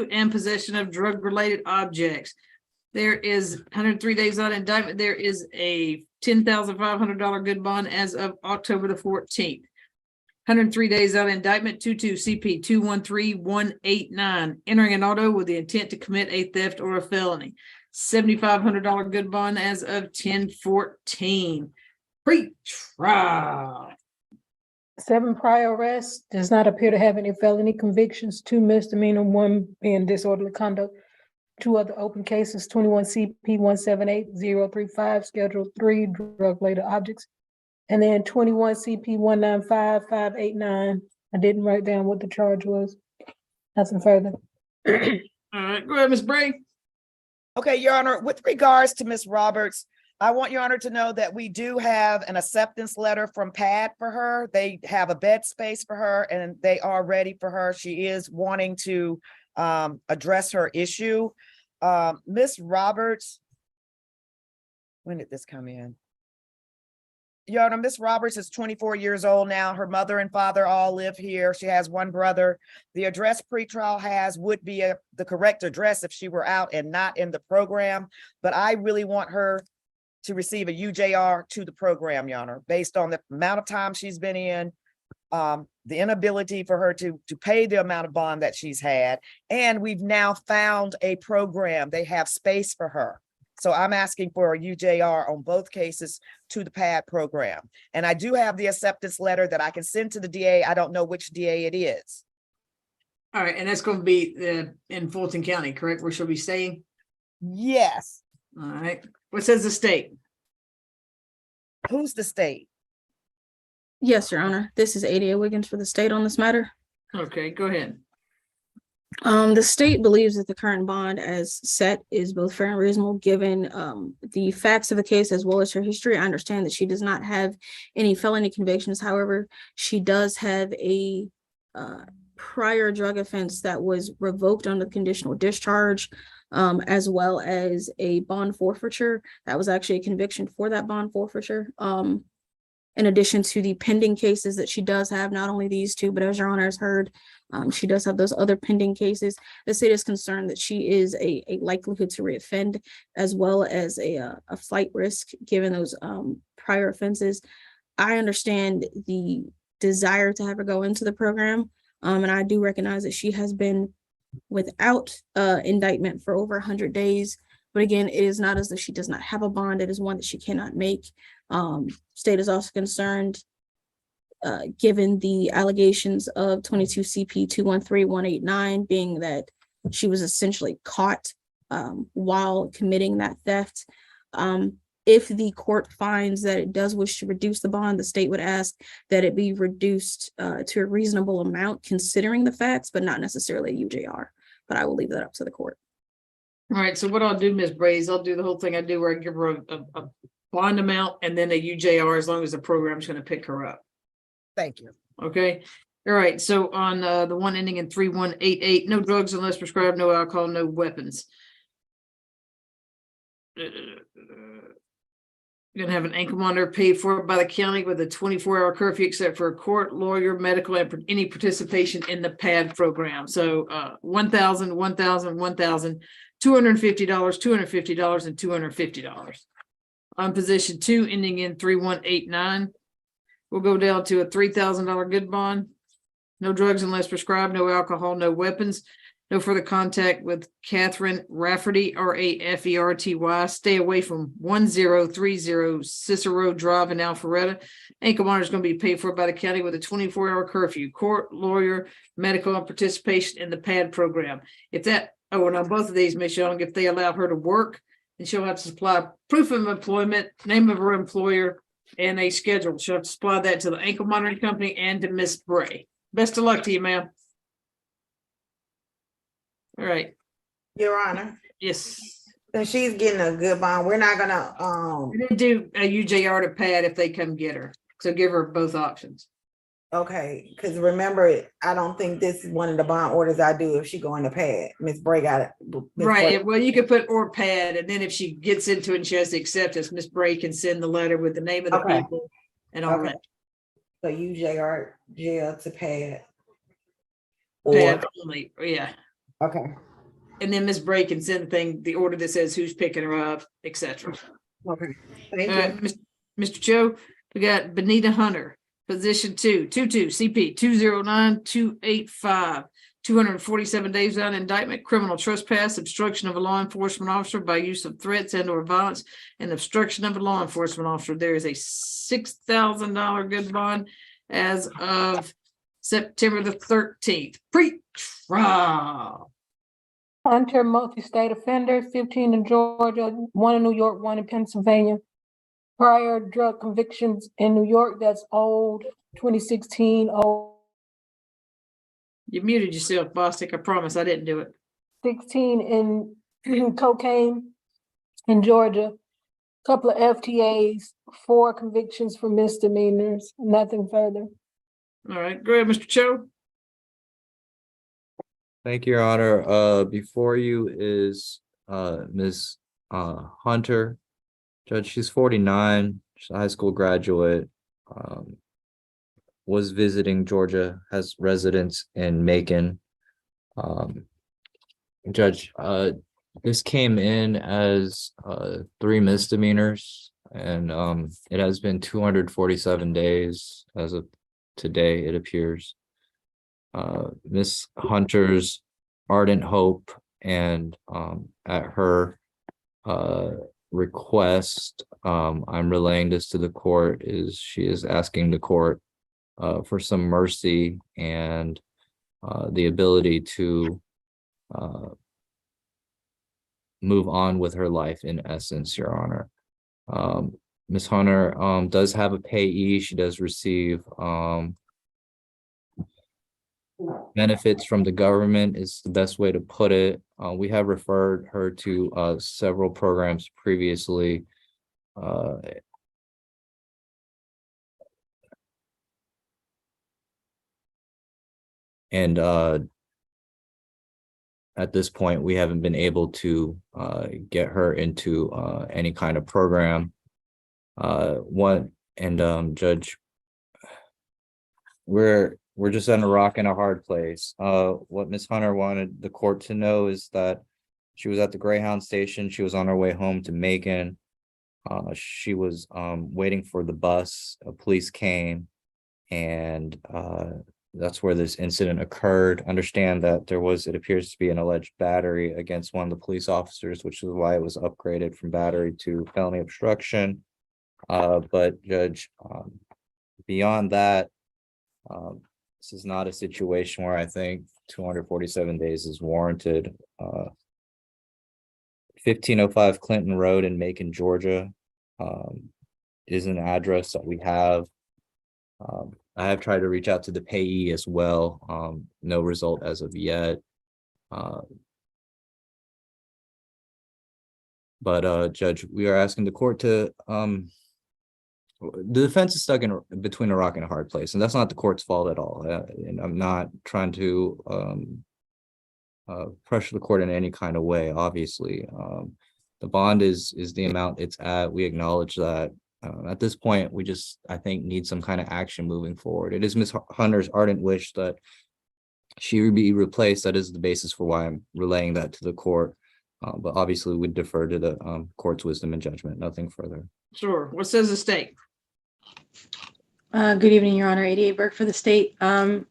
2 and possession of drug-related objects. There is 103 days on indictment. There is a $10,500 good bond as of October the 14th. 103 days out of indictment, 22 CP 213189, entering an auto with the intent to commit a theft or a felony. $7,500 good bond as of 10/14. Pre-trial. 7 prior arrests, does not appear to have any felony convictions, 2 misdemeanor, 1 being disorderly conduct. 2 other open cases, 21 CP 178035, Schedule 3, drug-related objects. And then 21 CP 195589. I didn't write down what the charge was. Nothing further. All right, go ahead, Ms. Bray. Okay, Your Honor, with regards to Ms. Roberts, I want Your Honor to know that we do have an acceptance letter from PAD for her. They have a bed space for her and they are ready for her. She is wanting to address her issue. Ms. Roberts, when did this come in? Your Honor, Ms. Roberts is 24 years old now. Her mother and father all live here. She has 1 brother. The address pretrial would be the correct address if she were out and not in the program. But I really want her to receive a UJR to the program, Your Honor, based on the amount of time she's been in, the inability for her to pay the amount of bond that she's had. And we've now found a program. They have space for her. So I'm asking for a UJR on both cases to the PAD program. And I do have the acceptance letter that I can send to the DA. I don't know which DA it is. All right, and that's going to be in Fulton County, correct? Where she'll be staying? Yes. All right. What says the state? Who's the state? Yes, Your Honor. This is Adia Wiggins for the state on this matter. Okay, go ahead. The state believes that the current bond as set is both fair and reasonable, given the facts of the case as well as her history. I understand that she does not have any felony convictions. However, she does have a prior drug offense that was revoked under conditional discharge, as well as a bond forfeiture. That was actually a conviction for that bond forfeiture. In addition to the pending cases that she does have, not only these 2, but as Your Honor has heard, she does have those other pending cases. The state is concerned that she is a likelihood to reoffend, as well as a flight risk given those prior offenses. I understand the desire to have her go into the program, and I do recognize that she has been without indictment for over 100 days. But again, it is not as though she does not have a bond. It is one that she cannot make. State is also concerned, given the allegations of 22 CP 213189, being that she was essentially caught while committing that theft. If the court finds that it does wish to reduce the bond, the state would ask that it be reduced to a reasonable amount, considering the facts, but not necessarily a UJR. But I will leave that up to the court. All right, so what I'll do, Ms. Braze, I'll do the whole thing I do where I give her a bond amount and then a UJR as long as the program's going to pick her up. Thank you. Okay. All right. So on the one ending in 3188, no drugs unless prescribed, no alcohol, no weapons. You're gonna have an ankle monitor paid for by the county with a 24-hour curfew, except for a court, lawyer, medical, and any participation in the PAD program. So $1,000, $1,000, $1,000, $250, $250, and $250. On position 2, ending in 3189, we'll go down to a $3,000 good bond. No drugs unless prescribed, no alcohol, no weapons. No further contact with Catherine Rafferty, Raferty. Stay away from 1030 Cicero Drive in Alpharetta. Ankle monitor is going to be paid for by the county with a 24-hour curfew. Court, lawyer, medical, and participation in the PAD program. If that, and on both of these, Ms. Young, if they allow her to work, then she'll have to supply proof of employment, name of her employer, and a schedule. She'll have to supply that to the ankle monitoring company and to Miss Bray. Best of luck to you, ma'am. All right. Your Honor, Yes. so she's getting a good bond. We're not gonna, We didn't do a UJR to PAD if they come get her. So give her both options. okay, because remember, I don't think this is one of the bond orders I do if she go into PAD. Miss Bray got it. Ms. Right. Well, you could put or PAD, and then if she gets into it and she has to accept us, Miss Bray can send the letter with the name of the Okay. people and all Okay. that. So UJR jail to PAD. Or, PAD only. Yeah. okay, And then Ms. Bray can send the order that says who's picking her up, et cetera. Okay, thank All right, you. Mr. Joe, we got Benita Hunter, position 22 CP 209-285, 247 days without indictment, criminal trespass, obstruction of a law enforcement officer by use of threats and or violence, and obstruction of a law enforcement officer. There is a $6,000 good bond as of September the 13th, pre-trial. Hunter, multi-state offender, 15 in Georgia, 1 in New York, 1 in Pennsylvania. Prior drug convictions in New York, that's old, 2016, old, You muted yourself, Bostic. I promise I didn't do it. 16 in cocaine in Georgia. Couple of FTAs, 4 convictions for misdemeanors, nothing further. All right, go ahead, Mr. Cho. Thank you, Your Honor. Before you is Ms. Hunter. Judge, she's 49, she's a high school graduate, was visiting Georgia, has residence in Macon. Judge, this came in as 3 misdemeanors, and it has been 247 days as of today, it appears. Miss Hunter's ardent hope and at her request, I'm relaying this to the court, is she is asking the court for some mercy and the ability to move on with her life, in essence, Your Honor. Ms. Hunter does have a payee. She does receive benefits from the government, is the best way to put it. We have referred her to several programs previously. And at this point, we haven't been able to get her into any kind of program. Judge, we're just on a rock and a hard place. What Ms. Hunter wanted the court to know is that she was at the Greyhound station. She was on her way home to Macon. She was waiting for the bus. Police came, and that's where this incident occurred. Understand that there was, it appears to be, an alleged battery against one of the police officers, which is why it was upgraded from battery to felony obstruction. But Judge, beyond that, this is not a situation where I think 247 days is warranted. 1505 Clinton Road in Macon, Georgia, is an address that we have. I have tried to reach out to the payee as well. No result as of yet. But Judge, we are asking the court to the defense is stuck in between a rock and a hard place, and that's not the court's fault at all. And I'm not trying to pressure the court in any kind of way. Obviously, the bond is the amount it's at. We acknowledge that. At this point, we just, I think, need some kind of action moving forward. It is Ms. Hunter's ardent wish that she be replaced. That is the basis for why I'm relaying that to the court. But obviously, we defer to the court's wisdom and judgment. Nothing further. Sure. What says the state? Good evening, Your Honor. 88 Burke for the state. The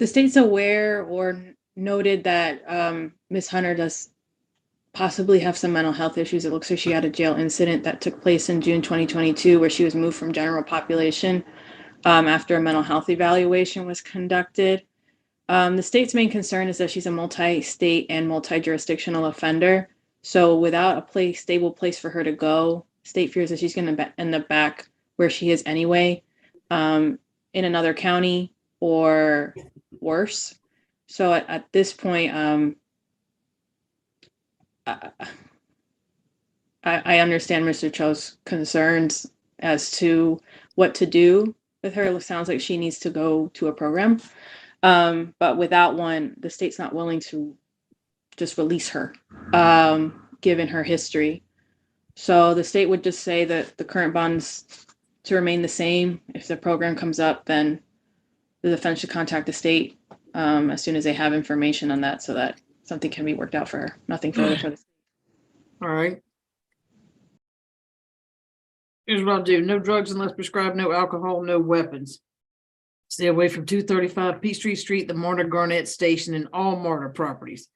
state's aware or noted that Ms. Hunter does possibly have some mental health issues. It looks like she had a jail incident that took place in June 2022, where she was moved from general population after a mental health evaluation was conducted. The state's main concern is that she's a multi-state and multi-jurisdictional offender. So without a stable place for her to go, state fears that she's going to end up back where she is anyway, in another county or worse. So at this point, I understand Mr. Cho's concerns as to what to do with her. It sounds like she needs to go to a program. But without one, the state's not willing to just release her, given her history. So the state would just say that the current bonds to remain the same. If the program comes up, then the defense should contact the state as soon as they have information on that so that something can be worked out for her. Nothing further for this. All right. Here's what I'll do. No drugs unless prescribed, no alcohol, no weapons. Stay away from 235 Peachtree Street, the Martyr Garnett Station, and all Martyr properties.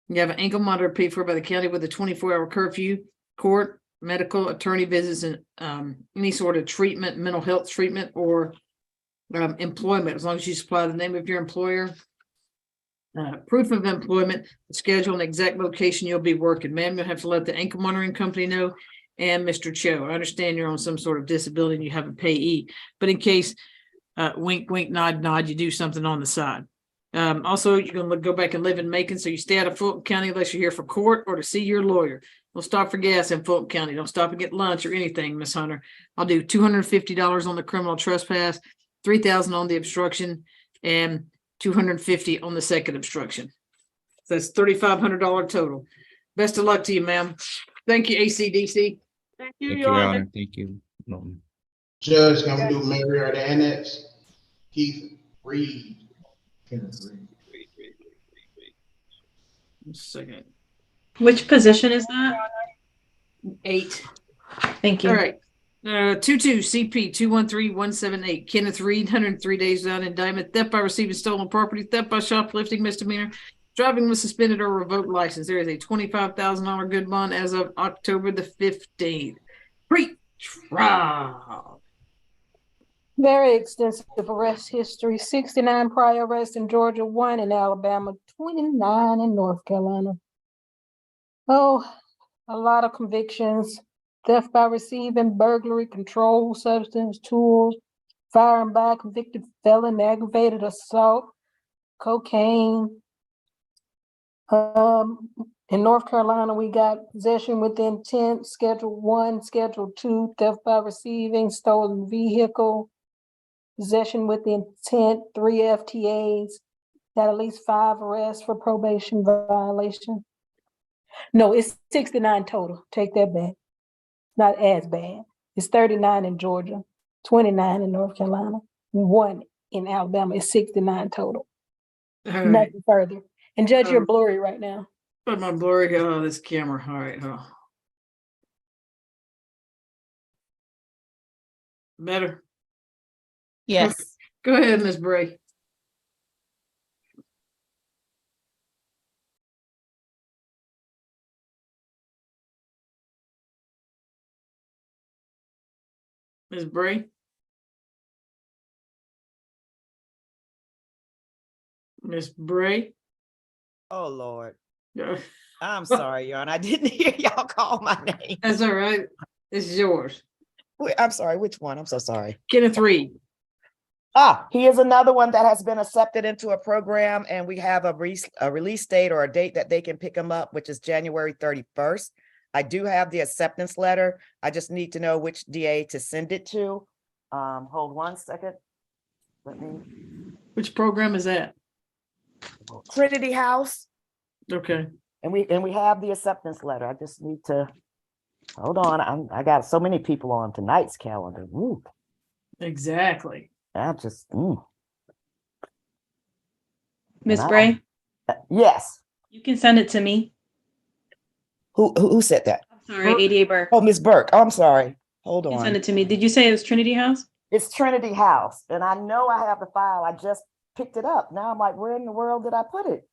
You have an ankle monitor paid for by the county with a 24-hour curfew, court, medical, attorney visits, and any sort of treatment, mental health treatment, or employment, as long as you supply the name of your employer. Proof of employment, the schedule, and exact location you'll be working. Ma'am, you'll have to let the ankle monitoring company know. And Mr. Cho, I understand you're on some sort of disability and you have a payee, but in case wink, wink, nod, nod, you do something on the side. Also, you're gonna go back and live in Macon, so you stay out of Fulton County unless you're here for court or to see your lawyer. Don't stop for gas in Fulton County. Don't stop and get lunch or anything, Miss Hunter. I'll do $250 on the criminal trespass, $3,000 on the obstruction, and $250 on the second obstruction. So that's $3,500 total. Best of luck to you, ma'am. Thank you, ACDC. Thank you, Your Honor. Thank you. Milton. Judge, can we do Mary or the annex? Keith Reed. Second. Which position is that? 8. Thank you. All right. 22 CP 213178. Kenneth Reed, 103 days without indictment. Theft by receiving stolen property. Theft by shoplifting misdemeanor. Driving with suspended or revoked license. There is a $25,000 good bond as of October the 15th. Pre-trial. Very extensive arrest history, 69 prior arrests in Georgia, 1 in Alabama, 29 in North Carolina. Oh, a lot of convictions. Theft by receiving, burglary, controlled substance, tools, firing by convicted felon, aggravated assault, cocaine. In North Carolina, we got possession with intent, Schedule 1, Schedule 2, theft by receiving, stolen vehicle, possession with intent, 3 FTAs, got at least 5 arrests for probation violation. No, it's 69 total. Take that back. Not as bad. It's 39 in Georgia, 29 in North Carolina, 1 in Alabama. It's 69 total. All right. Nothing further. And Judge, you're blurry right now. Put my blurry, this camera. All right. Better. Yes. Go ahead, Ms. Bray. Ms. Bray? Ms. Bray? Oh, Lord. Yeah. I'm sorry, Your Honor. I didn't hear y'all call my name. That's all right. This is yours. Wait, I'm sorry. Which one? I'm so sorry. Kenneth Reed. He is another one that has been accepted into a program, and we have a release date or a date that they can pick them up, which is January 31st. I do have the acceptance letter. I just need to know which DA to send it to. Hold one second. Which program is that? Trinity House, Okay. and we have the acceptance letter. I just need to hold on. I got so many people on tonight's calendar. Ooh, Exactly. I'm just Miss And I- Bray, yes. you can send it to me. Who said that? I'm sorry, ADA Burke. Oh, Miss Burke. Oh, I'm sorry. Hold You can send on. it to me. Did you say it was Trinity House? It's Trinity House, and I know I have the file. I just picked it up. Now I'm like, where in the world did I put it?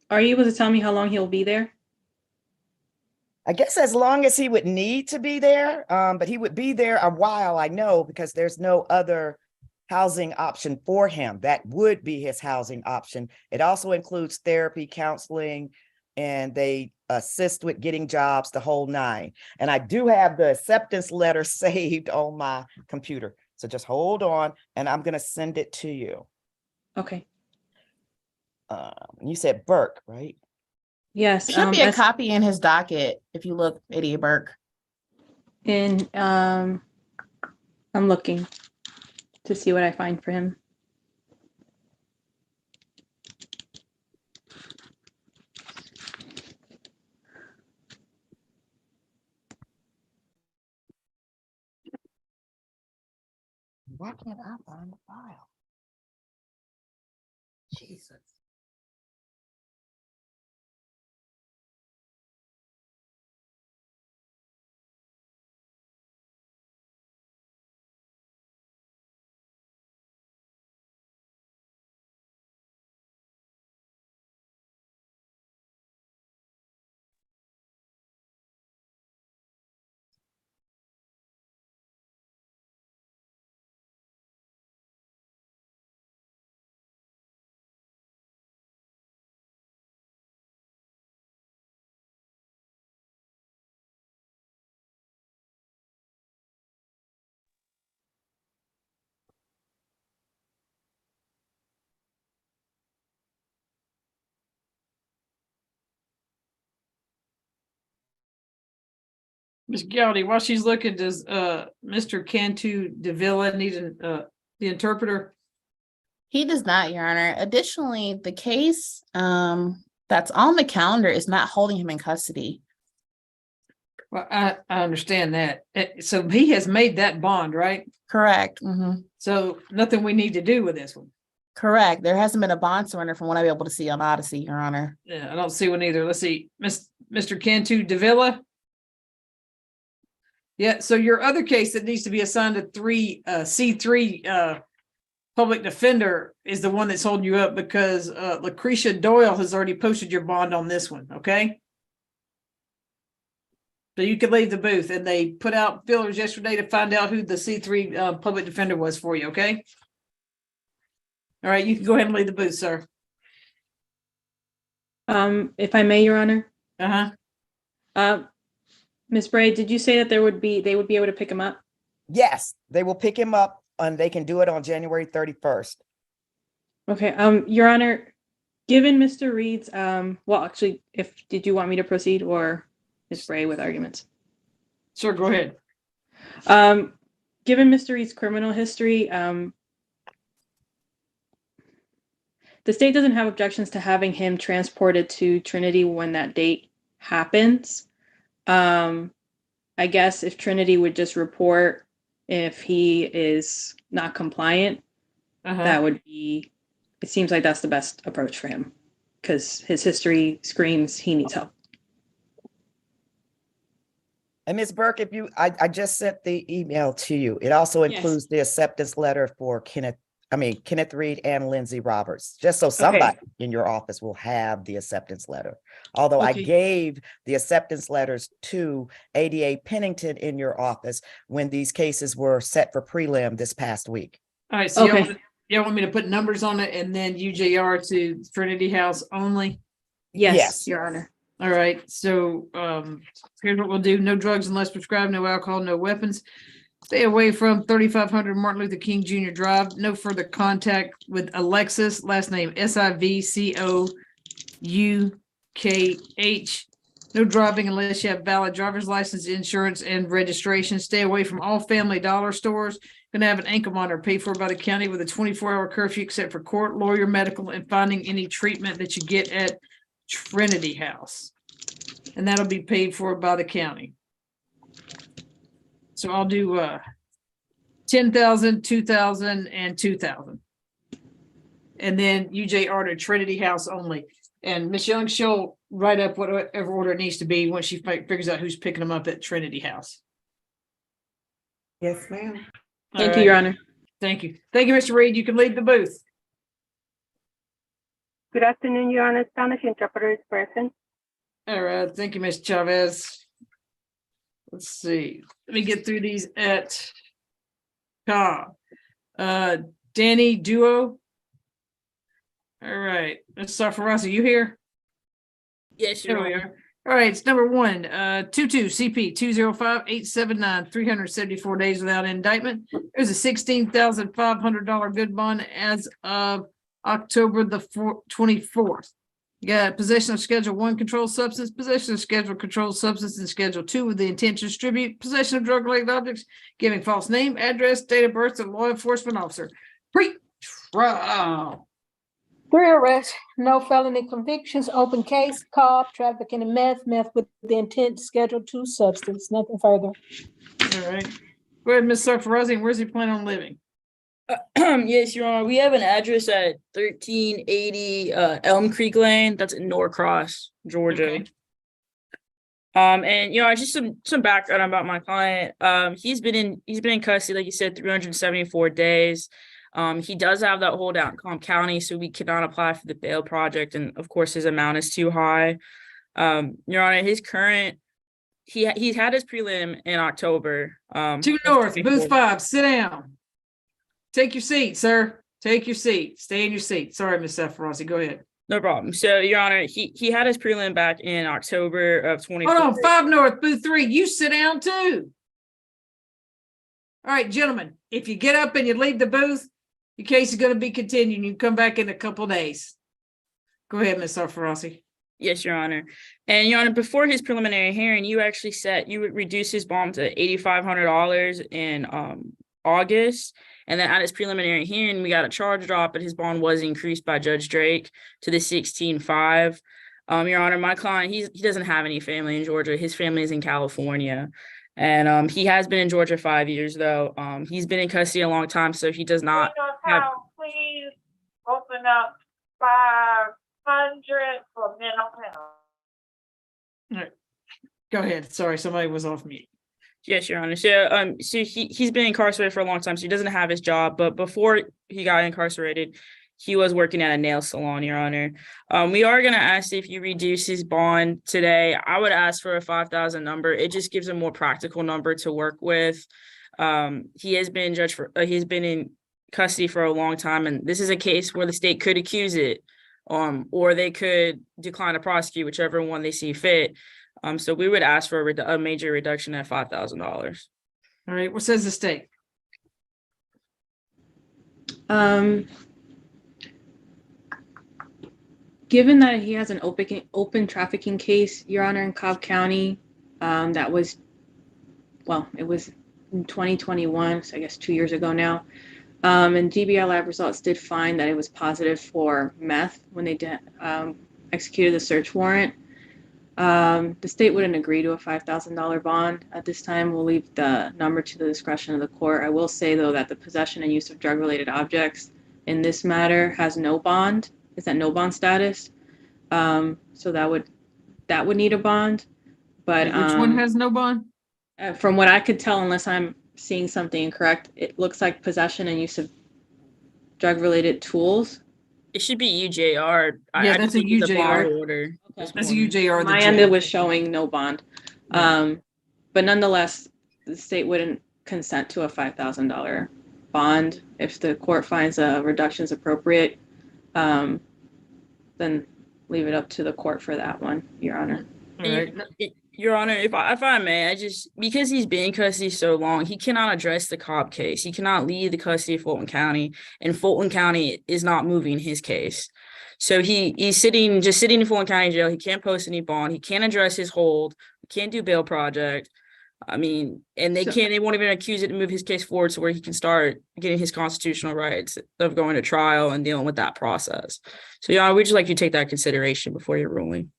Are you able to tell me how long he'll be there? I guess as long as he would need to be there, but he would be there a while, I know, because there's no other housing option for him. That would be his housing option. It also includes therapy, counseling, and they assist with getting jobs, the whole 9. And I do have the acceptance letter saved on my computer. So just hold on, and I'm gonna send it to you. Okay. You said Burke, right? Yes. Should be a copy in his docket if you look, ADA Burke. And I'm looking to see what I find for him. Why can't I find the file? Jesus. Ms. Gowdy, while she's looking, does Mr. Cantu Davila need the interpreter? He does not, Your Honor. Additionally, the case that's on the calendar is not holding him in custody. Well, I understand that. So he has made that bond, right? Correct. Mhm. So nothing we need to do with this one. Correct. There hasn't been a bond surrender from what I'm able to see on Odyssey, Your Honor. Yeah, I don't see one either. Let's see, Mr. Cantu Davila. Yeah, so your other case that needs to be assigned to C3 public defender is the one that's holding you up because Lucretia Doyle has already posted your bond on this one, okay? So you can leave the booth, and they put out fillers yesterday to find out who the C3 public defender was for you, okay? All right, you can go ahead and leave the booth, sir. If I may, Your Honor. Uh-huh. Ms. Bray, did you say that they would be able to pick him up? Yes, they will pick him up and they can do it on January 31st. Okay, Your Honor, given Mr. Reed's, well, actually, did you want me to proceed or Ms. Bray with arguments? Sir, go ahead. Given Mr. Reed's criminal history, the state doesn't have objections to having him transported to Trinity when that date happens. I guess if Trinity would just report if he is not compliant, that would be, it seems like that's the best approach for him because his history screams he needs help. And Ms. Burke, I just sent the email to you. It also Yes. includes the acceptance letter for Kenneth Reed and Lindsay Roberts, just so somebody in your office will have the acceptance letter. Although I Okay. gave the acceptance letters to ADA Pennington in your office when these cases were set for prelim this past week. All right, so Okay. y'all want me to put numbers on it and then UJR to Trinity House only? Yes, Your Honor. All right, so here's what we'll do. No drugs unless prescribed, no alcohol, no weapons. Stay away from 3500 Martin Luther King Jr. Drive. No further contact with Alexis, last name Sivcouukh. No driving unless you have valid driver's license, insurance, and registration. Stay away from all Family Dollar stores. Gonna have an ankle monitor paid for by the county with a 24-hour curfew except for court, lawyer, medical, and finding any treatment that you get at Trinity House. And that'll be paid for by the county. So I'll do 10,000, 2,000, and 2,000. And then UJR to Trinity House only. And Miss Young, she'll write up whatever order it needs to be once she figures out who's picking them up at Trinity House. Yes, ma'am. Thank All you, Your right. Honor. Thank you. Thank you, Mr. Reed. You can leave the booth. Good afternoon, Your Honor. Spanish interpreter is present. All right. Thank you, Ms. Chavez. Let's see. Let me get through these at Cobb. Danny Duo. All right. Ms. Safaraz, you here? Yes, There we are. All right, it's number 22 CP 205-879, 374 days without indictment. There's a $16,500 good bond as of October the 24th. You got possession of Schedule 1 controlled substance, possession of scheduled controlled substance, and Schedule 2 with the intent to distribute, possession of drug-related objects, giving false name, address, date of birth to a law enforcement officer. Pre-trial. 3 arrests, no felony convictions, open case, Cobb, trafficking in meth with the intent, Schedule 2 substance, nothing further. All right. Go ahead, Ms. Sarfarazzi. Where's he planning on living? Yes, Your Honor. We have an address at 1380 Elm Creek Lane. That's in Norcross, Georgia. Okay. And just some background about my client. He's been in custody, like you said, 374 days. He does have that holdout in Cobb County, so we cannot apply for the bail project, and of course his amount is too high. Your Honor, he's had his prelim in October. 2 North, booth 5, sit down. Take your seat, sir. Take your seat. Stay in your seat. Sorry, Ms. Safarossi, go ahead. No problem. So, Your Honor, he had his prelim back in October of 2024. Hold on, 5 North, booth 3, you sit down too. All right, gentlemen, if you get up and you leave the booth, your case is going to be continued. You come back in a couple days. Go ahead, Ms. Safarossi. Yes, Your Honor. And Your Honor, before his preliminary hearing, you would reduce his bond to $8,500 in August. And then at his preliminary hearing, we got a charge drop, but his bond was increased by Judge Drake to the 16.5. Your Honor, my client, he doesn't have any family in Georgia. His family is in California. And he has been in Georgia 5 years, though. He's been in custody a long time, so he does not have... Please open up 500 for mental health. All right. Go ahead. Sorry, somebody was off mute. Yes, Your Honor. So he's been incarcerated for a long time, so he doesn't have his job. But before he got incarcerated, he was working at a nail salon, Your Honor. We are going to ask if you reduce his bond today. I would ask for a $5,000 number. It just gives a more practical number to work with. He has been he's been in custody for a long time, and this is a case where the state could accuse it, or they could decline to prosecute, whichever one they see fit. So we would ask for a major reduction at $5,000. All right, what says the state? Given that he has an open trafficking case, Your Honor, in Cobb County, it was in 2021, so I guess 2 years ago now. And GBI lab results did find that it was positive for meth when they executed the search warrant. The state wouldn't agree to a $5,000 bond at this time. We'll leave the number to the discretion of the court. I will say, though, that the possession and use of drug-related objects in this matter has no bond. It's at no bond status. So that would need a bond. But which one has no bond? From what I could tell, unless I'm seeing something incorrect, it looks like possession and use of drug-related tools. It should be UJR. Yeah, that's a UJR order. That's a UJR. My end, it was showing no bond. But nonetheless, the state wouldn't consent to a $5,000 bond. If the court finds a reduction is appropriate, then leave it up to the court for that one, Your Honor. All right. Your Honor, if I may, because he's been in custody so long, he cannot address the Cobb case. He cannot leave the custody of Fulton County, and Fulton County is not moving his case. So he's just sitting in Fulton County jail. He can't post any bond. He can't address his hold. He can't do bail project. I mean, and they won't even accuse it to move his case forward to where he can start getting his constitutional rights of going to trial and dealing with that process. So, Your Honor, we'd just like you to take that consideration before you're ruling.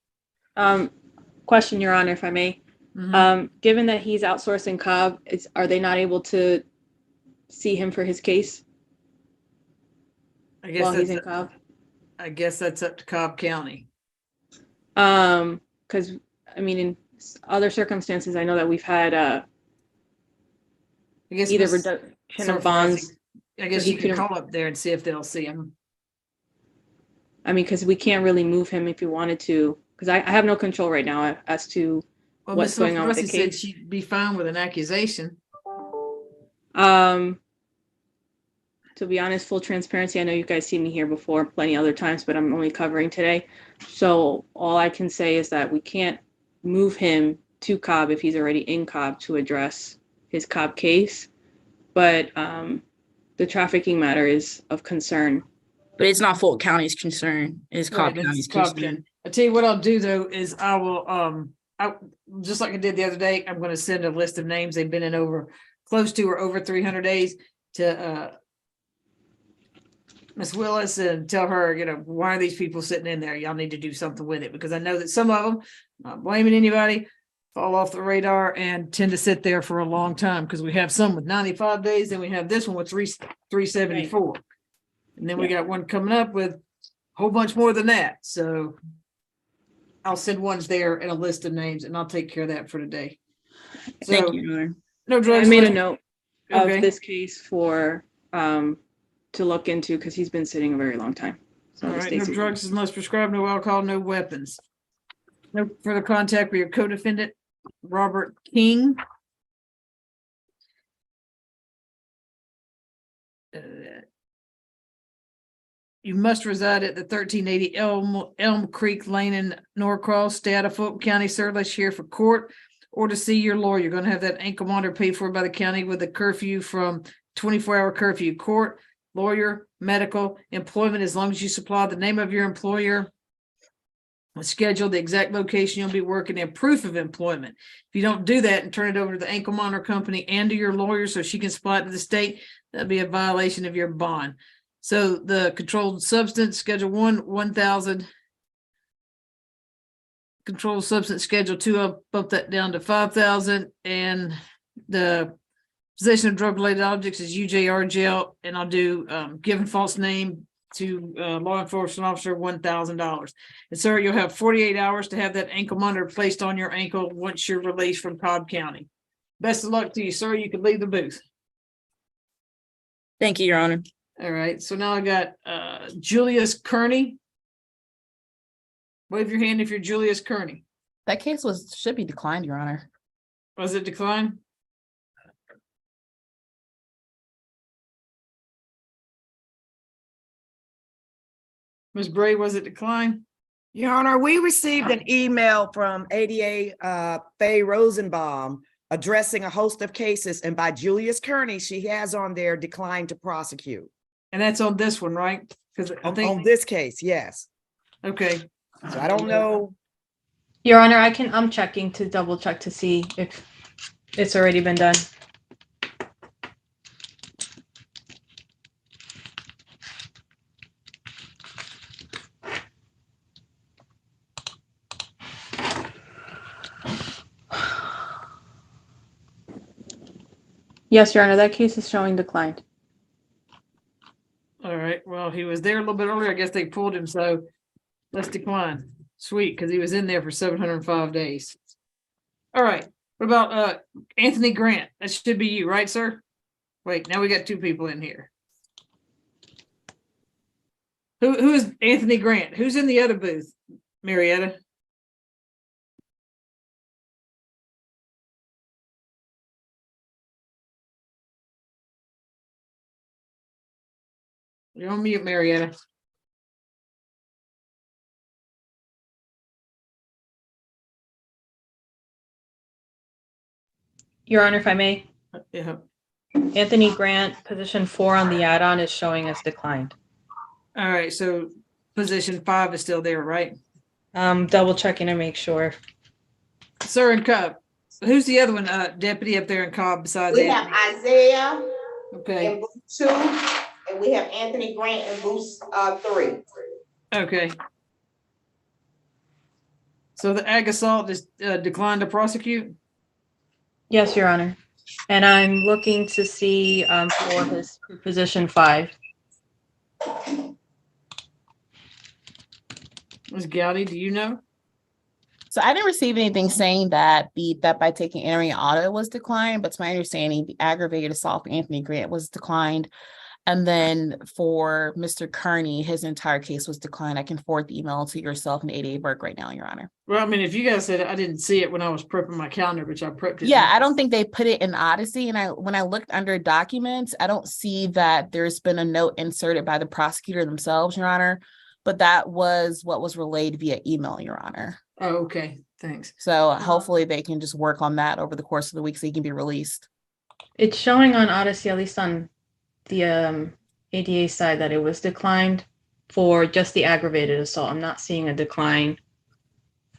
Question, Your Honor, if I may. Mm-hmm. Given that he's outsourcing Cobb, are they not able to see him for his case while he's in Cobb? I guess that's up to Cobb County. Because I mean, in other circumstances, I know that we've had I guess either reduction of bonds. I guess you can call up there and see if they'll see him. I mean, because we can't really move him if we wanted to, because I have no control right now as to what's going on with the said case. she'd be fine with an accusation. To be honest, full transparency, I know you guys seen me here before plenty other times, but I'm only covering today. So all I can say is that we can't move him to Cobb if he's already in Cobb to address his Cobb case. But the trafficking matter is of concern. But it's not Fulton County's concern. It's Cobb County's concern. I tell you what I'll do though is I will just like I did the other day, I'm going to send a list of names they've been in close to or over 300 days to Ms. Willis and tell her, why are these people sitting in there? Y'all need to do something with it, because I know that some of them, not blaming anybody, fall off the radar and tend to sit there for a long time because we have some with 95 days and we have this one with 374. And then we got one coming up with a whole bunch more than that. So I'll send ones there and a list of names and I'll take care of that for today. Thank So, you, Your Honor. no I drugs. made a left. note Okay. of this case for to look into because he's been sitting a very long time. So All the right, no Stacy- drugs unless prescribed, no alcohol, no weapons. No further contact with your co-defendant, Robert King. You must reside at the 1380 Elm Creek Lane in Norcross. Stay out of Fulton County, sir, unless you're here for court or to see your lawyer. You're gonna have that ankle monitor paid for by the county with a curfew from 24-hour curfew. Court, lawyer, medical, employment, as long as you supply the name of your employer, schedule, the exact location you'll be working, and proof of employment. If you don't do that and turn it over to the ankle monitor company and to your lawyer so she can supply it to the state, that'd be a violation of your bond. So the controlled substance, Schedule 1, 1,000. Controlled substance, Schedule 2, I'll bump that down to 5,000. And the possession of drug-related objects is UJR jail, and I'll do given false name to law enforcement officer, $1,000. And sir, you'll have 48 hours to have that ankle monitor placed on your ankle once you're released from Cobb County. Best of luck to you, sir. You can leave the booth. Thank you, Your Honor. All right, so now I got Julius Kearney. Wave your hand if you're Julius Kearney. That case should be declined, Your Honor. Was it declined? Ms. Bray, was it declined? Your Honor, we received an email from ADA Faye Rosenbaum addressing a host of cases, and by Julius Kearney, she has on there declined to prosecute. And that's on this one, right? Because I On think, this case, yes. okay, So I don't know. Your Honor, I'm checking to double check to see if it's already been done. Yes, Your Honor, that case is showing declined. all right, well, he was there a little bit earlier. I guess they pulled him, so let's decline. Sweet, because he was in there for 705 days. All right, what about Anthony Grant? That should be you, right, sir? Wait, now we got two people in here. Who is Anthony Grant? Who's in the other booth, Marietta? You're on mute, Marietta. Your Honor, if I may, Yeah. Anthony Grant, position 4 on the add-on is showing as declined. All right, so position 5 is still there, right? Double checking to make sure. Sir in Cobb. Who's the other one, deputy up there in Cobb besides We have Anthony? Isaiah Okay, in booth 2, and we have Anthony Grant in booth 3. okay. So the ag assault is declined to prosecute? Yes, Your Honor. And I'm looking to see for his position 5. Ms. Gowdy, do you know? So I didn't receive anything saying that the theft by taking entering auto was declined, but to my understanding, the aggravated assault for Anthony Grant was declined. And then for Mr. Kearney, his entire case was declined. I can forward the email to yourself and ADA Burke right now, Your Honor. Well, I mean, if you guys said it, I didn't see it when I was prepping my calendar, which I prepped it. Yeah, I don't think they put it in Odyssey. And when I looked under documents, I don't see that there's been a note inserted by the prosecutor themselves, Your Honor. But that was what was relayed via email, Your Honor. Oh, okay, thanks. So hopefully they can just work on that over the course of the week so he can be released. It's showing on Odyssey, at least on the ADA side, that it was declined for just the aggravated assault. I'm not seeing a decline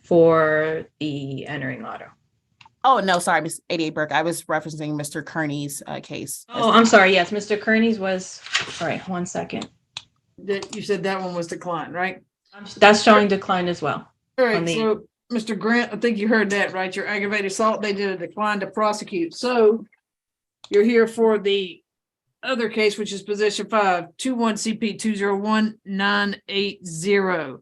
for the entering auto. Oh, no, sorry, Miss ADA Burke. I was referencing Mr. Kearney's case. Oh, I'm sorry. Yes, Mr. Kearney's was, all right, 1 second. You said that one was declined, right? That's showing decline as well. All On right, the- so Mr. Grant, I think you heard that, right? Your aggravated assault, they did a decline to prosecute. So you're here for the other case, which is position 5, 21 CP 201-980.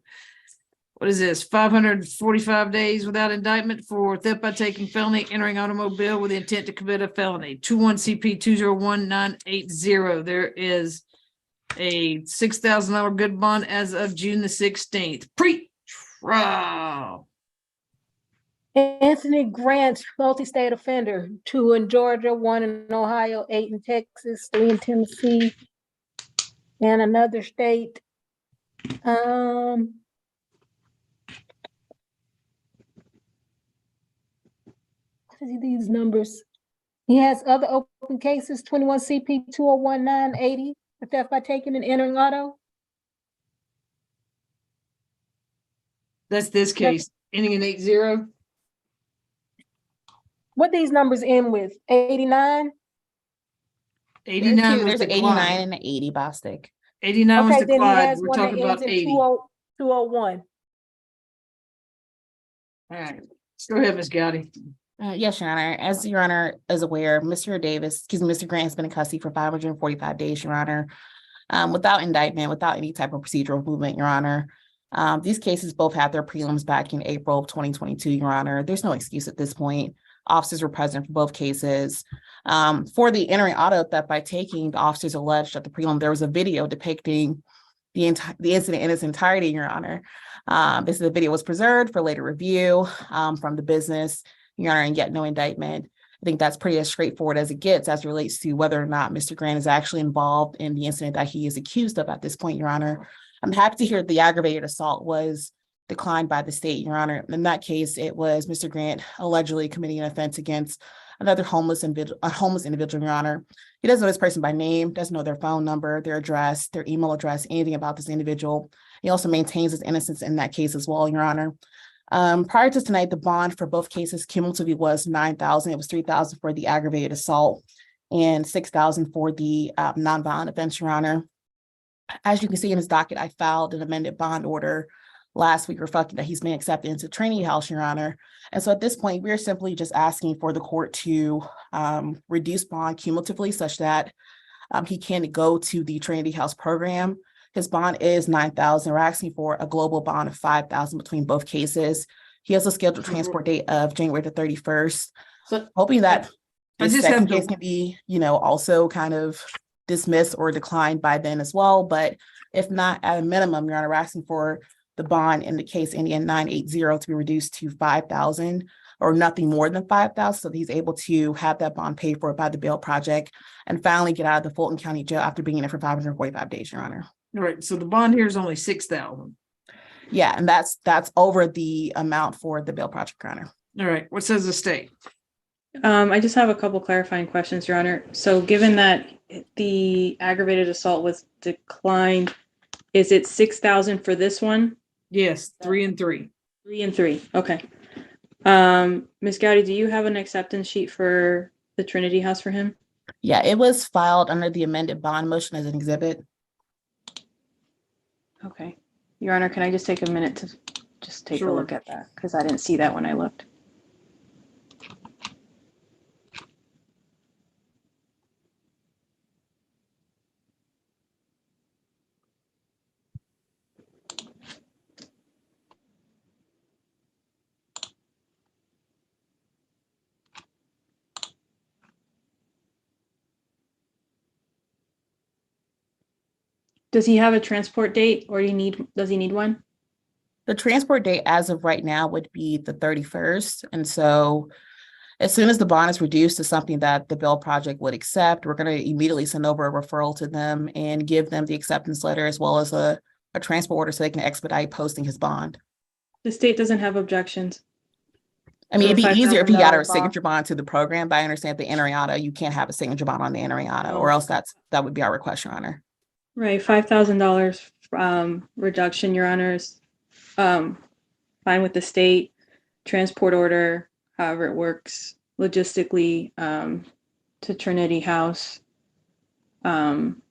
What is this? 545 days without indictment for theft by taking felony, entering automobile with the intent to commit a felony. 21 CP 201-980. There is a $6,000 good bond as of June the 16th. Pre-trial. Anthony Grant, multi-state offender, 2 in Georgia, 1 in Ohio, 8 in Texas, 3 in Tennessee, and another state. What are these numbers? He has other open cases, 21 CP 201-980, for theft by taking and entering auto. That's this case, ending in 80. What these numbers end with? 89? 89 was There's an 89 declined. and an 80, Bostic. 89 was Okay, then he declined. has We're one that talking ends about in 80. 201. All right, let's go ahead, Ms. Gowdy. Yes, Your Honor. As Your Honor is aware, Mr. Grant has been in custody for 545 days, Your Honor, without indictment, without any type of procedural movement, Your Honor. These cases both had their prelims back in April of 2022, Your Honor. There's no excuse at this point. Officers were present for both cases. For the entering auto theft by taking, the officers alleged at the prelim there was a video depicting the incident in its entirety, Your Honor. The video was preserved for later review from the business, Your Honor, and yet no indictment. I think that's pretty as straightforward as it gets as it relates to whether or not Mr. Grant is actually involved in the incident that he is accused of at this point, Your Honor. I'm happy to hear the aggravated assault was declined by the state, Your Honor. In that case, it was Mr. Grant allegedly committing an offense against another homeless individual, Your Honor. He doesn't know this person by name, doesn't know their phone number, their address, their email address, anything about this individual. He also maintains his innocence in that case as well, Your Honor. Prior to tonight, the bond for both cases cumulatively was $9,000. It was $3,000 for the aggravated assault and $6,000 for the non-violent offense, Your Honor. As you can see in his docket, I filed an amended bond order last week reflecting that he's been accepted into Trinity House, Your Honor. And so at this point, we're simply just asking for the court to reduce bond cumulatively such that he can go to the Trinity House program. His bond is $9,000. We're asking for a global bond of $5,000 between both cases. He has a scheduled transport date of January the 31st. So hoping that the just second have to- case can be, also kind of dismissed or declined by then as well. But if not, at a minimum, Your Honor, we're asking for the bond in the case ending in 980 to be reduced to $5,000 or nothing more than $5,000, so that he's able to have that bond paid for by the bail project and finally get out of the Fulton County Jail after being in there for 545 days, Your Honor. All right, so the bond here is only 6,000. Yeah, and that's over the amount for the bail project, Your Honor. All right, what says the state? I just have a couple clarifying questions, Your Honor. So given that the aggravated assault was declined, is it 6,000 for this one? Yes, 3 and 3. 3 and 3. Okay. Ms. Gowdy, do you have an acceptance sheet for the Trinity House for him? Yeah, it was filed under the amended bond motion as an exhibit. Okay. Your Honor, can I just take a minute to just take a Sure. look at that? Because I didn't see that when I looked. Does he have a transport date or does he need one? The transport date as of right now would be the 31st. And so as soon as the bond is reduced to something that the bail project would accept, we're going to immediately send over a referral to them and give them the acceptance letter as well as a transport order so they can expedite posting his bond. The state doesn't have objections. I mean, it'd So be easier if he got a $5,000 signature bond to the program, but I understand the entering auto, you can't have a signature bond on the entering auto, Oh. or else that would be our request, Your Honor. Right, $5,000 reduction, Your Honors. Fine with the state transport order, however it works logistically, to Trinity House. And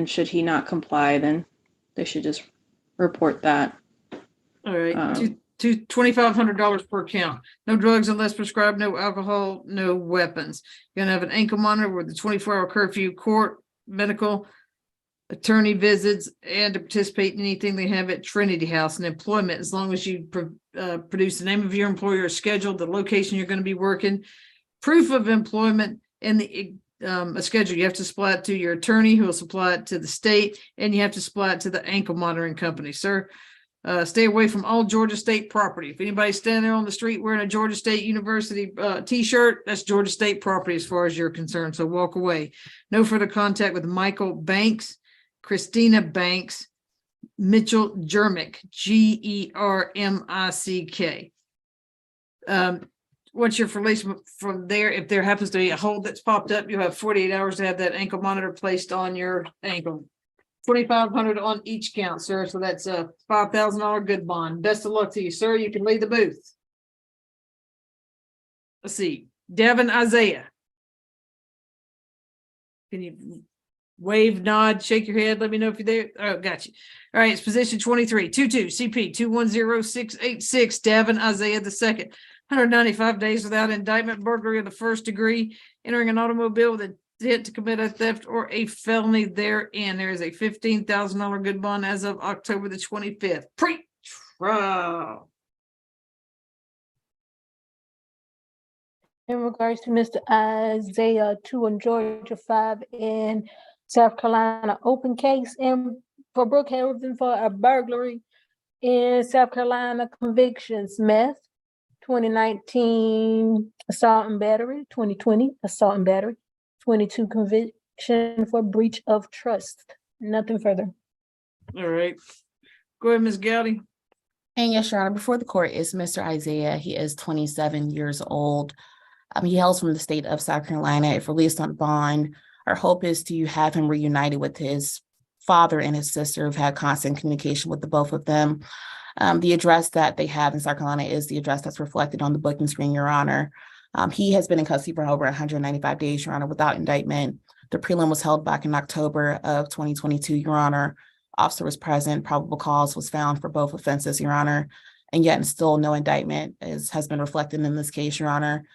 should he not comply, then they should just report that. All right, $2,500 per count. No drugs unless prescribed, no alcohol, no weapons. You're gonna have an ankle monitor with the 24-hour curfew, court, medical, attorney visits, and to participate in anything they have at Trinity House, and employment, as long as you produce the name of your employer, schedule, the location you're gonna be working, proof of employment, and the a schedule. You have to supply it to your attorney, who will supply it to the state, and you have to supply it to the ankle monitoring company, sir. Stay away from all Georgia State property. If anybody's standing there on the street wearing a Georgia State University t-shirt, that's Georgia State property as far as you're concerned, so walk away. No further contact with Michael Banks, Christina Banks, Mitchell Germick, Germick. Once you're released from there, if there happens to be a hole that's popped up, you have 48 hours to have that ankle monitor placed on your ankle. $2,500 on each count, sir. So that's a $5,000 good bond. Best of luck to you, sir. You can leave the booth. Let's see. Devin Isaiah. Can you wave, nod, shake your head? Let me know if you're there. Oh, got you. All right. It's position 23, 22 CP 210686. Devin Isaiah II. 195 days without indictment, burglary of the first degree, entering an automobile with intent to commit a theft or a felony therein. There is a $15,000 good bond as of October the 25th. Pre-trial. In regards to Mr. Isaiah 2 and Georgia 5 in South Carolina, open case, and for Brookhaven for a burglary in South Carolina, convictions, meth, 2019 assault and battery, 2020 assault and battery, 22 conviction for breach of trust. Nothing further. All right. Go ahead, Ms. Gowdy. And yes, Your Honor, before the court is Mr. Isaiah. He is 27 years old. He hails from the state of South Carolina. If released on bond, our hope is to have him reunited with his father and his sister, who've had constant communication with the both of them. The address that they have in South Carolina is the address that's reflected on the booking screen, Your Honor. He has been in custody for over 195 days, Your Honor, without indictment. The prelim was held back in October of 2022, Your Honor. Officer was present, probable cause was found for both offenses, Your Honor, and yet still no indictment has been reflected in this case, Your Honor.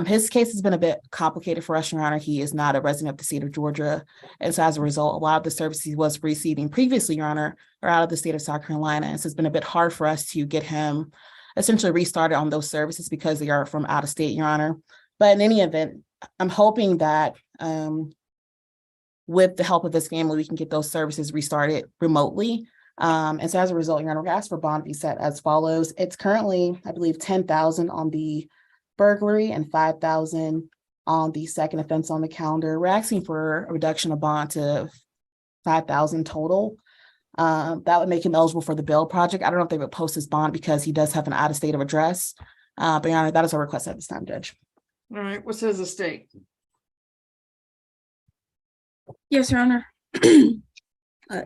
His case has been a bit complicated for us, Your Honor. He is not a resident of the state of Georgia. And so as a result, a lot of the services he was receiving previously, Your Honor, are out of the state of South Carolina. And so it's been a bit hard for us to get him essentially restarted on those services because they are from out of state, Your Honor. But in any event, I'm hoping that with the help of his family, we can get those services restarted remotely. And so as a result, Your Honor, we ask for bond be set as follows. It's currently, I believe, $10,000 on the burglary and $5,000 on the second offense on the calendar. We're asking for a reduction of bond to $5,000 total. That would make him eligible for the bail project. I don't know if they would post his bond because he does have an out of state of address. But Your Honor, that is our request at this time, Judge. All right. What says the state? Yes, Your Honor.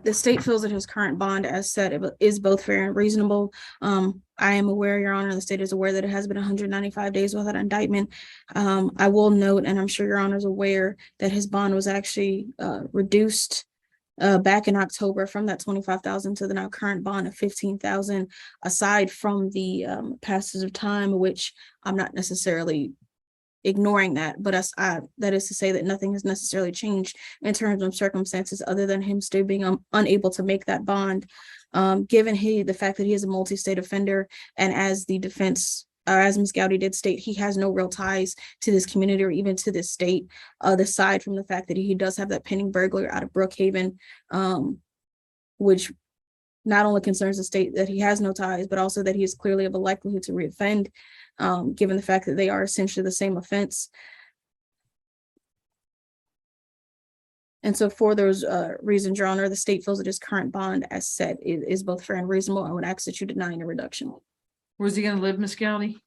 The state feels that his current bond as set is both fair and reasonable. I am aware, Your Honor, the state is aware that it has been 195 days without indictment. I will note, and I'm sure Your Honor is aware, that his bond was actually reduced back in October from that 25,000 to the now current bond of 15,000, aside from the passage of time, which I'm not necessarily ignoring that, but that is to say that nothing has necessarily changed in terms of circumstances other than him still being unable to make that bond, given the fact that he is a multi-state offender, and as the defense, as Ms. Gowdy did state, he has no real ties to this community or even to this state, aside from the fact that he does have that pending burglary out of Brookhaven, which not only concerns the state that he has no ties, but also that he is clearly of a likelihood to reoffend, given the fact that they are essentially the same offense. And so for those reasons, Your Honor, the state feels that his current bond as set is both fair and reasonable. I would ask that you deny a reduction. Where's he going to live, Ms. Gowdy?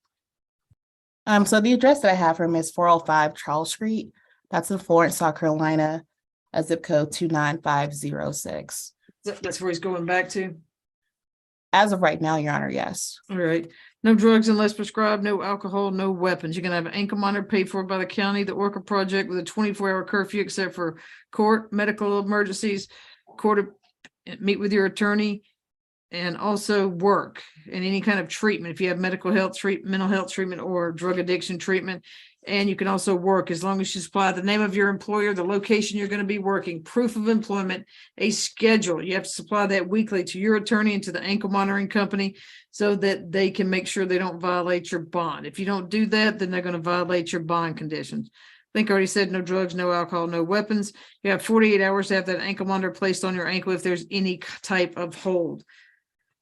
So the address that I have for him is 405 Charles Street. That's in Florence, South Carolina, a zip code 29506. That's where he's going back to? As of right now, Your Honor, yes. All right. No drugs unless prescribed, no alcohol, no weapons. You're going to have an ankle monitor paid for by the county, the Orca project with a 24-hour curfew, except for court, medical emergencies, meet with your attorney, and also work and any kind of treatment. If you have mental health treatment or drug addiction treatment. And you can also work as long as you supply the name of your employer, the location you're going to be working, proof of employment, a schedule. You have to supply that weekly to your attorney and to the ankle monitoring company so that they can make sure they don't violate your bond. If you don't do that, then they're going to violate your bond conditions. I think I already said no drugs, no alcohol, no weapons. You have 48 hours to have that ankle monitor placed on your ankle if there's any type of hold.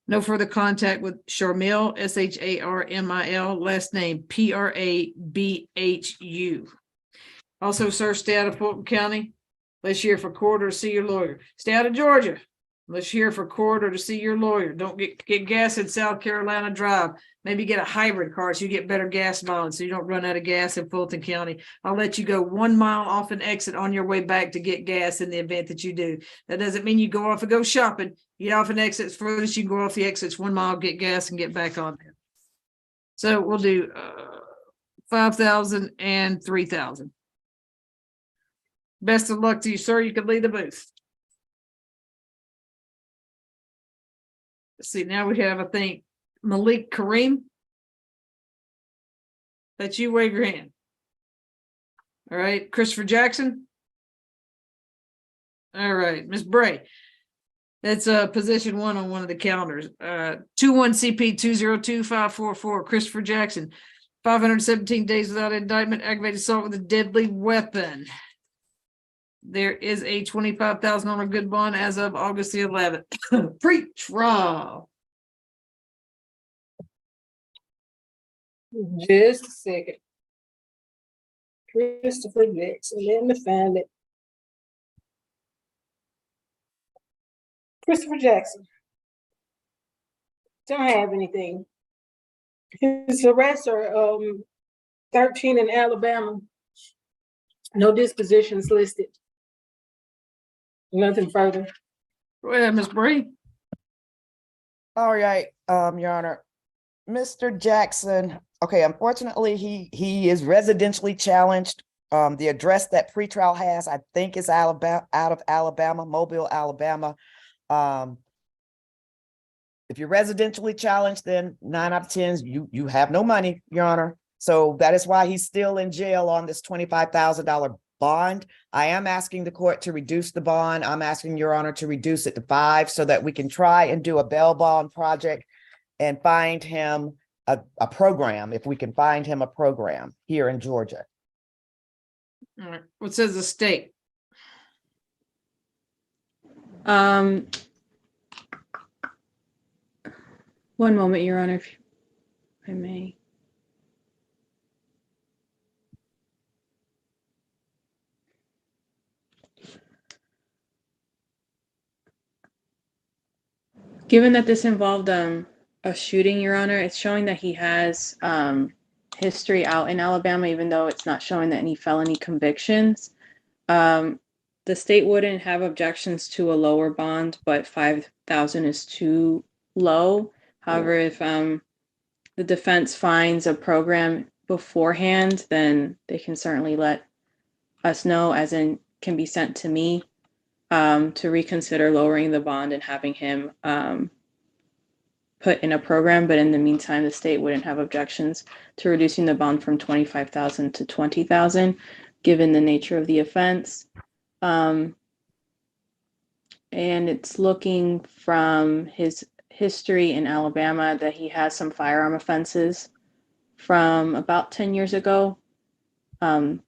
No further contact with Sharmil, Sharmil, last name Prabhu. Also, sir, stay out of Fulton County unless you're here for court or to see your lawyer. Stay out of Georgia unless you're here for court or to see your lawyer. Don't get gas in South Carolina Drive. Maybe get a hybrid car so you get better gas mileage so you don't run out of gas in Fulton County. I'll let you go 1 mile off an exit on your way back to get gas in the event that you do. That doesn't mean you go off and go shopping. Get off an exit furthest, you can go off the exits 1 mile, get gas and get back on there. So we'll do 5,000 and 3,000. Best of luck to you, sir. You can leave the booth. Let's see, now we have, I think, Malik Kareem. That's you, wave your hand. All right, Christopher Jackson. All right, Ms. Bray. That's position 1 on one of the calendars. 21CP202544, Christopher Jackson. 517 days without indictment, aggravated assault with a deadly weapon. There is a $25,000 good bond as of August the 11th. Pre-trial. Just a second. Christopher Jackson, let me find it. Christopher Jackson. Don't have anything. His arrests are 13 in Alabama. No dispositions listed. Nothing further. Go ahead, Ms. Bree. All right, Your Honor. Mr. Jackson, okay, unfortunately, he is residentially challenged. The address that pretrial has, I think, is Alabama, out of Alabama, Mobile, Alabama. If you're residentially challenged, then 9 out of 10, you have no money, Your Honor. So that is why he's still in jail on this $25,000 bond. I am asking the court to reduce the bond. I'm asking Your Honor to reduce it to 5 so that we can try and do a bail bond project and find him a program, if we can find him a program here in Georgia. All right. What says the state? One moment, Your Honor, if I may. Given that this involved a shooting, Your Honor, it's showing that he has history out in Alabama, even though it's not showing that any felony convictions. The state wouldn't have objections to a lower bond, but 5,000 is too low. However, if the defense finds a program beforehand, then they can certainly let us know, as in can be sent to me to reconsider lowering the bond and having him put in a program. But in the meantime, the state wouldn't have objections to reducing the bond from 25,000 to 20,000, given the nature of the offense. And it's looking from his history in Alabama that he has some firearm offenses from about 10 years ago. And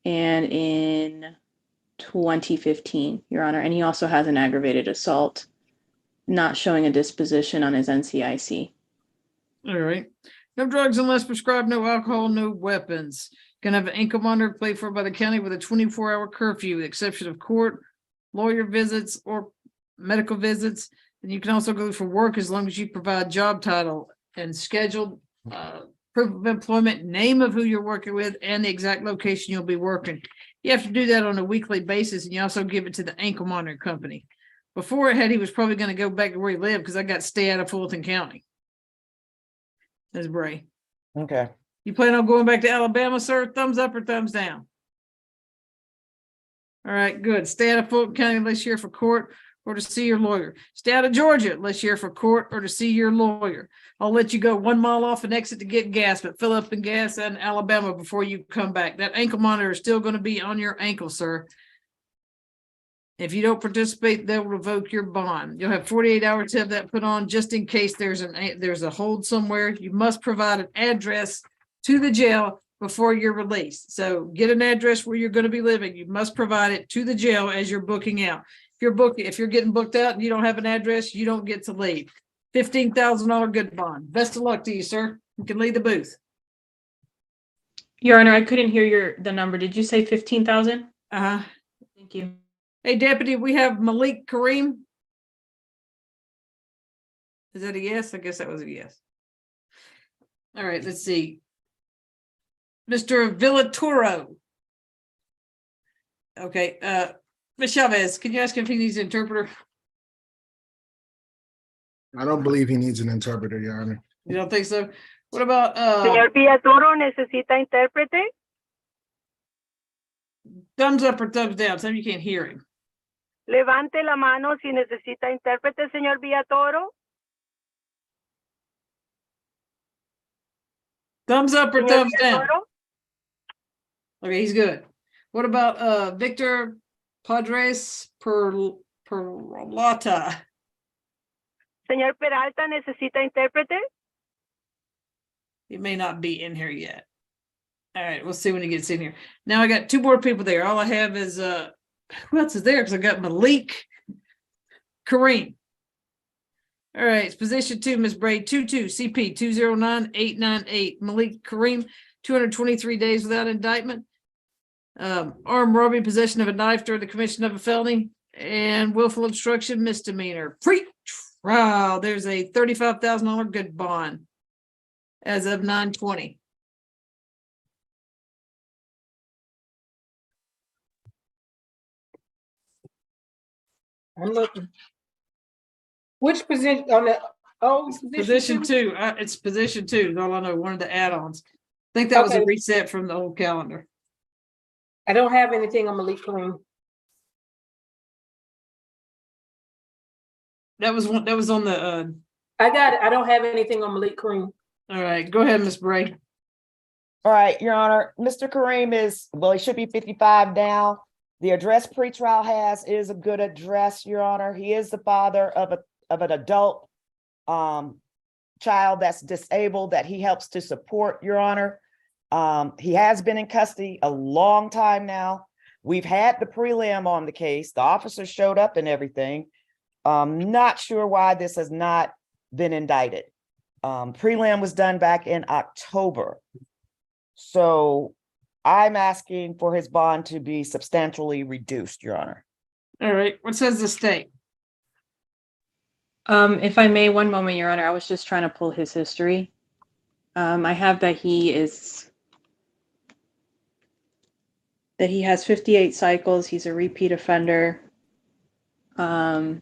in 2015, Your Honor, and he also has an aggravated assault, not showing a disposition on his NCIC. All right. No drugs unless prescribed, no alcohol, no weapons. Can have an ankle monitor paid for by the county with a 24-hour curfew, with the exception of court, lawyer visits, or medical visits. And you can also go for work as long as you provide job title and scheduled proof of employment, name of who you're working with, and the exact location you'll be working. You have to do that on a weekly basis, and you also give it to the ankle monitoring company. Before he was probably going to go back to where he lived because I got to stay out of Fulton County. That's Bray. Okay. You plan on going back to Alabama, sir? Thumbs up or thumbs down? All right, good. Stay out of Fulton County unless you're here for court or to see your lawyer. Stay out of Georgia unless you're for court or to see your lawyer. I'll let you go 1 mile off an exit to get gas, but fill up in gas in Alabama before you come back. That ankle monitor is still going to be on your ankle, sir. If you don't participate, they'll revoke your bond. You'll have 48 hours to have that put on just in case there's a hold somewhere. You must provide an address to the jail before you're released. So get an address where you're going to be living. You must provide it to the jail as you're booking out. If you're getting booked out and you don't have an address, you don't get to leave. $15,000 good bond. Best of luck to you, sir. You can leave the booth. Your Honor, I couldn't hear the number. Did you say 15,000? Uh-huh. Thank you. Hey, Deputy, we have Malik Kareem. Is that a yes? I guess that was a yes. All right, let's see. Mr. Villatoro. Okay, Ms. Chavez, can you ask him if he needs an interpreter? I don't believe he needs an interpreter, Your Honor. You don't think so? What about Señor Villatoro, ¿necesita intérprete? thumbs up or thumbs down? Some of you can't hear him. Levante la mano si necesita intérprete, señor Villatoro. Thumbs up or Señor thumbs down? Villatoro. Okay, he's good. What about Victor Padres Perlata? Señor Peralta, ¿necesita intérprete? He may not be in here yet. All right, we'll see when he gets in here. Now I got 2 more people there. All I have is who else is there? Because I got Malik Kareem. All right, it's position 2, Ms. Braid, 22 CP 209898. Malik Kareem, 223 days without indictment. Armed robbery, possession of a knife during the commission of a felony, and willful obstruction misdemeanor. Pre-trial, there's a $35,000 good bond as of 9/20. I'm looking. Which position on the, Position 2, it's position 2, is all I know, one of the add-ons. I think that was a Okay. reset from the old calendar. I don't have anything on Malik Kareem. That was on the I got it. I don't have anything on Malik Kareem. all right, go ahead, Ms. Bray. All right, Your Honor, Mr. Kareem he should be 55 now. The address pretrial has is a good address, Your Honor. He is the father of an adult child that's disabled that he helps to support, Your Honor. He has been in custody a long time now. We've had the prelim on the case. The officer showed up and everything. Not sure why this has not been indicted. Prelim was done back in October. So I'm asking for his bond to be substantially reduced, Your Honor. All right, what says the state? If I may, one moment, Your Honor, I was just trying to pull his history. I have that he has 58 cycles. He's a repeat offender. Let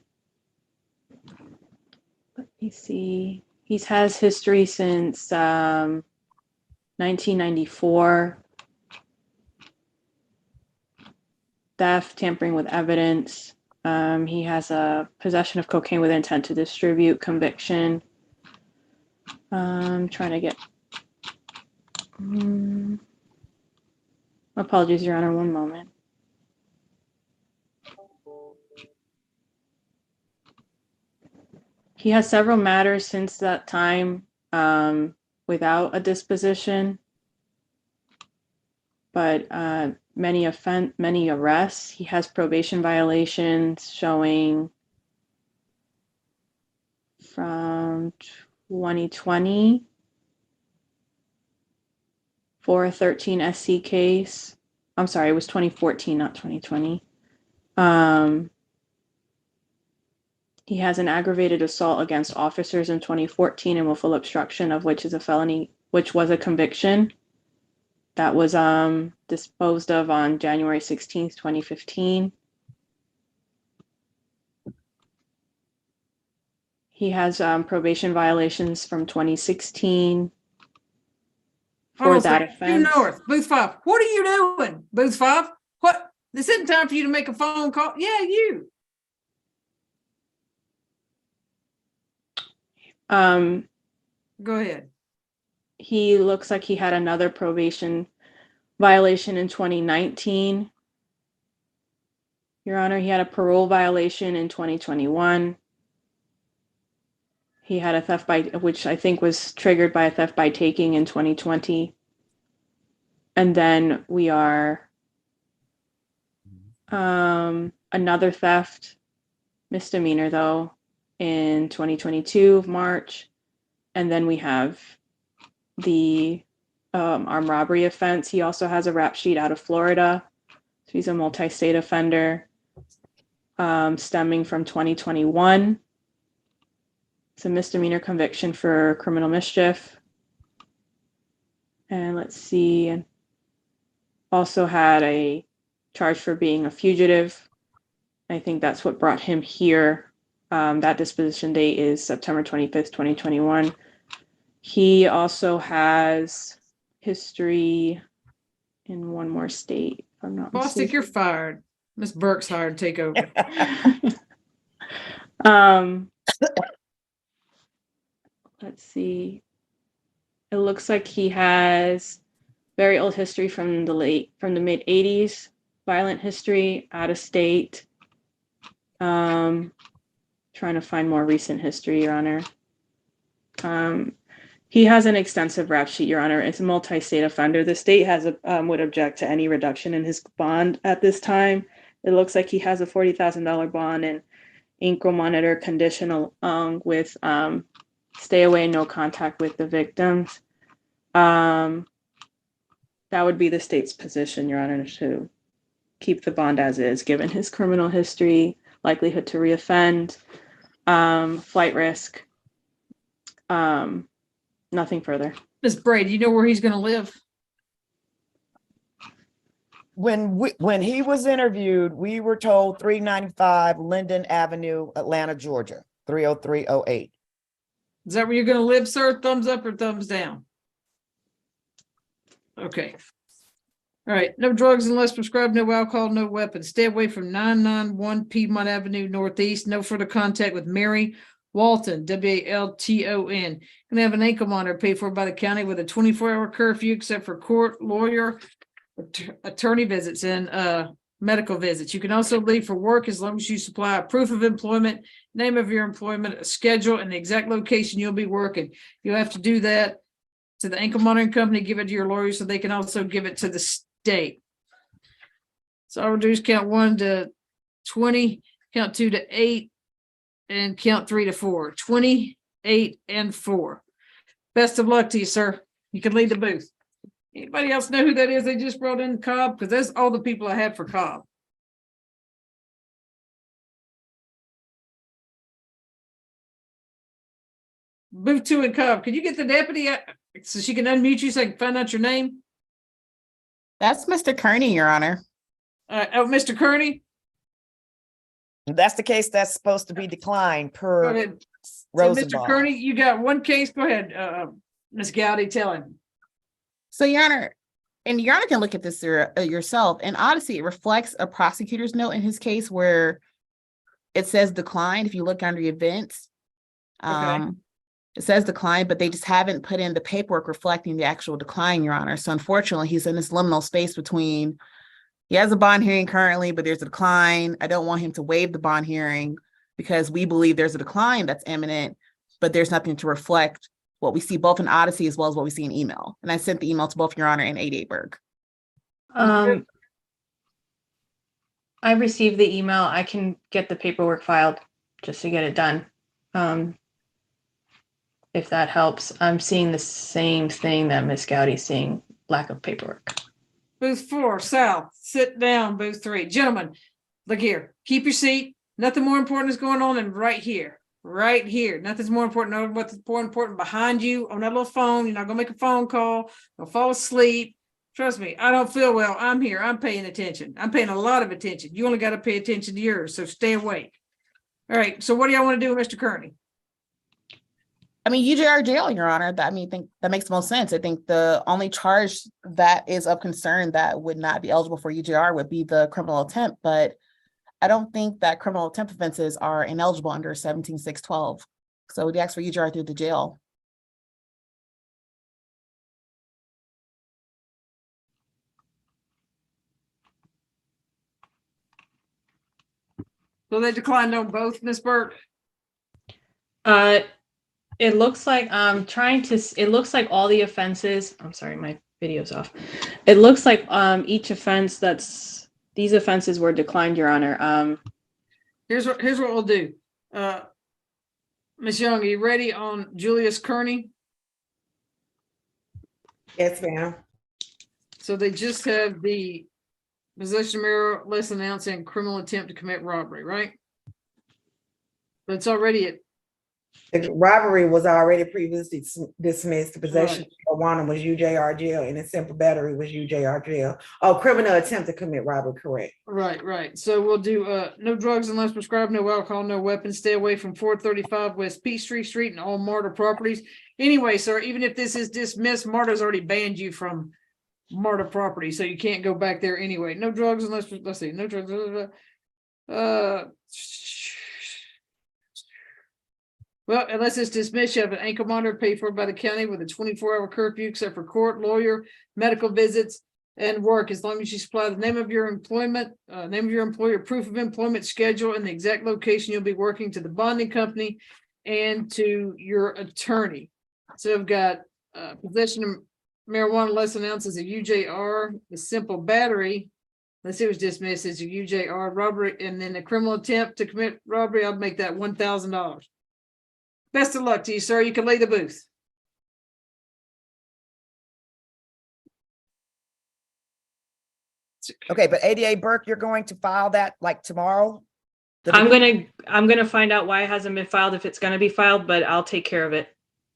me see. He has history since 1994. Theft, tampering with evidence. He has a possession of cocaine with intent to distribute conviction. I'm trying to get. Apologies, Your Honor, one moment. He has several matters since that time without a disposition, but many arrests. He has probation violations showing from 2020 for a 13 SC case. I'm sorry, it was 2014, not 2020. He has an aggravated assault against officers in 2014 and willful obstruction, of which is a felony, which was a conviction that was disposed of on January 16th, 2015. He has probation violations from 2016 for that offense. Due north, booth 5. What are you doing, booth 5? What? This isn't time for you to make a phone call. Yeah, you. Go ahead. He looks like he had another probation violation in 2019. Your Honor, he had a parole violation in 2021. He had a theft by, which I think was triggered by a theft by taking in 2020. And then we are another theft misdemeanor though in 2022 of March. And then we have the armed robbery offense. He also has a rap sheet out of Florida. So he's a multi-state offender stemming from 2021. It's a misdemeanor conviction for criminal mischief. And let's see, also had a charge for being a fugitive. I think that's what brought him here. That disposition date is September 25th, 2021. He also has history in one more state, if I'm not Bostic, mistaken. you're fired. Miss Burke's hired to take over. Let's see. It looks like he has very old history from the mid 80s, violent history, out of state. Trying to find more recent history, Your Honor. He has an extensive rap sheet, Your Honor. It's a multi-state offender. The state has would object to any reduction in his bond at this time. It looks like he has a $40,000 bond and ankle monitor condition along with stay away, no contact with the victims. That would be the state's position, Your Honor, to keep the bond as is, given his criminal history, likelihood to reoffend, flight risk, nothing further. Miss Bray, do you know where he's gonna live? When he was interviewed, we were told 395 Linden Avenue, Atlanta, Georgia, 30308. Is that where you're gonna live, sir? Thumbs up or thumbs down? Okay. All right, no drugs unless prescribed, no alcohol, no weapons. Stay away from 991 Piedmont Avenue Northeast. No further contact with Mary Walton, Walton. Gonna have an ankle monitor paid for by the county with a 24-hour curfew except for court, lawyer, attorney visits and medical visits. You can also leave for work as long as you supply a proof of employment, name of your employment, a schedule, and the exact location you'll be working. You'll have to do that to the ankle monitoring company, give it to your lawyer so they can also give it to the state. So I'll reduce count 1 to 20, count 2 to 8, and count 3 to 4. 20, 8, and 4. Best of luck to you, sir. You can lead the booth. Anybody else know who that is they just brought in Cobb? Because that's all the people I had for Cobb. Booth 2 and Cobb. Could you get the deputy so she can unmute you so I can find out your name? That's Mr. Kearney, Your Honor. Mr. Kearney? That's the case that's supposed to be declined Go per ahead. So, Rosenbaum. Mr. Kearney, you got one case. Go ahead, Ms. Gowdy, tell him. So, Your Honor, and Your Honor can look at this yourself. In Odyssey, it reflects a prosecutor's note in his case where it says declined. If you look under events, it says decline, but they just haven't put in the paperwork reflecting the actual decline, Your Honor. So unfortunately, he's in this liminal space between he has a bond hearing currently, but there's a decline. I don't want him to waive the bond hearing because we believe there's a decline that's imminent, but there's nothing to reflect what we see both in Odyssey as well as what we see in email. And I sent the email to both Your Honor and Aidberg. I received the email. I can get the paperwork filed just to get it done. If that helps. I'm seeing the same thing that Ms. Gowdy's seeing, lack of paperwork. Booth 4, Sal, sit down. Booth 3. Gentlemen, look here. Keep your seat. Nothing more important is going on than right here. Right here. Nothing's more important. No, what's more important behind you on that little phone. You're not going to make a phone call. Don't fall asleep. Trust me, I don't feel well. I'm here. I'm paying attention. I'm paying a lot of attention. You only got to pay attention to yours, so stay awake. All right. So what do y'all want to do with Mr. Kearney? I mean, UJR jail, Your Honor. I think that makes the most sense. I think the only charge that is of concern that would not be eligible for UJR would be the criminal attempt, but I don't think that criminal attempt offenses are ineligible under 17612. So we'd ask for UJR through the jail. So they declined on both, Ms. Burke? It looks like it looks like all the offenses, I'm sorry, my video's off. It looks like each offense these offenses were declined, Your Honor. Here's what we'll do. Ms. Young, are you ready on Julius Kearney? Yes, ma'am. So they just have the possession of marijuana less than an ounce and criminal attempt to commit robbery, right? But it's already at, The robbery was already previously dismissed. The possession of marijuana was UJR jail, and the simple battery was UJR jail. Oh, criminal attempt to commit robbery, correct. right. So we'll do no drugs unless prescribed, no alcohol, no weapons. Stay away from 435 West Peachtree Street and all MARTA properties. Anyway, sir, even if this is dismissed, MARTA's already banned you from MARTA property, so you can't go back there anyway. No drugs unless, let's see, no drugs. Well, unless it's dismissed, you have an ankle monitor paid for by the county with a 24-hour curfew, except for court, lawyer, medical visits, and work, as long as you supply the name of your employment, name of your employer, proof of employment schedule, and the exact location you'll be working to the bonding company and to your attorney. So I've got possession of marijuana less than ounces of UJR, the simple battery. Let's see, it was dismissed as a UJR robbery, and then a criminal attempt to commit robbery. I'll make that $1,000. Best of luck to you, sir. You can leave the booth. Okay, but ADA Burke, you're going to file that like tomorrow? I'm gonna find out why it hasn't been filed, if it's gonna be filed, but I'll take care of it.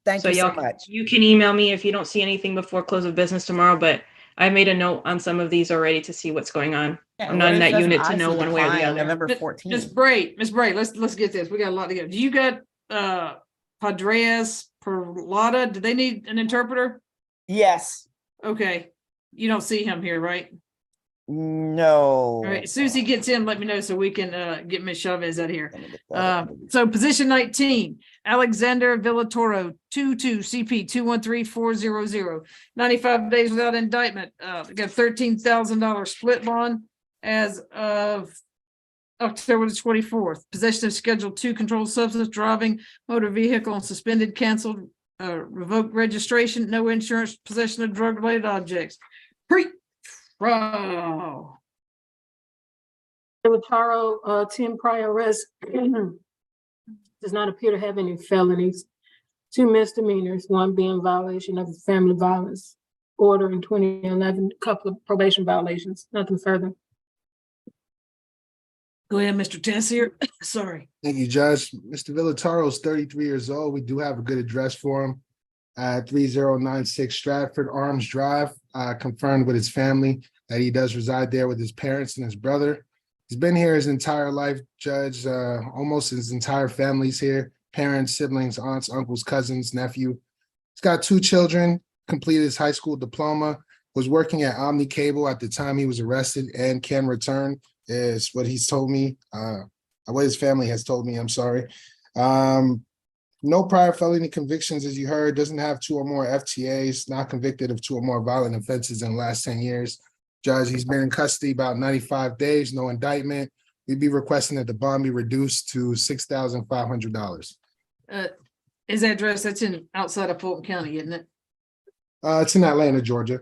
Thank you so y'all, much. you can email me if you don't see anything before close of business tomorrow, but I made a note on some of these already to see what's going on. I'm not in that unit to know one way or the other. November Ms. 14th. Bray, let's get this. We got a lot to go. Do you got Padres Perlotta? Do they need an interpreter? Yes. Okay. You don't see him here, right? No. All right. As soon as he gets in, let me know so we can get Ms. Chavez out of here. So position 19, Alexander Villatoro, 22 CP 213400, 95 days without indictment. We got $13,000 split bond as of October the 24th. Possession of Schedule 2 controlled substance, driving motor vehicle on suspended, canceled, revoked registration, no insurance, possession of drug related objects. Wow. Villatoro, 10 prior arrests, does not appear to have any felonies. 2 misdemeanors, 1 being violation of the family violence order in 2011, a couple of probation violations, nothing further. Go ahead, Mr. Tessier. Sorry. Thank you, Judge. Mr. Villatoro is 33 years old. We do have a good address for him. 3096 Stratford Arms Drive, confirmed with his family that he does reside there with his parents and his brother. He's been here his entire life, Judge. Almost his entire family's here. Parents, siblings, aunts, uncles, cousins, nephew. He's got 2 children, completed his high school diploma, was working at Omni Cable at the time he was arrested, and can return, is what he's told me. What his family has told me, I'm sorry. No prior felony convictions, as you heard, doesn't have 2 or more FTAs, not convicted of 2 or more violent offenses in the last 10 years. Judge, he's been in custody about 95 days, no indictment. We'd be requesting that the bond be reduced to $6,500. His address, that's in outside of Fulton County, isn't it? It's in Atlanta, Georgia.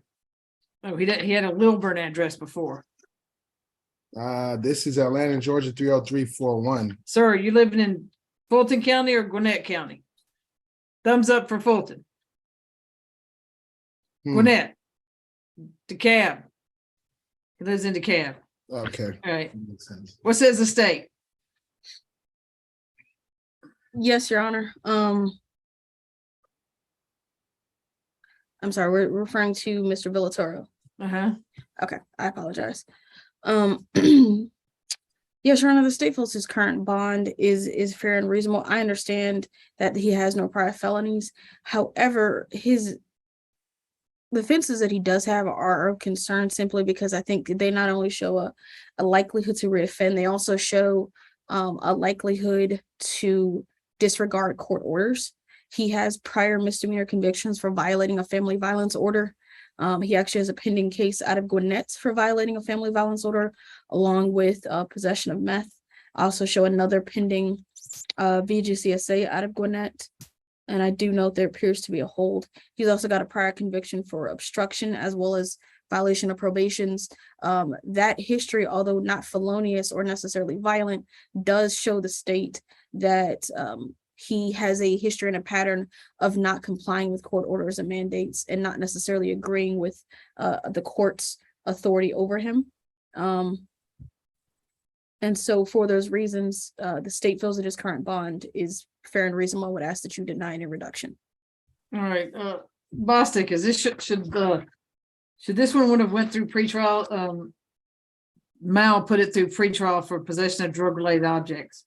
Oh, he had a Lilburn address before. This is Atlanta, Georgia, 30341. Sir, are you living in Fulton County or Gwinnett County? Thumbs up for Fulton. Gwinnett. DeKalb. He lives in DeKalb. Okay. All right. What says the state? Yes, Your Honor. I'm sorry, we're referring to Mr. Villatoro. Okay, I apologize. Yes, Your Honor, the state feels his current bond is fair and reasonable. I understand that he has no prior felonies. However, the offenses that he does have are of concern simply because I think they not only show a likelihood to reoffend, they also show a likelihood to disregard court orders. He has prior misdemeanor convictions for violating a family violence order. He actually has a pending case out of Gwinnett for violating a family violence order, along with possession of meth. I also show another pending VGCSA out of Gwinnett. And I do note there appears to be a hold. He's also got a prior conviction for obstruction as well as violation of probations. That history, although not felonious or necessarily violent, does show the state that he has a history and a pattern of not complying with court orders and mandates and not necessarily agreeing with the court's authority over him. And so for those reasons, the state feels that his current bond is fair and reasonable. I would ask that you deny any reduction. All right, Bostic, is this should this one would have went through pretrial? Mal put it through pretrial for possession of drug-related objects.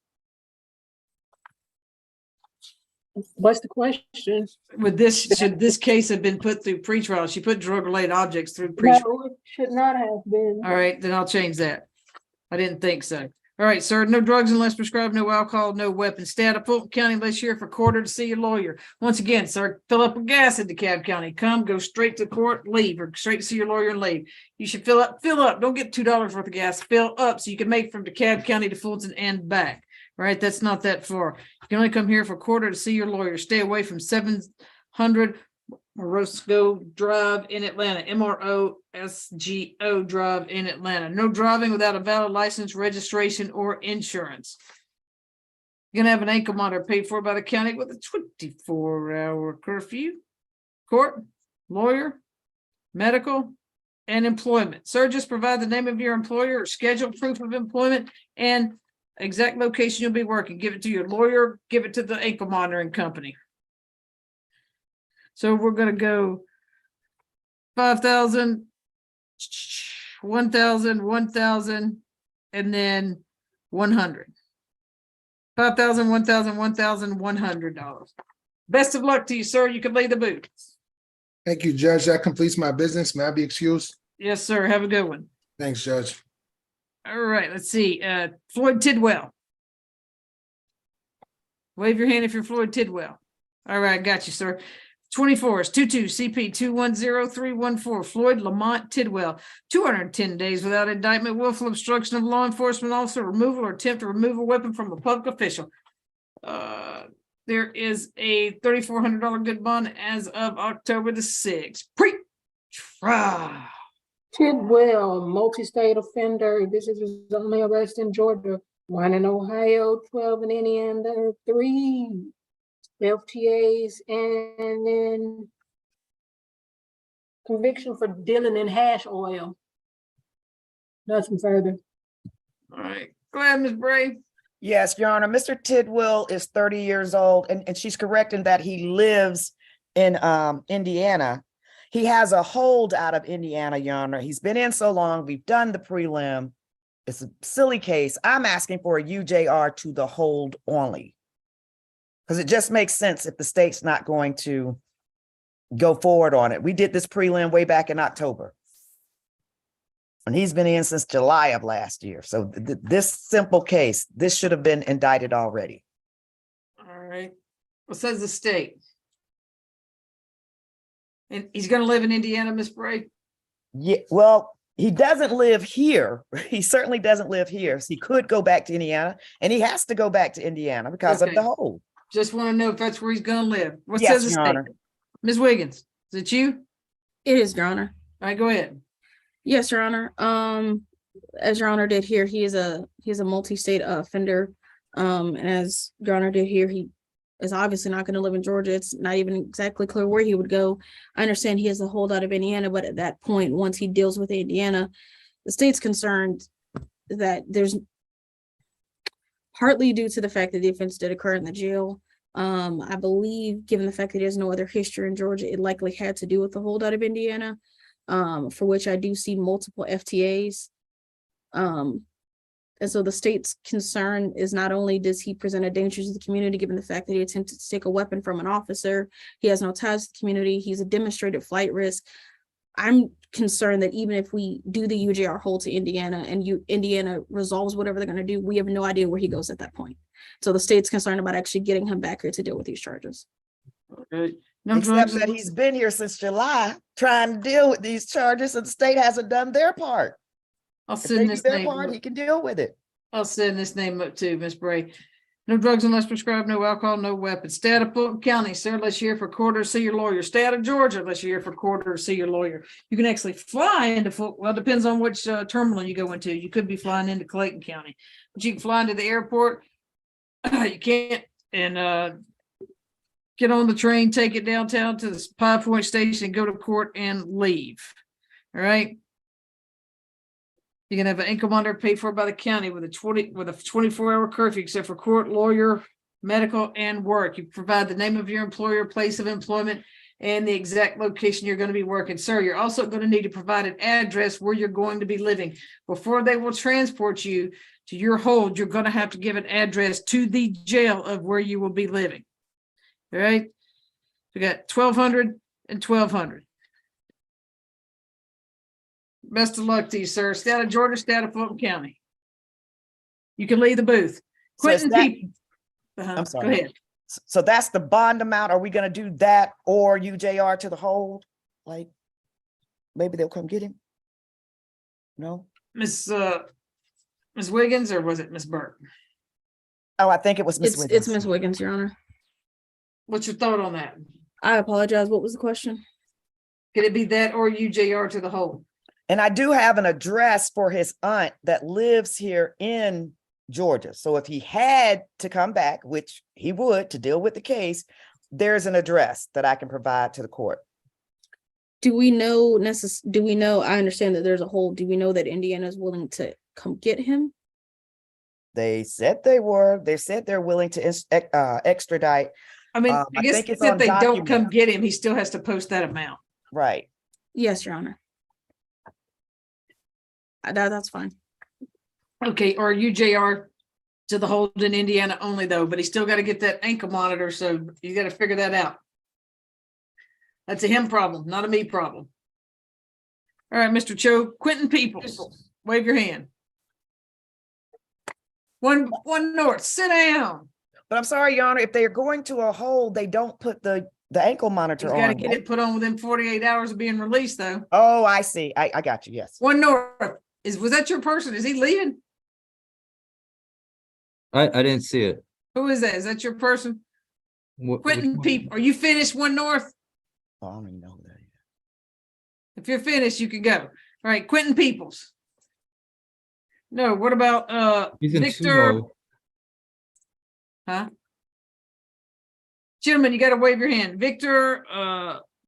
What's the question? With this, should this case have been put through pretrial? She put drug-related objects through pretrial. No, it should not have been. All right, then I'll change that. I didn't think so. All right, sir, no drugs unless prescribed, no alcohol, no weapons. Stay out of Fulton County unless you're here for court or to see your lawyer. Once again, sir, fill up with gas in DeKalb County. Come, go straight to court, leave, or straight to see your lawyer and leave. You should fill up. Don't get $2 worth of gas. Fill up so you can make from DeKalb County to Fulton and back. All right, that's not that far. You can only come here for court or to see your lawyer. Stay away from 700 Morosco Drive in Atlanta, MROSGO Drive in Atlanta. No driving without a valid license, registration, or insurance. You're gonna have an ankle monitor paid for by the county with a 24-hour curfew. Court, lawyer, medical, and employment. Sir, just provide the name of your employer or schedule proof of employment and exact location you'll be working. Give it to your lawyer, give it to the ankle monitoring company. So we're gonna go 5,000, 1,000, 1,000, and then 100. 5,000, 1,000, 1,000, $100. Best of luck to you, sir. You can lay the boot. Thank you, Judge. That completes my business. May I be excused? Yes, sir. Have a good one. Thanks, Judge. All right, let's see. Floyd Tidwell. Wave your hand if you're Floyd Tidwell. All right, got you, sir. 24 is 22 CP 210314 Floyd Lamont Tidwell, 210 days without indictment, willful obstruction of law enforcement officer, removal or attempt to remove a weapon from a public official. There is a $3,400 good bond as of October the 6th. Pre-trial. Tidwell, multi-state offender. This is his only arrest in Georgia, 1 in Ohio, 12 in Indiana, 3 FTAs, and then conviction for dealing in hash oil. Nothing further. All right, go ahead, Ms. Bray. Yes, Your Honor, Mr. Tidwell is 30 years old, and she's correct in that he lives in Indiana. He has a hold out of Indiana, Your Honor. He's been in so long. We've done the prelim. It's a silly case. I'm asking for a UJR to the hold only, because it just makes sense if the state's not going to go forward on it. We did this prelim way back in October, and he's been in since July of last year. So this simple case, this should have been indicted already. All right. What says the state? And he's going to live in Indiana, Ms. Bray? Yeah, well, he doesn't live here. He certainly doesn't live here. So he could go back to Indiana, and he has to go back to Indiana because of the hold. Just want to know if that's where he's going to live. What Yes, says the Your state? Honor. Ms. Wiggins, is it you? It is, Your Honor. All right, go ahead. Yes, Your Honor. As Your Honor did hear, he is a multi-state offender. And as Your Honor did hear, he is obviously not going to live in Georgia. It's not even exactly clear where he would go. I understand he has a holdout of Indiana, but at that point, once he deals with Indiana, the state's concerned that there's partly due to the fact that the offense did occur in the jail. I believe, given the fact that there's no other history in Georgia, it likely had to do with the holdout of Indiana, for which I do see multiple FTAs. And so the state's concern is not only does he present a danger to the community, given the fact that he attempted to take a weapon from an officer, he has no ties to the community, he's a demonstrated flight risk. I'm concerned that even if we do the UJR hold to Indiana and Indiana resolves whatever they're going to do, we have no idea where he goes at that point. So the state's concerned about actually getting him back here to deal with these charges. Okay. No Except drugs that and- he's been here since July trying to deal with these charges and the state hasn't done their part. I'll If they send do this their name. part, he can deal with it. I'll send this name up too, Miss Bray. No drugs unless prescribed, no alcohol, no weapons. State of Fulton County, sir, unless you're here for court or see your lawyer. State of Georgia, unless you're here for court or see your lawyer. You can actually fly into Fulton, well, it depends on which terminal you go into. You could be flying into Clayton County, but you can fly into the airport. You can't, and get on the train, take it downtown to the Pie Point station, go to court and leave. All right. You can have an income monitor paid for by the county with a 24-hour curfew, except for court, lawyer, medical, and work. You provide the name of your employer, place of employment, and the exact location you're going to be working. Sir, you're also going to need to provide an address where you're going to be living. Before they will transport you to your hold, you're going to have to give an address to the jail of where you will be living. All right. We got 1,200 and 1,200. Best of luck to you, sir. State of Georgia, state of Fulton County. You can leave the booth. So is Quentin that- people. I'm Go sorry. ahead. So that's the bond amount. Are we gonna do that or UJR to the hold? Like, maybe they'll come get him? No? Miss Wiggins, or was it Miss Burke? Oh, I think it was Miss It's Ms. Wiggins, Your Honor. What's your thought on that? I apologize. What was the question? Could it be that or UJR to the hold? And I do have an address for his aunt that lives here in Georgia. So if he had to come back, which he would to deal with the case, there's an address that I can provide to the court. Do we know, I understand that there's a hold. Do we know that Indiana is willing to come get him? They said they were. They said they're willing to extradite. I mean, I I guess think it's if on they don't document. come get him, he still has to post that amount. Right. Yes, Your Honor. That's fine. Okay, or UJR to the hold in Indiana only though, but he still got to get that ankle monitor, so you got to figure that out. That's a him problem, not a me problem. All right, Mr. Cho, Quentin Peoples, wave your hand. One north, sit down. But I'm sorry, Your Honor, if they are going to a hold, they don't put the ankle monitor He's on. got to get it put on within 48 hours of being released though. Oh, I see. I got you. Yes. One north, was that your person? Is he leaving? I didn't see it. Who is that? Is that your person? Which Quentin one? People, are you finished one north? Oh, I don't even know who that is. If you're finished, you can go. All right, Quentin Peoples. No, what about He's in Victor? sumo. Huh? Gentlemen, you got to wave your hand. Victor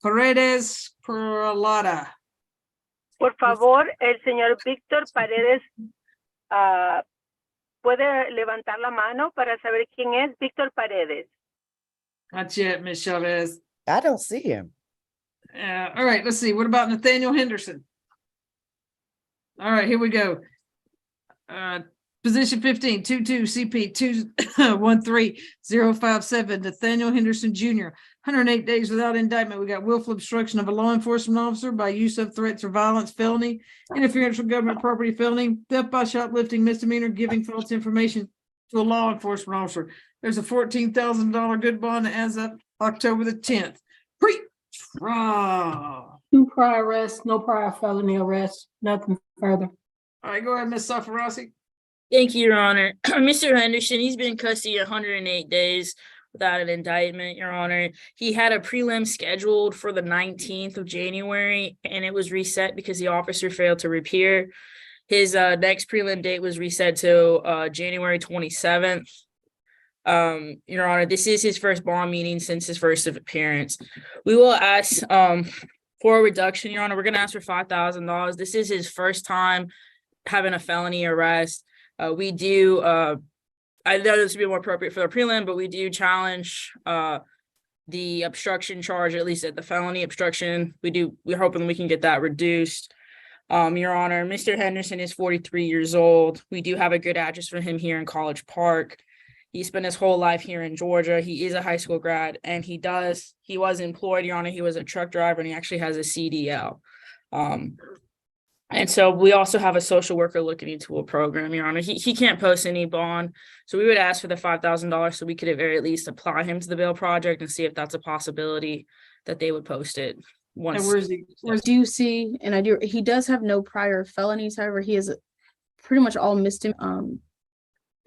Paredes Peralata. Por favor, el señor Víctor Paredes puede levantar la mano para saber quién es Víctor Paredes. Not yet, Miss Chavez. I don't see him. All right, let's see. What about Nathaniel Henderson? All right, here we go. Position 15, 22 CP 213057, Nathaniel Henderson Jr., 108 days without indictment. We got willful obstruction of a law enforcement officer by use of threats or violence, felony, interference with government property, felony, theft by shoplifting, misdemeanor, giving false information to a law enforcement officer. There's a $14,000 good bond as of October the 10th. Pre-trial. 2 prior arrests, no prior felony arrests, nothing further. All right, go ahead, Ms. Safarasi. Thank you, Your Honor. Mr. Henderson, he's been in custody 108 days without an indictment, Your Honor. He had a prelim scheduled for the 19th of January, and it was reset because the officer failed to appear. His next prelim date was reset to January 27th. Your Honor, this is his first bond meeting since his first appearance. We will ask for a reduction, Your Honor. We're going to ask for $5,000. This is his first time having a felony arrest. We do, I know this would be more appropriate for the prelim, but we do challenge the obstruction charge, at least at the felony obstruction. We're hoping we can get that reduced. Your Honor, Mr. Henderson is 43 years old. We do have a good address for him here in College Park. He spent his whole life here in Georgia. He is a high school grad, and he was employed, Your Honor. He was a truck driver, and he actually has a CDL. And so we also have a social worker looking into a program, Your Honor. He can't post any bond. So we would ask for the $5,000 so we could at very least apply him to the bail project and see if that's a possibility that they would post it And once. where's he? Do you see, and I do, he does have no prior felonies, however, he is pretty much all misdemeanor,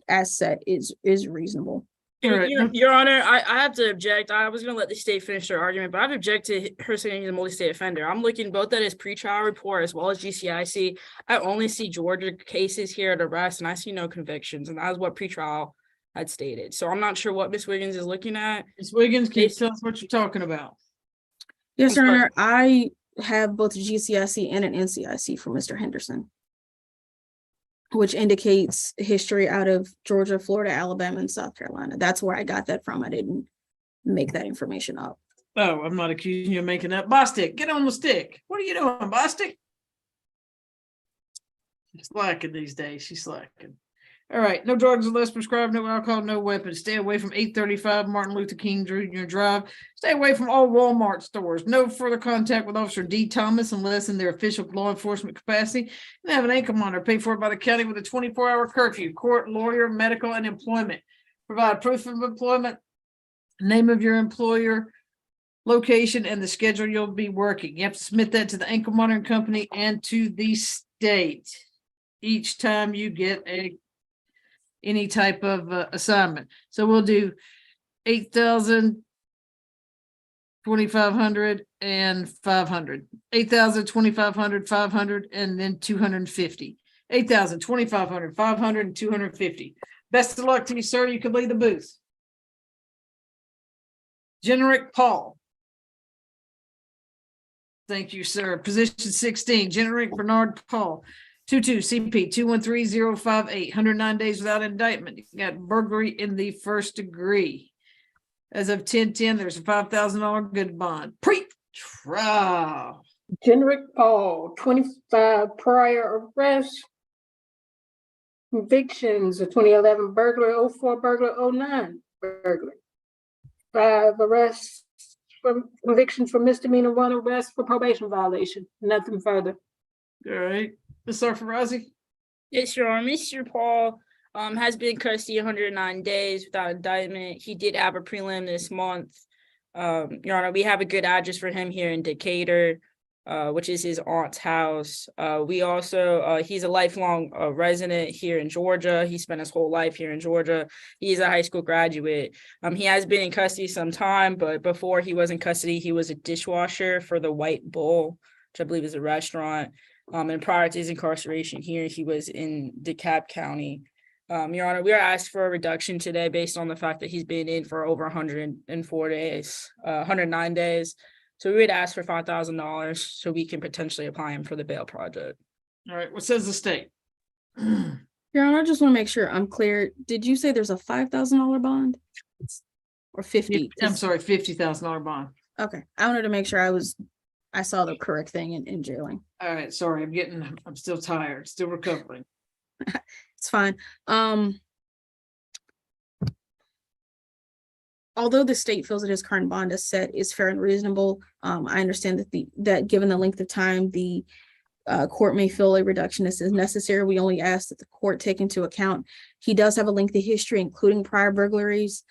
asset is reasonable. Right. Your Honor, I have to object. I was going to let the state finish their argument, but I've objected her saying he's a multi-state offender. I'm looking both at his pretrial report as well as GCIC. I only see Georgia cases here at arrest, and I see no convictions, and that is what pretrial had stated. So I'm not sure what Ms. Wiggins is looking at. Ms. Wiggins, can you tell us what you're talking about? Yes, I'm Your sorry. Honor, I have both a GCIC and an NCIC for Mr. Henderson, which indicates history out of Georgia, Florida, Alabama, and South Carolina. That's where I got that from. I didn't make that information up. Oh, I'm not accusing you of making up. Bostic, get on the stick. What are you doing, Bostic? She's slacking these days. She's slacking. All right, no drugs unless prescribed, no alcohol, no weapons. Stay away from 835 Martin Luther King Jr. Drive. Stay away from all Walmart stores. No further contact with Officer D. Thomas unless in their official law enforcement capacity. And have an income monitor paid for by the county with a 24-hour curfew. Court, lawyer, medical, and employment. Provide proof of employment, name of your employer, location, and the schedule you'll be working. You have to submit that to the ankle monitoring company and to the state each time you get any type of assignment. So we'll do 8,000, 2,500, and 500. 8,000, 2,500, 500, and then 250. 8,000, 2,500, 500, and 250. Best of luck to you, sir. You can leave the booth. Generic Paul. Thank you, sir. Position 16, Generic Bernard Paul. 22 CP 213058, 109 days without indictment. You got burglary in the first degree. As of 10/10, there's a $5,000 good bond. Pre-trial. Generic Paul, 25 prior arrests. Convictions of 2011 burglary, 04 burglary, 09 burglary. 5 arrests from convictions for misdemeanor, 1 arrest for probation violation. Nothing further. All right. Ms. Sarfarazi? Yes, Your Honor. Mr. Paul has been in custody 109 days without indictment. He did have a prelim this month. Your Honor, we have a good address for him here in Decatur, which is his aunt's house. We also, he's a lifelong resident here in Georgia. He spent his whole life here in Georgia. He's a high school graduate. He has been in custody some time, but before he was in custody, he was a dishwasher for the White Bull, which I believe is a restaurant. And prior to his incarceration here, he was in DeKalb County. Your Honor, we are asked for a reduction today based on the fact that he's been in for over 104 days, 109 days. So we would ask for $5,000 so we can potentially apply him for the bail project. All right. What says the state? Your Honor, I just want to make sure I'm clear. Did you say there's a $5,000 bond? Or 50? I'm sorry, $50,000 bond. Okay, I wanted to make sure I saw the correct thing in jailing. All right. Sorry, I'm still tired, still recovering. It's fine. Although the state feels that his current bond is set is fair and reasonable, I understand that given the length of time, the court may feel a reduction is necessary. We only ask that the court take into account he does have a lengthy history, including prior burglaries.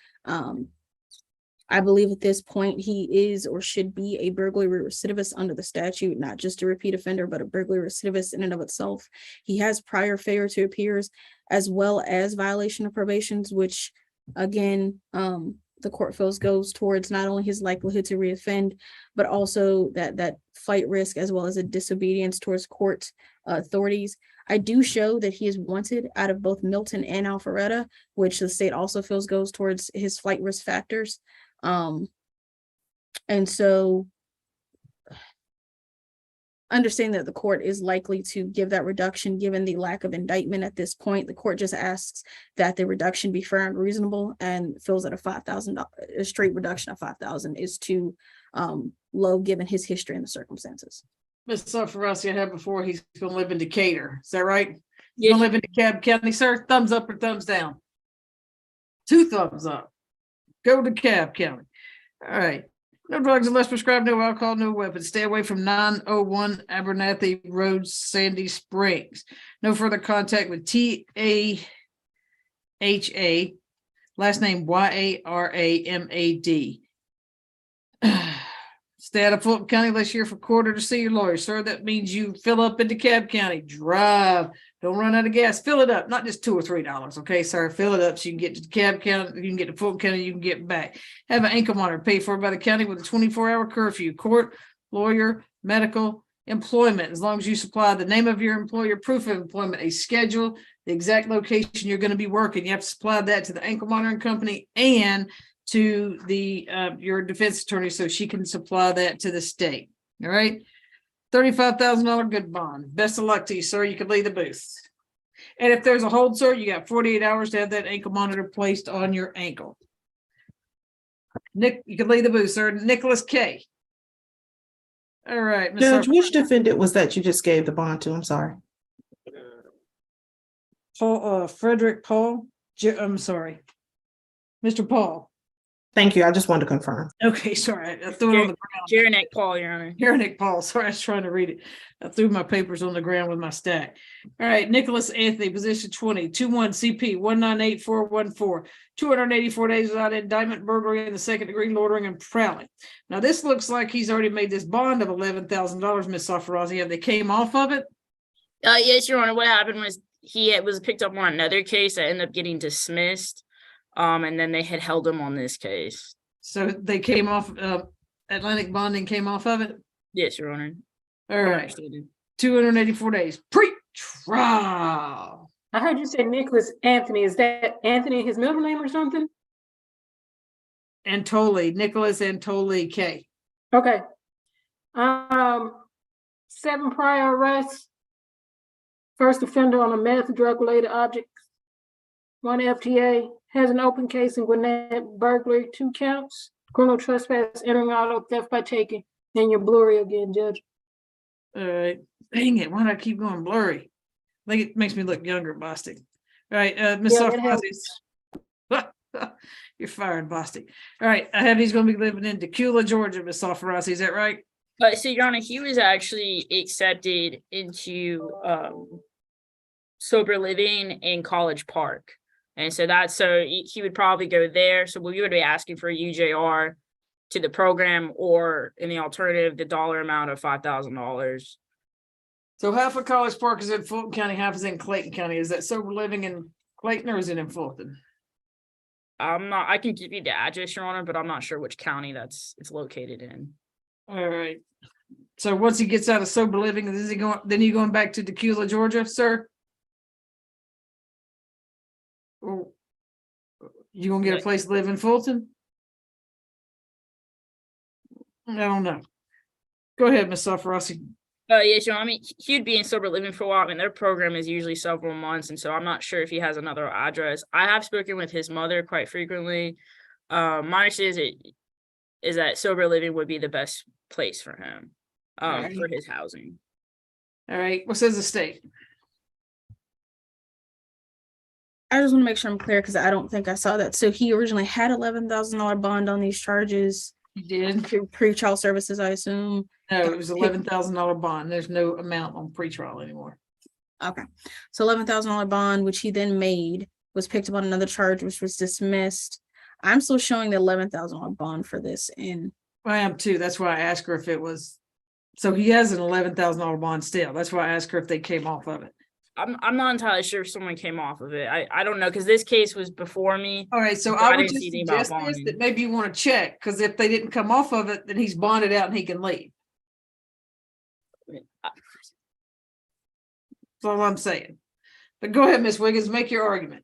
I believe at this point he is or should be a burglary recidivist under the statute, not just a repeat offender, but a burglary recidivist in and of itself. He has prior failure to appears as well as violation of probations, which again, the court feels goes towards not only his likelihood to reoffend, but also that flight risk as well as a disobedience towards court authorities. I do show that he is wanted out of both Milton and Alpharetta, which the state also feels goes towards his flight risk factors. And so understanding that the court is likely to give that reduction given the lack of indictment at this point, the court just asks that the reduction be fair and reasonable and feels that a straight reduction of $5,000 is too low given his history and the circumstances. Ms. Sarfarazi, I had before, he's gonna live in Decatur. Is that right? He's Yes. gonna live in DeKalb County, sir? Thumbs up or thumbs down? 2 thumbs up. Go to DeKalb County. All right. No drugs unless prescribed, no alcohol, no weapons. Stay away from 901 Abernathy Road, Sandy Springs. No further contact with TAHA, last name YARAMAD. Stay out of Fulton County unless you're for court or to see your lawyer, sir. That means you fill up into Cobb County, drive, don't run out of gas, fill it up, not just $2 or $3. Okay, sir, fill it up so you can get to Cobb County, you can get to Fulton County, you can get back. Have an ankle monitor paid for by the county with a 24-hour curfew, court, lawyer, medical, employment, as long as you supply the name of your employer, proof of employment, a schedule, the exact location you're going to be working. You have to supply that to the ankle monitoring company and to the your defense attorney so she can supply that to the state. All right. $35,000 good bond. Best of luck to you, sir. You can leave the booth. And if there's a hold, sir, you got 48 hours to have that ankle monitor placed on your ankle. Nick, you can leave the booth, sir. Nicholas K. All right. Ms. Judge, Harper. which defendant was that you just gave the bond to? I'm sorry. Paul, Frederick Paul. I'm sorry. Mr. Paul. Thank you. I just wanted to confirm. Okay, sorry. I threw it on the ground. Jerenick Paul, Your Honor. Jerenick Paul. Sorry, I was trying to read it. I threw my papers on the ground with my stack. All right, Nicholas Anthony, position 20, 21 CP 198-414, 284 days without indictment, burglary in the second degree, loitering and prowling. Now, this looks like he's already made this bond of $11,000, Ms. Safarazi. Have they came off of it? Yes, Your Honor. What happened was he was picked up on another case that ended up getting dismissed. And then they had held him on this case. So they came off, Atlantic bonding came off of it? Yes, Your Honor. All right, 284 days, pre-trial. I heard you say Nicholas Anthony. Is that Anthony his middle name or something? Antoli, Nicholas Antoli K. Okay. 7 prior arrests. First offender on a meth drug-related object. 1 FTA. Has an open case in Gwinnett, burglary, 2 counts, criminal trespass, entering auto, theft by taking, and you're blurry again, Judge. All right, dang it, why do I keep going blurry? I think it makes me look younger, Bostic. All right, Ms. Yeah, it Safarazi. You're fired, Bostic. All right, I have he's gonna be living in Decula, Georgia, Ms. Safarazi, is that right? So, Your Honor, he was actually accepted into sober living in College Park. And so he would probably go there. So we would be asking for a UJR to the program, or in the alternative, the dollar amount of $5,000. So half of College Park is in Fulton County, half is in Clayton County. Is that sober living in Clayton or is it in Fulton? I can give you the address, Your Honor, but I'm not sure which county it's located in. All right. So once he gets out of sober living, is he going back to Decula, Georgia, sir? Or you gonna get a place to live in Fulton? I don't know. Go ahead, Ms. Safarazi. Yes, Your Honor. I mean, he'd be in sober living for a while. I mean, their program is usually several months, and so I'm not sure if he has another address. I have spoken with his mother quite frequently. My understanding is that sober living would be the best place for him, for his housing. All right, what says the state? I just want to make sure I'm clear because I don't think I saw that. So he originally had $11,000 bond on these charges. He did. Through pre-trial services, I assume. No, it was $11,000 bond. There's no amount on pretrial anymore. Okay. So $11,000 bond, which he then made, was picked up on another charge, which was dismissed. I'm still showing the $11,000 bond for this in. I am too. That's why I asked her if it was. So he has an $11,000 bond still. That's why I asked her if they came off of it. I'm not entirely sure if someone came off of it. I don't know, because this case was before me. All right, so I would just suggest this, that maybe you want to check, because if they didn't come off of it, then he's bonded out and he can leave. That's all I'm saying. But go ahead, Ms. Wiggins, make your argument.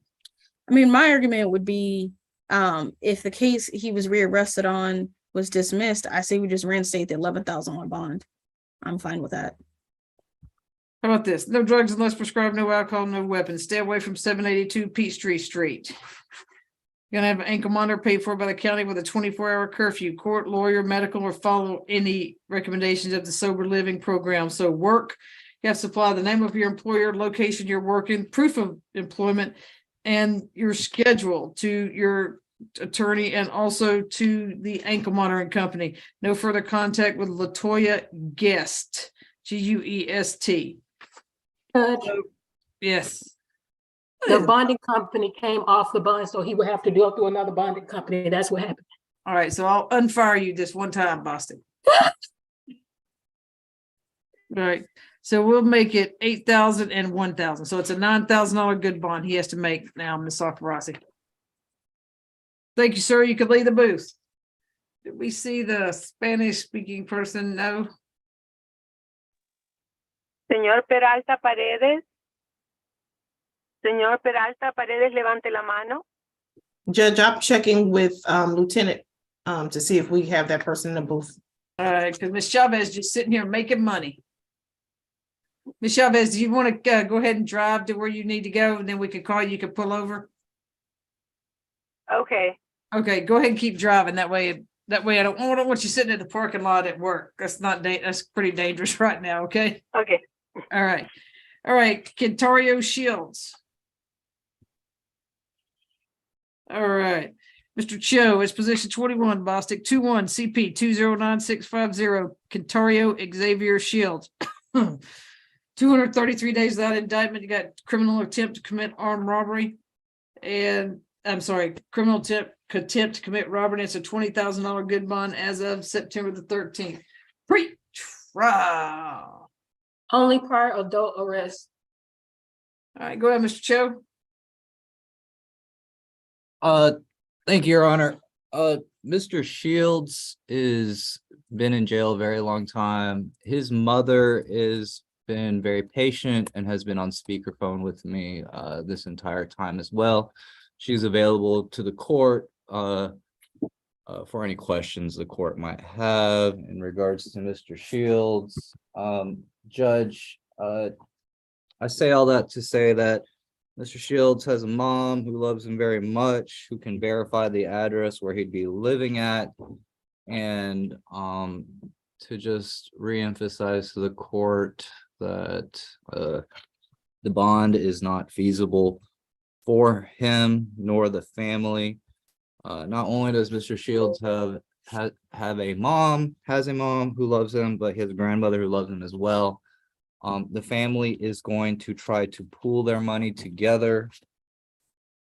I mean, my argument would be, if the case he was rearrested on was dismissed, I say we just reinstate the $11,000 bond. I'm fine with that. How about this? No drugs unless prescribed, no alcohol, no weapons. Stay away from 782 Peachtree Street. You're gonna have an ankle monitor paid for by the county with a 24-hour curfew. Court, lawyer, medical, or follow any recommendations of the sober living program. So work, you have to supply the name of your employer, location you're working, proof of employment, and your schedule to your attorney and also to the ankle monitoring company. No further contact with Latoya Guest, Guest. Judge, Yes. the bonding company came off the bond, so he would have to go through another bonding company. That's what happened. All right, so I'll unfire you this one time, Boston. All right, so we'll make it 8,000 and 1,000. So it's a $9,000 good bond he has to make now, Ms. Sakurasi. Thank you, sir. You could leave the booth. Did we see the Spanish speaking person? No. Señor Peralta Paredes. Señor Peralta Paredes, levante la mano. Judge, I'm checking with Lieutenant to see if we have that person in the booth. All right, because Ms. Chavez just sitting here making money. Ms. Chavez, do you want to go ahead and drive to where you need to go, and then we can call you, you can pull over? Okay. Okay, go ahead and keep driving. That way I don't want you sitting in the parking lot at work. That's that's pretty dangerous right now, okay? Okay. All right. All right, Kentario Shields. All right. Mr. Cho is position 21, Bostic 21 CP 209650, Kentario Xavier Shields. 233 days without indictment. You got criminal attempt to commit armed robbery. And I'm sorry, criminal attempt to commit robbery. It's a $20,000 good bond as of September the 13th. Pre-trial. Only prior adult arrest. All right, go ahead, Mr. Cho. Thank you, Your Honor. Mr. Shields is been in jail a very long time. His mother is been very patient and has been on speakerphone with me this entire time as well. She's available to the court for any questions the court might have in regards to Mr. Shields. Judge, I say all that to say that Mr. Shields has a mom who loves him very much, who can verify the address where he'd be living at. And to just reemphasize to the court that the bond is not feasible for him nor the family. Not only does Mr. Shields have a mom who loves him, but he has a grandmother who loves him as well. The family is going to try to pool their money together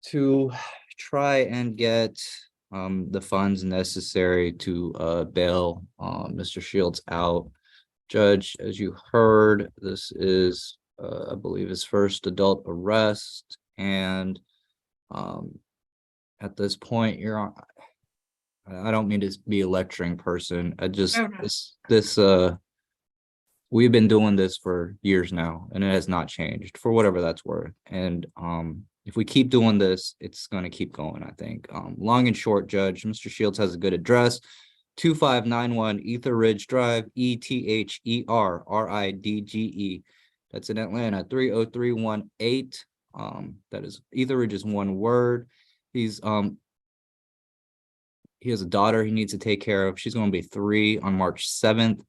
to try and get the funds necessary to bail Mr. Shields out. Judge, as you heard, this is, I believe, his first adult arrest. And at this point, I don't mean to be a lecturing person. We've been doing this for years now, and it has not changed for whatever that's worth. And if we keep doing this, it's going to keep going, I think. Long and short, Judge, Mr. Shields has a good address, 2591 Ether Ridge Drive, ETHERRIDGE. That's in Atlanta, 30318. That is, Ether Ridge is one word. He has a daughter he needs to take care of. She's going to be 3 on March 7th.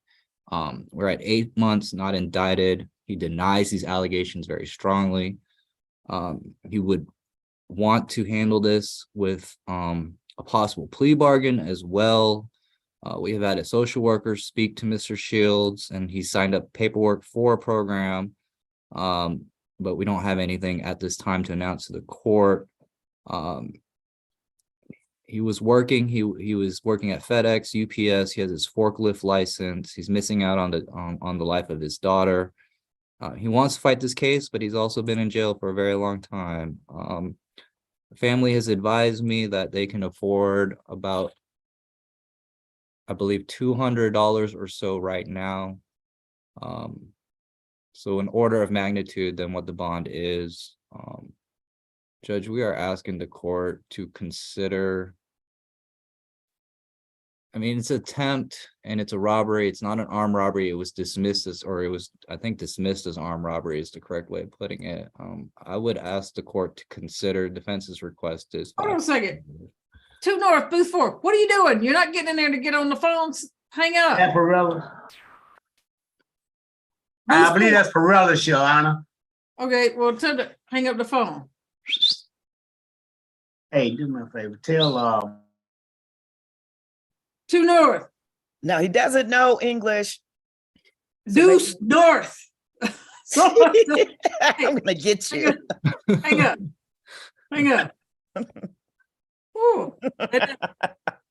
We're at 8 months, not indicted. He denies these allegations very strongly. He would want to handle this with a possible plea bargain as well. We have had a social worker speak to Mr. Shields, and he signed up paperwork for a program, but we don't have anything at this time to announce to the court. He was working. He was working at FedEx, UPS. He has his forklift license. He's missing out on the life of his daughter. He wants to fight this case, but he's also been in jail for a very long time. The family has advised me that they can afford about, I believe, $200 or so right now. So an order of magnitude than what the bond is. Judge, we are asking the court to consider. I mean, it's an attempt and it's a robbery. It's not an armed robbery. It was dismissed as, or it was, I think, dismissed as armed robbery is the correct way of putting it. I would ask the court to consider defense's request is. Hold on a second. 2 North, booth 4. What are you doing? You're not getting in there to get on the phones? Hang up. Parella. I believe that's Parella's, Your Honor. Okay, well, hang up the phone. Hey, do me a favor, tell, To north, No, he doesn't know English. deuce north. Somebody- I'm gonna get you. Hang up. Hang up. Ooh.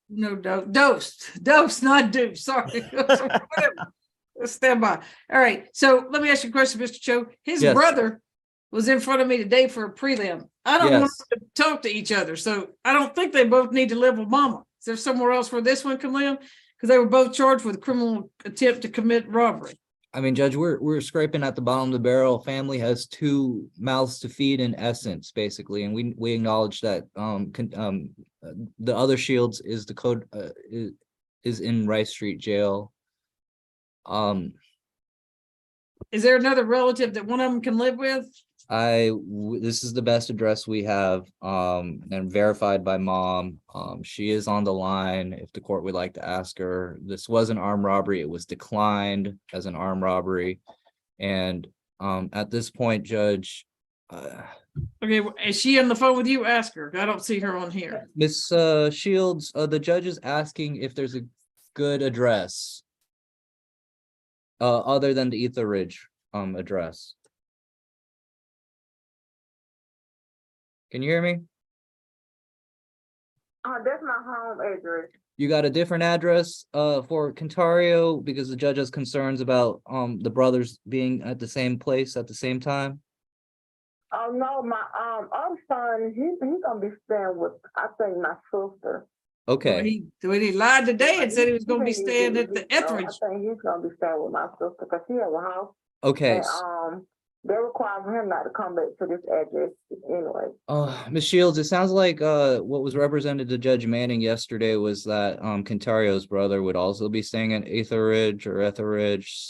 No, dose, not deuce, sorry. Whatever. Let's stand by. All right, so let me ask you a question, Mr. Cho. His Yes. brother was in front of me today for a prelim. I don't want Yes. them to talk to each other, so I don't think they both need to live with mama. Is there somewhere else where this one can live? Because they were both charged with criminal attempt to commit robbery. I mean, Judge, we're scraping at the bottom of the barrel. Family has two mouths to feed in essence, basically, and we acknowledge that the other Shields is the code is in Rice Street Jail. Is there another relative that one of them can live with? This is the best address we have, and verified by mom. She is on the line if the court would like to ask her. This was an armed robbery. It was declined as an armed robbery. And at this point, Judge, Okay, is she on the phone with you? Ask her. I don't see her on here. Miss Shields, the judge is asking if there's a good address other than the Etheridge address. Can you hear me? That's my home address. You got a different address for Contario because the judge has concerns about the brothers being at the same place at the same time? Oh no, my other son, he's gonna be staying with, I think, my sister. Okay, He lied today and said he was gonna be staying at the Etheridge. I think he's gonna be staying with my sister because he has a house. okay. And they require him not to come back to this address anyway. Ms. Shields, it sounds like what was represented to Judge Manning yesterday was that Contario's brother would also be staying at Etheridge.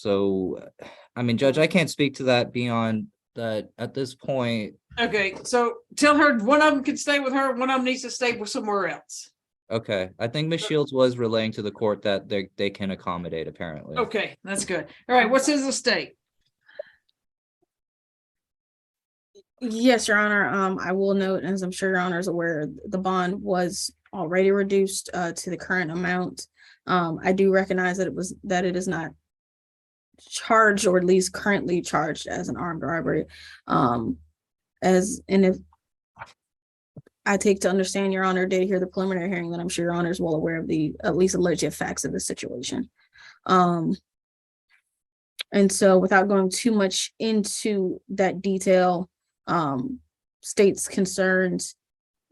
So, I mean, Judge, I can't speak to that beyond that at this point. Okay, so tell her one of them can stay with her, one of them needs to stay with somewhere else. Okay, I think Ms. Shields was relaying to the court that they can accommodate apparently. Okay, that's good. All right, what's his estate? Yes, Your Honor. I will note, as I'm sure Your Honor is aware, the bond was already reduced to the current amount. I do recognize that it is not charged, or at least currently charged, as an armed robbery. If I take to understand Your Honor did hear the preliminary hearing, then I'm sure Your Honor is well aware of the at least alleged facts of the situation. And so, without going too much into that detail, state's concerns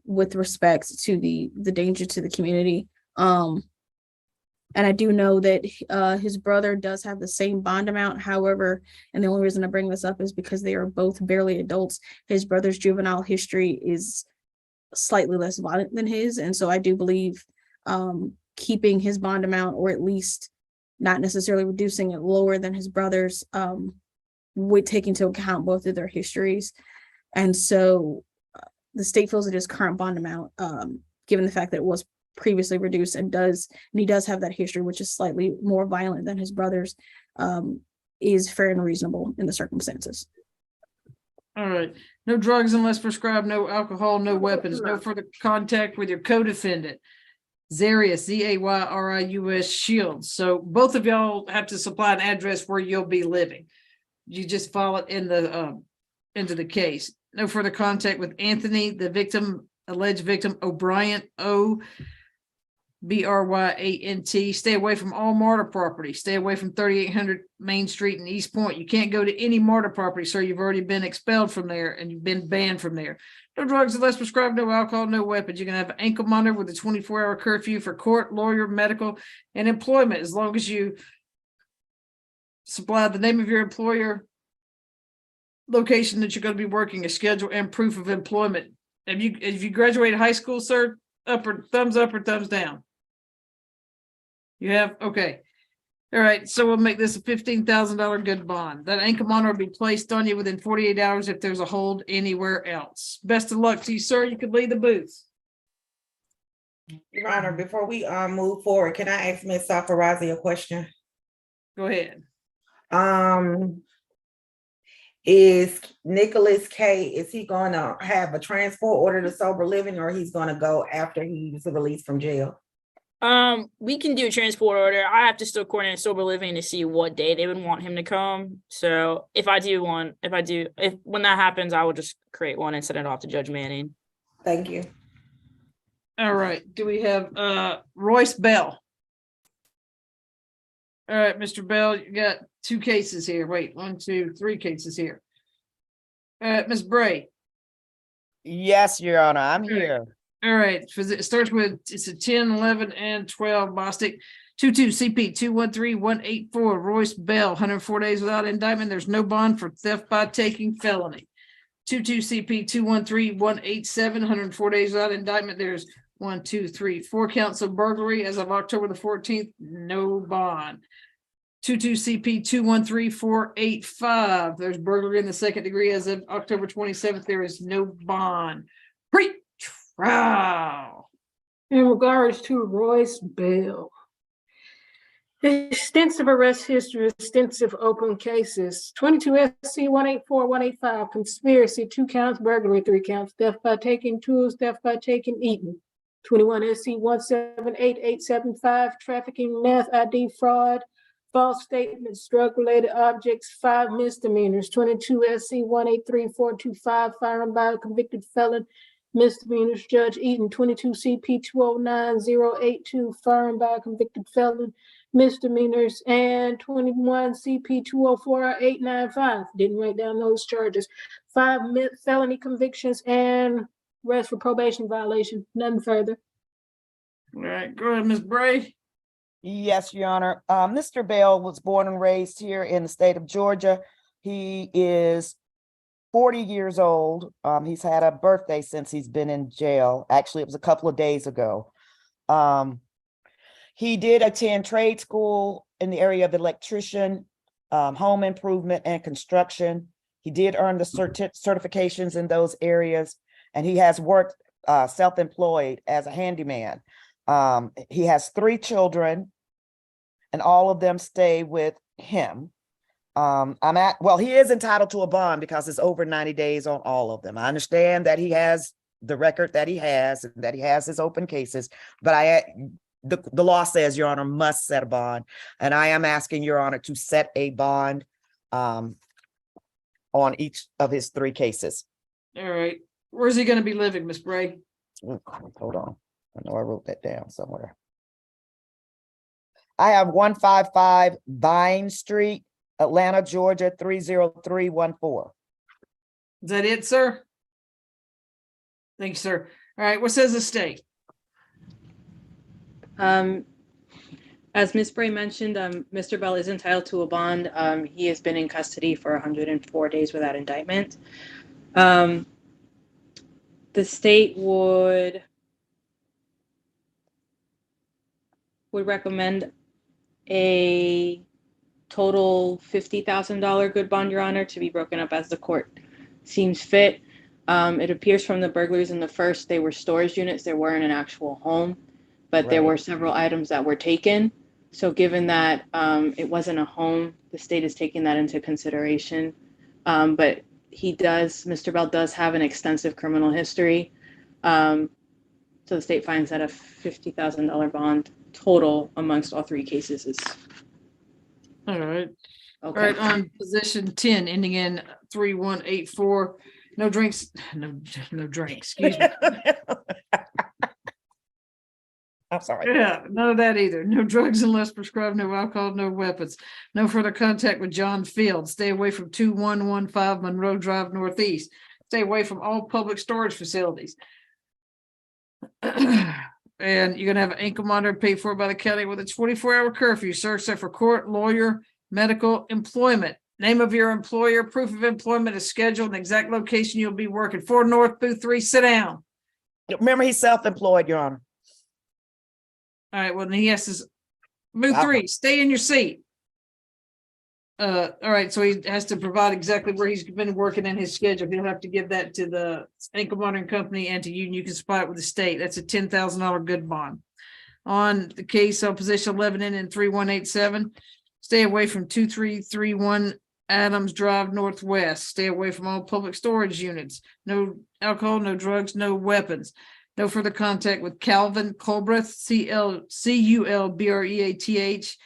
with respect to the danger to the community. And I do know that his brother does have the same bond amount. However, and the only reason I bring this up is because they are both barely adults. His brother's juvenile history is slightly less violent than his. And so I do believe keeping his bond amount, or at least not necessarily reducing it lower than his brother's, would take into account both of their histories. And so the state feels that his current bond amount, given the fact that it was previously reduced and he does have that history, which is slightly more violent than his brother's, is fair and reasonable in the circumstances. All right, no drugs unless prescribed, no alcohol, no weapons, no further contact with your co-defendant. Zarius, Zayrius Shields. So both of y'all have to supply an address where you'll be living. You just file it in the into the case. No further contact with Anthony, the victim, alleged victim, O'Brien, O-B-R-Y-A-N-T. Stay away from all MARTA property. Stay away from 3800 Main Street in East Point. You can't go to any MARTA property, sir. You've already been expelled from there and you've been banned from there. No drugs unless prescribed, no alcohol, no weapons. You can have an ankle monitor with a 24-hour curfew for court, lawyer, medical, and employment, as long as you supply the name of your employer, location that you're going to be working, a schedule, and proof of employment. Have you graduated high school, sir? Up or thumbs down? You have? Okay. All right. So we'll make this a $15,000 good bond. That ankle monitor will be placed on you within 48 hours if there's a hold anywhere else. Best of luck to you, sir. You could leave the booth. Your Honor, before we move forward, can I ask Ms. Safarazi a question? Go ahead. Is Nicholas K, is he gonna have a transfer order to sober living, or he's gonna go after he's released from jail? We can do a transport order. I have to still coordinate sober living to see what day they would want him to come. So if when that happens, I will just create one and send it off to Judge Manning. Thank you. All right, do we have Royce Bell? All right, Mr. Bell, you got 2 cases here. Wait, 1, 2, 3 cases here. All right, Ms. Bray. Yes, Your Honor, I'm All right. here. All right, it starts with, it's a 10, 11, and 12 Bostic. 22 CP 213184 Royce Bell, 104 days without indictment. There's no bond for theft by taking felony. 22 CP 213187 104 days without indictment. There's 1, 2, 3, 4 counts of burglary as of October the 14th, no bond. 22 CP 213485. There's burglary in the 2nd degree as of October 27th. There is no bond. Pre-trial. In regards to Royce Bell, extensive arrest history, extensive open cases, 22 SC 184-185, conspiracy, 2 counts, burglary, 3 counts, theft by taking tools, theft by taking eaten. 21 SC 178-875, trafficking, meth, ID fraud, false statements, drug-related objects, 5 misdemeanors. 22 SC 183-425, firearm by a convicted felon, misdemeanors. Judge Eaton. 22 CP 209082, firearm by a convicted felon, misdemeanors. And 21 CP 204895. Didn't write down those charges. 5 felony convictions and rest for probation violation. None further. All right, go ahead, Ms. Bray. Yes, Your Honor. Mr. Bell was born and raised here in the state of Georgia. He is 40 years old. He's had a birthday since he's been in jail. Actually, it was a couple of days ago. He did attend trade school in the area of electrician, home improvement, and construction. He did earn the certifications in those areas, and he has worked self-employed as a handyman. He has 3 children, and all of them stay with him. He is entitled to a bond because it's over 90 days on all of them. I understand that he has the record that he has, and that he has his open cases, but the law says Your Honor must set a bond, and I am asking Your Honor to set a bond on each of his 3 cases. All right, where's he going to be living, Ms. Bray? Hold on. I know I wrote that down somewhere. I have 155 Vine Street, Atlanta, Georgia, 30314. Is that it, sir? Thank you, sir. All right, what says the state? As Ms. Bray mentioned, Mr. Bell is entitled to a bond. He has been in custody for 104 days without indictment. The state would recommend a total $50,000 good bond, Your Honor, to be broken up as the court seems fit. It appears from the burglaries in the first, they were storage units. They weren't an actual home, but there were several items that were taken. So given that it wasn't a home, the state is taking that into consideration. But Mr. Bell does have an extensive criminal history. So the state finds that a $50,000 bond total amongst all 3 cases is. All right. Okay. All right, on position 10, ending in 3184. No drinks, no drinks, excuse me. I'm sorry. Yeah, none of that either. No drugs unless prescribed, no alcohol, no weapons. No further contact with John Field. Stay away from 2115 Monroe Drive Northeast. Stay away from all public storage facilities. And you're gonna have an ankle monitor paid for by the county with a 24-hour curfew, sir, except for court, lawyer, medical, employment. Name of your employer, proof of employment, is scheduled, and exact location you'll be working. 4 North Booth 3, sit down. Remember, he's self-employed, Your Honor. All right, well, then he has to, booth 3, stay in your seat. All right, so he has to provide exactly where he's been working in his schedule. He'll have to give that to the ankle monitoring company and to you, and you can supply it with the state. That's a $10,000 good bond. On the case on position 11 in 3187, stay away from 2331 Adams Drive Northwest. Stay away from all public storage units. No alcohol, no drugs, no weapons. No further contact with Calvin Culbreth, Culbreath.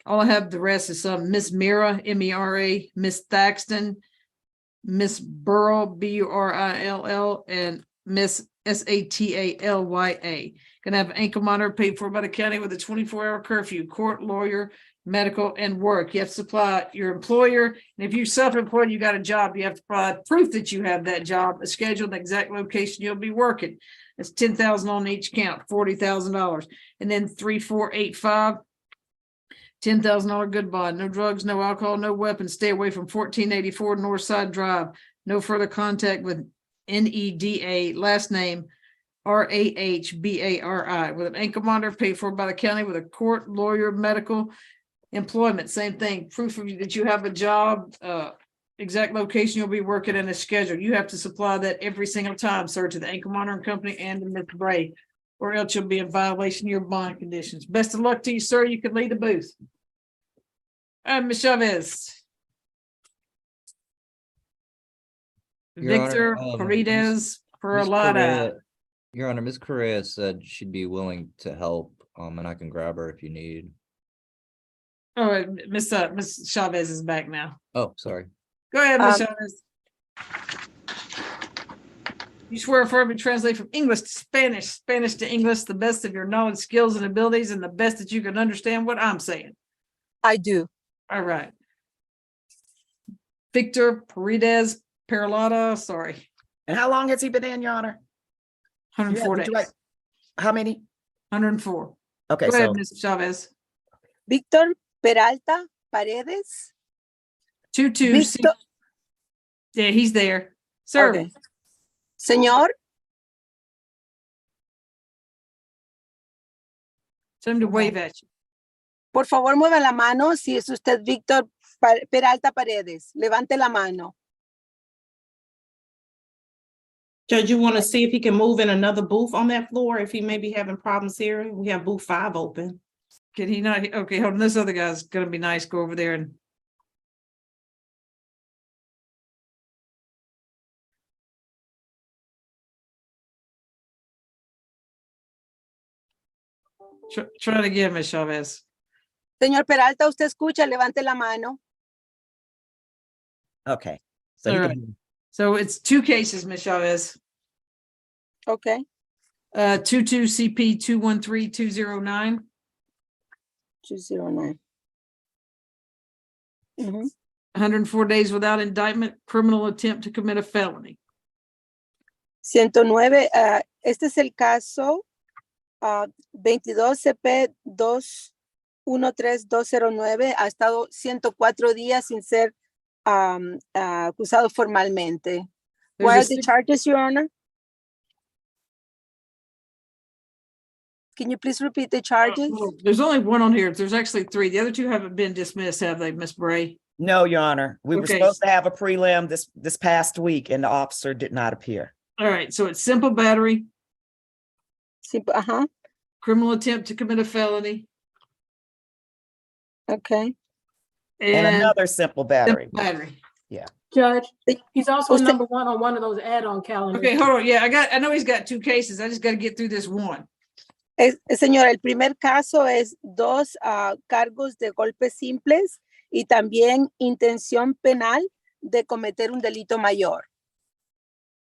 All I have, the rest is some Miss Mira, Mera, Miss Thaxton, Miss Burrell, Burill, and Miss Satalya. Gonna have an ankle monitor paid for by the county with a 24-hour curfew, court, lawyer, medical, and work. You have to supply your employer, and if you're self-employed, you got a job, you have to provide proof that you have that job, a schedule, and the exact location you'll be working. It's $10,000 on each count, $40,000. And then 3485, $10,000 good bond. No drugs, no alcohol, no weapons. Stay away from 1484 Northside Drive. No further contact with NEDA, last name RAHBARI, with an ankle monitor paid for by the county with a court, lawyer, medical, employment. Same thing. Proof of that you have a job, exact location you'll be working, and a schedule. You have to supply that every single time, sir, to the ankle monitoring company and to Mr. Bray, or else you'll be in violation of your bond conditions. Best of luck to you, sir. You can leave the booth. Ms. Chavez. Your Honor, Victor Paredes Ms. Peralata. Correa- Your Honor, Ms. Correa said she'd be willing to help, and I can grab her if you need. Oh, Miss Chavez is back now. Oh, sorry. Go ahead, Ms. Chavez. You swear affirm and translate from English to Spanish, Spanish to English, the best of your knowledge, skills, and abilities, and the best that you can understand what I'm saying. I do. All right. Victor Paredes Peralata, sorry. And how long has he been in, Your Honor? 104 Would days. you like- How many? 104. Okay, Go ahead, so Ms. Chavez. Víctor Peralta Paredes. 22. Victor, Yeah, he's there. Sir. okay. Señor, Tell him to wave at you. por favor, mueva la mano si es usted Víctor Peralta Paredes. Levante la mano. Judge, you want to see if he can move in another booth on that floor if he may be having problems hearing? We have booth 5 open. Can he not? Okay, hold on. This other guy's gonna be nice. Go over there and. Try it again, Ms. Chavez. Señor Peralta, ¿usted escucha? Levante la mano. Okay. So, All he right. can- So it's 2 cases, Ms. Chavez. Okay. 22 CP 213209. 209. 104 days without indictment, criminal attempt to commit a felony. 109. Este es el caso 22 CP 213209. Ha estado 104 días sin ser acusado formalmente. What are There's a the six- charges, Your Honor? Can you please repeat the charges? Well, there's only one on here. There's actually 3. The other 2 haven't been dismissed, have they, Ms. Bray? No, Your Honor. We were Okay. supposed to have a prelim this past week and the officer did not appear. All right, so it's simple battery, Uh-huh. criminal attempt to commit a felony, Okay. And and another simple battery. simple battery. Judge, he's also Usted- number 1 on one of those add-on calendars. Okay, hold on. Yeah, I know he's got 2 cases. I just got to get through this one. Señora, el primer caso es 2 cargos de golpes simples y también intención penal de cometer un delito mayor.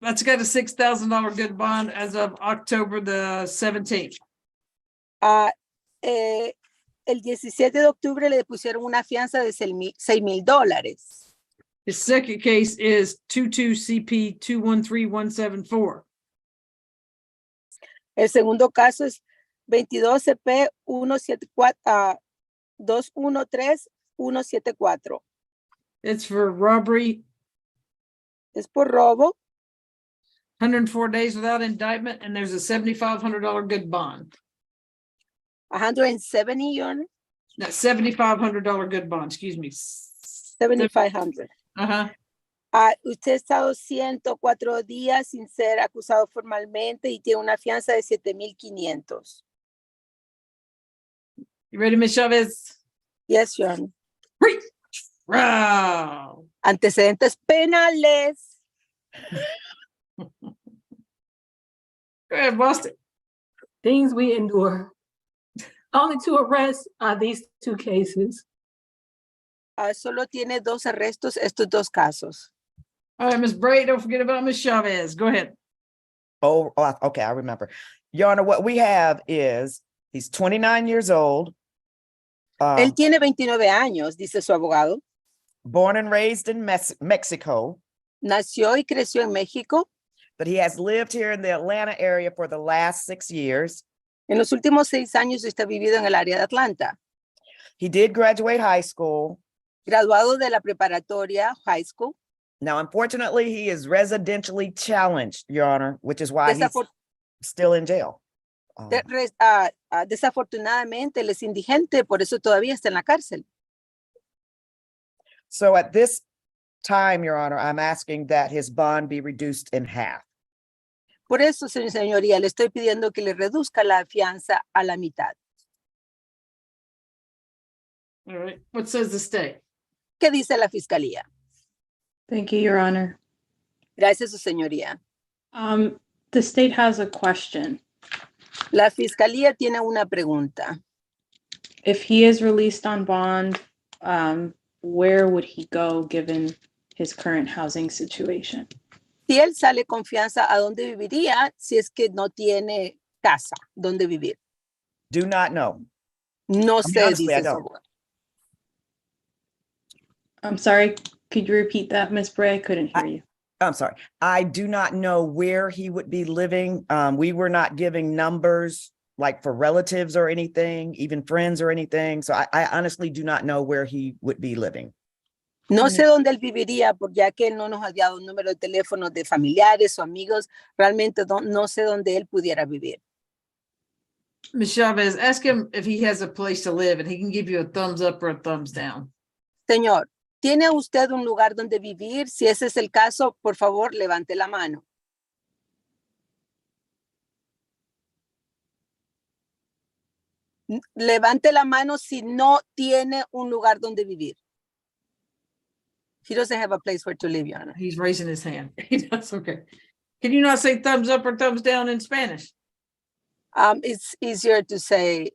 That's got a $6,000 good bond as of October the 17th. El 17 de octubre le pusieron una fianza de $6,000. His second case is 22 CP 213174. El segundo caso es 22 CP 213174. It's for robbery, Es por robo. 104 days without indictment, and there's a $7,500 good bond. 170, Your Honor. That $7,500 good bond, excuse me. 7,500. Uh-huh. Usted ha estado 104 días sin ser acusado formalmente y tiene una fianza de 7,500. You ready, Ms. Chavez? Yes, Your Honor. Wow. Antecedentes penales. Go ahead, Boston. Things we endure. Only 2 arrests are these 2 cases. Solo tiene 2 arrestos estos 2 casos. All right, Ms. Bray, don't forget about Ms. Chavez. Go ahead. Okay, I remember. Your Honor, what we have is, he's 29 years old. Él tiene 29 años, dice su abogado. Born and raised in Mexico. Nació y creció en México. But he has lived here in the Atlanta area for the last 6 years. En los últimos 6 años está vivido en el área de Atlanta. He did graduate high school. Graduado de la preparatoria, high school. Now, unfortunately, he is residentially challenged, Your Honor, which is why he's still in jail. Desafortunadamente, él es indigente, por eso todavía está en la cárcel. So at this time, Your Honor, I'm asking that his bond be reduced in half. Por eso, señoría, le estoy pidiendo que le reduzca la fianza a la mitad. All right. What says the state? ¿Qué dice la fiscalía? Thank you, Your Honor. Gracias, su señoría. The state has a question. La fiscalía tiene una pregunta. If he is released on bond, where would he go given his current housing situation? Si él sale con fianza, ¿a dónde viviría si es que no tiene casa donde vivir? Do not know. No sé, honestly, I dice su don't. abogado. I'm sorry, could you repeat that, Ms. Bray? I couldn't hear you. I'm sorry. I do not know where he would be living. We were not giving numbers like for relatives or anything, even friends or anything. So I honestly do not know where he would be living. No sé dónde él viviría, porque ya que él no nos ha dado un número de teléfono de familiares o amigos, realmente no sé dónde él pudiera vivir. Ms. Chavez, ask him if he has a place to live and he can give you a thumbs up or a thumbs down. Señor, ¿tiene usted un lugar donde vivir? Si ese es el caso, por favor, levante la mano. Levante la mano si no tiene un lugar donde vivir. He doesn't have a place where to live, Your Honor. He's raising his hand. He does, okay. Can you not say thumbs up or thumbs down in Spanish? It's easier to say,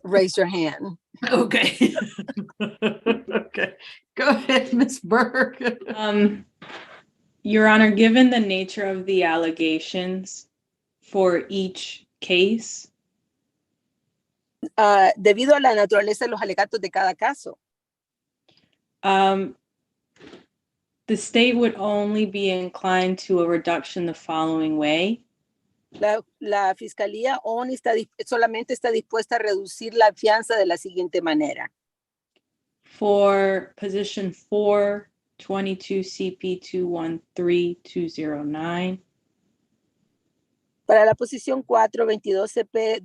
raise your hand. Okay. Okay. Go ahead, Ms. Burke. Your Honor, given the nature of the allegations for each case, Debido a la naturaleza de los alegatos de cada caso, the state would only be inclined to a reduction the following way. la fiscalía solamente está dispuesta a reducir la fianza de la siguiente manera. For position 4, 22 CP 213209, Para la posición 4, 22 CP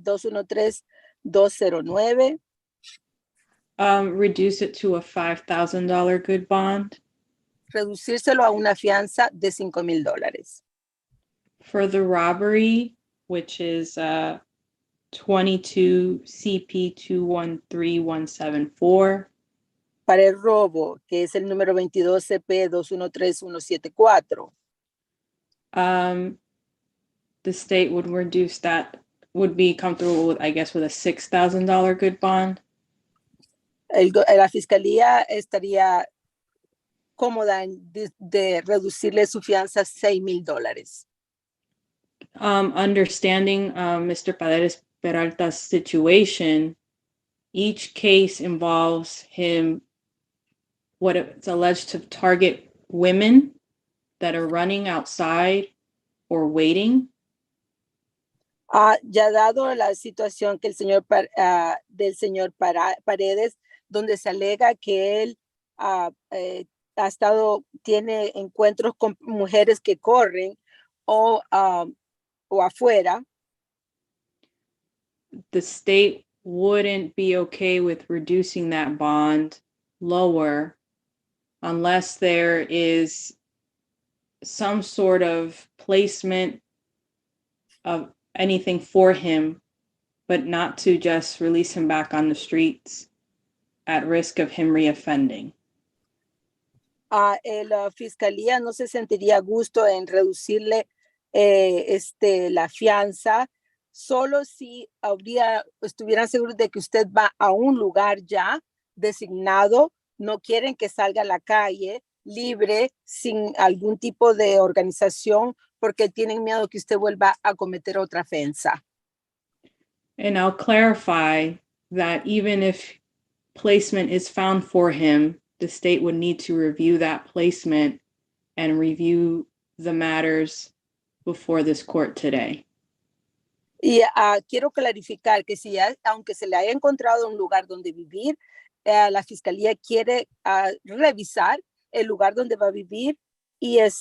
213-209, reduce it to a $5,000 good bond. reducírselo a una fianza de $5,000. For the robbery, which is 22 CP 213174, Para el robo, que es el número 22 CP 213-174, the state would reduce that, would be comfortable with, I guess, with a $6,000 good bond. la fiscalía estaría cómoda de reducirle su fianza a $6,000. Understanding Mr. Paredes Peralta's situation, each case involves him, what it's alleged to target women that are running outside or waiting. Ya dado la situación que del señor Paredes, donde se alega que él tiene encuentros con mujeres que corren o afuera, The state wouldn't be okay with reducing that bond lower unless there is some sort of placement of anything for him, but not to just release him back on the streets at risk of him reoffending. La fiscalía no se sentiría a gusto en reducirle la fianza, solo si estuvieran seguros de que usted va a un lugar ya designado, no quieren que salga a la calle libre sin algún tipo de organización porque tienen miedo que usted vuelva a cometer otra ofensa. And I'll clarify that even if placement is found for him, the state would need to review that placement and review the matters before this court today. Y quiero clarificar que aunque se le haya encontrado un lugar donde vivir, la fiscalía quiere revisar el lugar donde va a vivir y el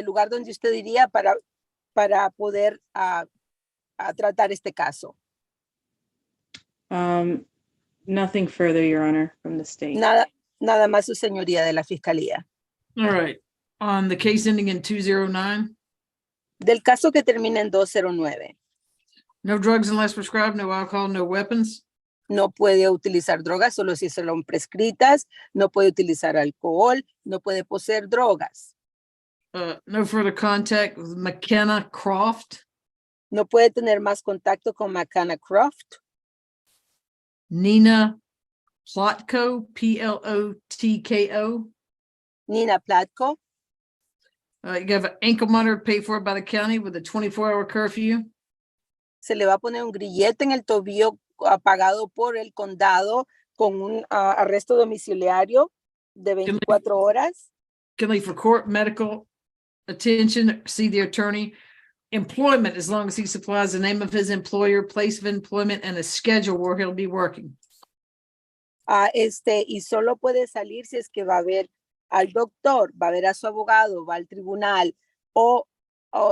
lugar donde usted iría para poder tratar este caso. Nothing further, Your Honor, from the state. Nada más, su señoría de la fiscalía. All right. On the case ending in 209, Del caso que termina en 209, no drugs unless prescribed, no alcohol, no weapons. no puede utilizar drogas solo si son prescritas, no puede utilizar alcohol, no puede poseer drogas. No further contact with McKenna Croft, No puede tener más contacto con McKenna Croft, Nina Plotko, Plotko. Nina Platko. You have an ankle monitor paid for by the county with a 24-hour curfew. Se le va a poner un grillete en el tobillo pagado por el condado con un arresto domiciliario de 24 horas. Can leave for court, medical attention, see the attorney. Employment, as long as he supplies the name of his employer, place of employment, and a schedule where he'll be working. Y solo puede salir si es que va a ver al doctor, va a ver a su abogado, va al tribunal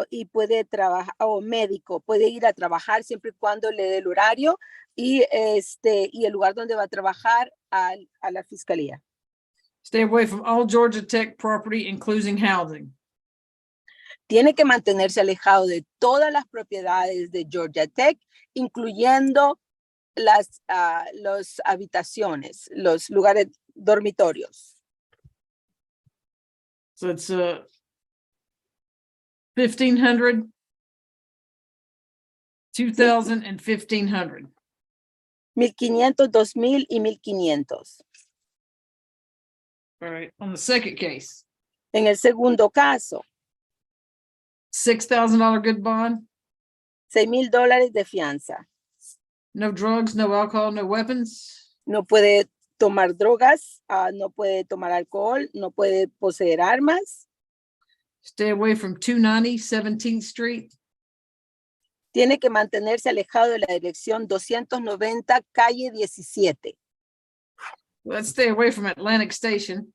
y puede trabajar, o médico, puede ir a trabajar siempre y cuando le dé el horario y el lugar donde va a trabajar a la fiscalía. Stay away from all Georgia Tech property, including housing. Tiene que mantenerse alejado de todas las propiedades de Georgia Tech, incluyendo las habitaciones, los lugares dormitorios. So it's 1,500, 2,000, and 1,500. 1,500, 2,000 y 1,500. All right. On the second case, En el segundo caso, $6,000 good bond, $6,000 de fianza. no drugs, no alcohol, no weapons. No puede tomar drogas, no puede tomar alcohol, no puede poseer armas. Stay away from 290 17th Street. Tiene que mantenerse alejado de la dirección 290, calle 17. Let's stay away from Atlantic Station.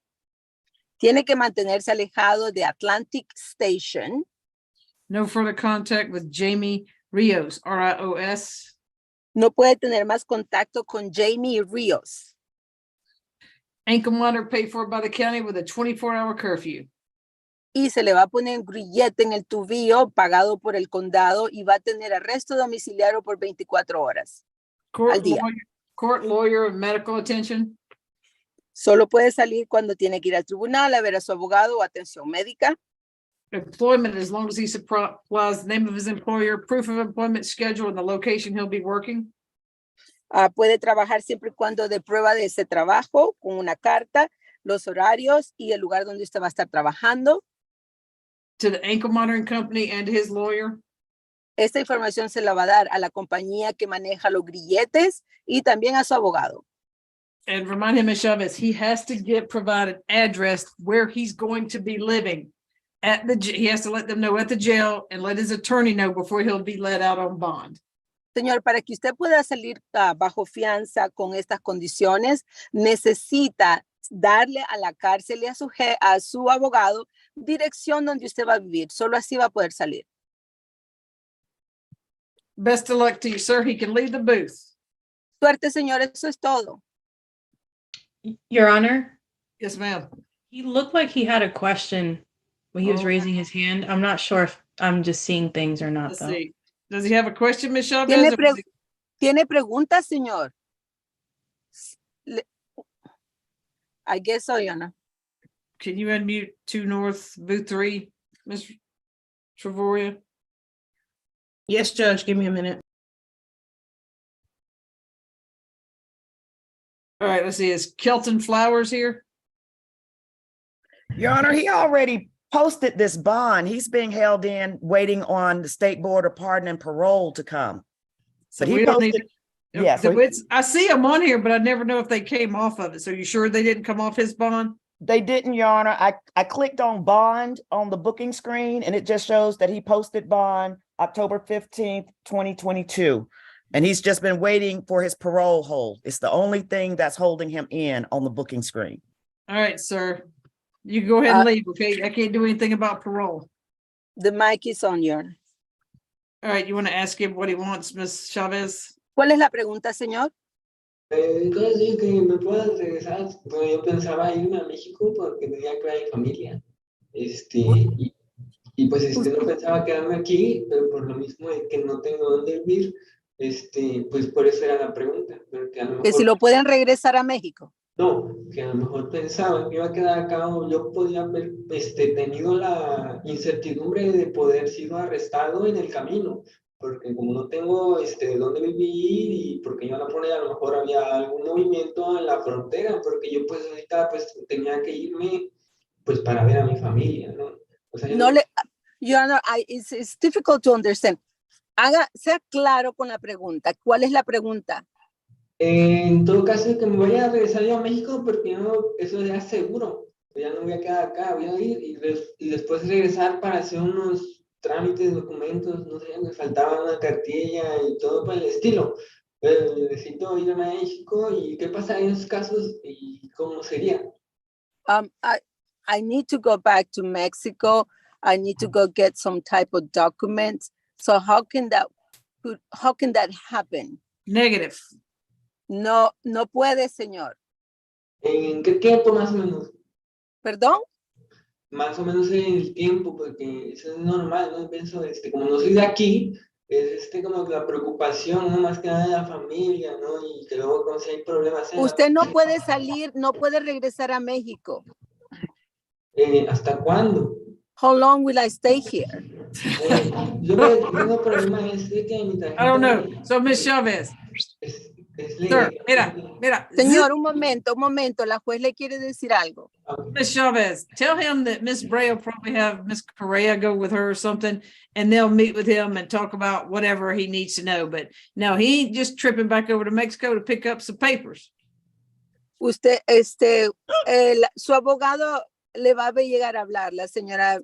Tiene que mantenerse alejado de Atlantic Station. No further contact with Jamie Rios, R-I-O-S. No puede tener más contacto con Jamie Rios. Ankle monitor paid for by the county with a 24-hour curfew. Y se le va a poner un grillete en el tobillo pagado por el condado y va a tener arresto domiciliario por 24 horas al día. Court, lawyer, and medical attention. Solo puede salir cuando tiene que ir al tribunal a ver a su abogado o atención médica. Employment, as long as he supplies the name of his employer, proof of employment schedule, and the location he'll be working. Puede trabajar siempre y cuando dé prueba de ese trabajo con una carta, los horarios y el lugar donde usted va a estar trabajando. To the ankle monitoring company and his lawyer. Esta información se la va a dar a la compañía que maneja los grilletes y también a su abogado. And remind him, Ms. Chavez, he has to provide an address where he's going to be living. He has to let them know at the jail and let his attorney know before he'll be let out on bond. Señor, para que usted pueda salir bajo fianza con estas condiciones, necesita darle a la cárcel y a su abogado dirección donde usted va a vivir. Solo así va a poder salir. Best of luck to you, sir. He can leave the booth. Suerte, señor. Eso es todo. Your Honor, Yes, ma'am. he looked like he had a question when he was raising his hand. I'm not sure if I'm just seeing things or not, Let's though. see. Does he have a question, Ms. Chavez? ¿Tiene preguntas, señor? I guess so, Your Honor. Can you unmute 2 North, booth 3, Ms. Travoria? Yes, Judge, give me a minute. All right, let's see, is Kelton Flowers here? Your Honor, he already posted this bond. He's being held in, waiting on the State Board of Pardon and Parole to come. So But he we don't need. posted, yeah, so I see them on here, but I never know if they came off of it. So you sure they didn't come off his bond? they didn't, Your Honor. I clicked on bond on the booking screen and it just shows that he posted bond October 15th, 2022. And he's just been waiting for his parole hold. It's the only thing that's holding him in on the booking screen. All right, sir. You can go ahead and leave, okay? I can't do anything about parole. The mic is on, Your Honor. All right, you want to ask him what he wants, Ms. Chavez? ¿Cuál es la pregunta, señor? Entonces, que me puedas regresar, bueno, yo pensaba irme a México porque tenía que ver a mi familia, y pues no pensaba quedarme aquí, pero por lo mismo de que no tengo dónde vivir, pues por eso era la pregunta, porque a lo mejor, Que si lo pueden regresar a México. no, que a lo mejor pensaba que iba a quedar acá o yo podía haber tenido la incertidumbre de poder ser arrestado en el camino, porque como no tengo dónde vivir y porque iban a poner, a lo mejor había algún movimiento en la frontera, porque yo pues ahorita pues tenía que irme pues para ver a mi familia, ¿no? O sea, No le, Your Honor, it's difficult to understand. Sea claro con la pregunta. ¿Cuál es la pregunta? En todo caso, que me vaya a regresar yo a México porque no, eso ya es seguro. Ya no voy a quedar acá, voy a ir y después regresar para hacer unos trámites, documentos, no sé, me faltaba una cartilla y todo por el estilo. Pero necesito ir a México y qué pasa en esos casos y cómo sería. I need to go back to Mexico. I need to go get some type of documents. So how can that happen? Negative. No, no puede, señor. ¿En qué tiempo más o menos? ¿Perdón? Más o menos en el tiempo, porque eso es normal, ¿no? Pienso, como no soy de aquí, es como la preocupación, ¿no? Más que nada de la familia, ¿no? Y que luego cuando si hay problemas. Usted no puede salir, no puede regresar a México. ¿Hasta cuándo? How long will I stay here? Yo tengo problema de que mi tarjeta. I don't know. So, Ms. Chavez. Sir, mira. Señor, un momento. La juez le quiere decir algo. Ms. Chavez, tell him that Ms. Bray will probably have Ms. Correa go with her or something, and they'll meet with him and talk about whatever he needs to know. But no, he ain't just tripping back over to Mexico to pick up some papers. Usted, su abogado le va a llegar a hablar, la señora,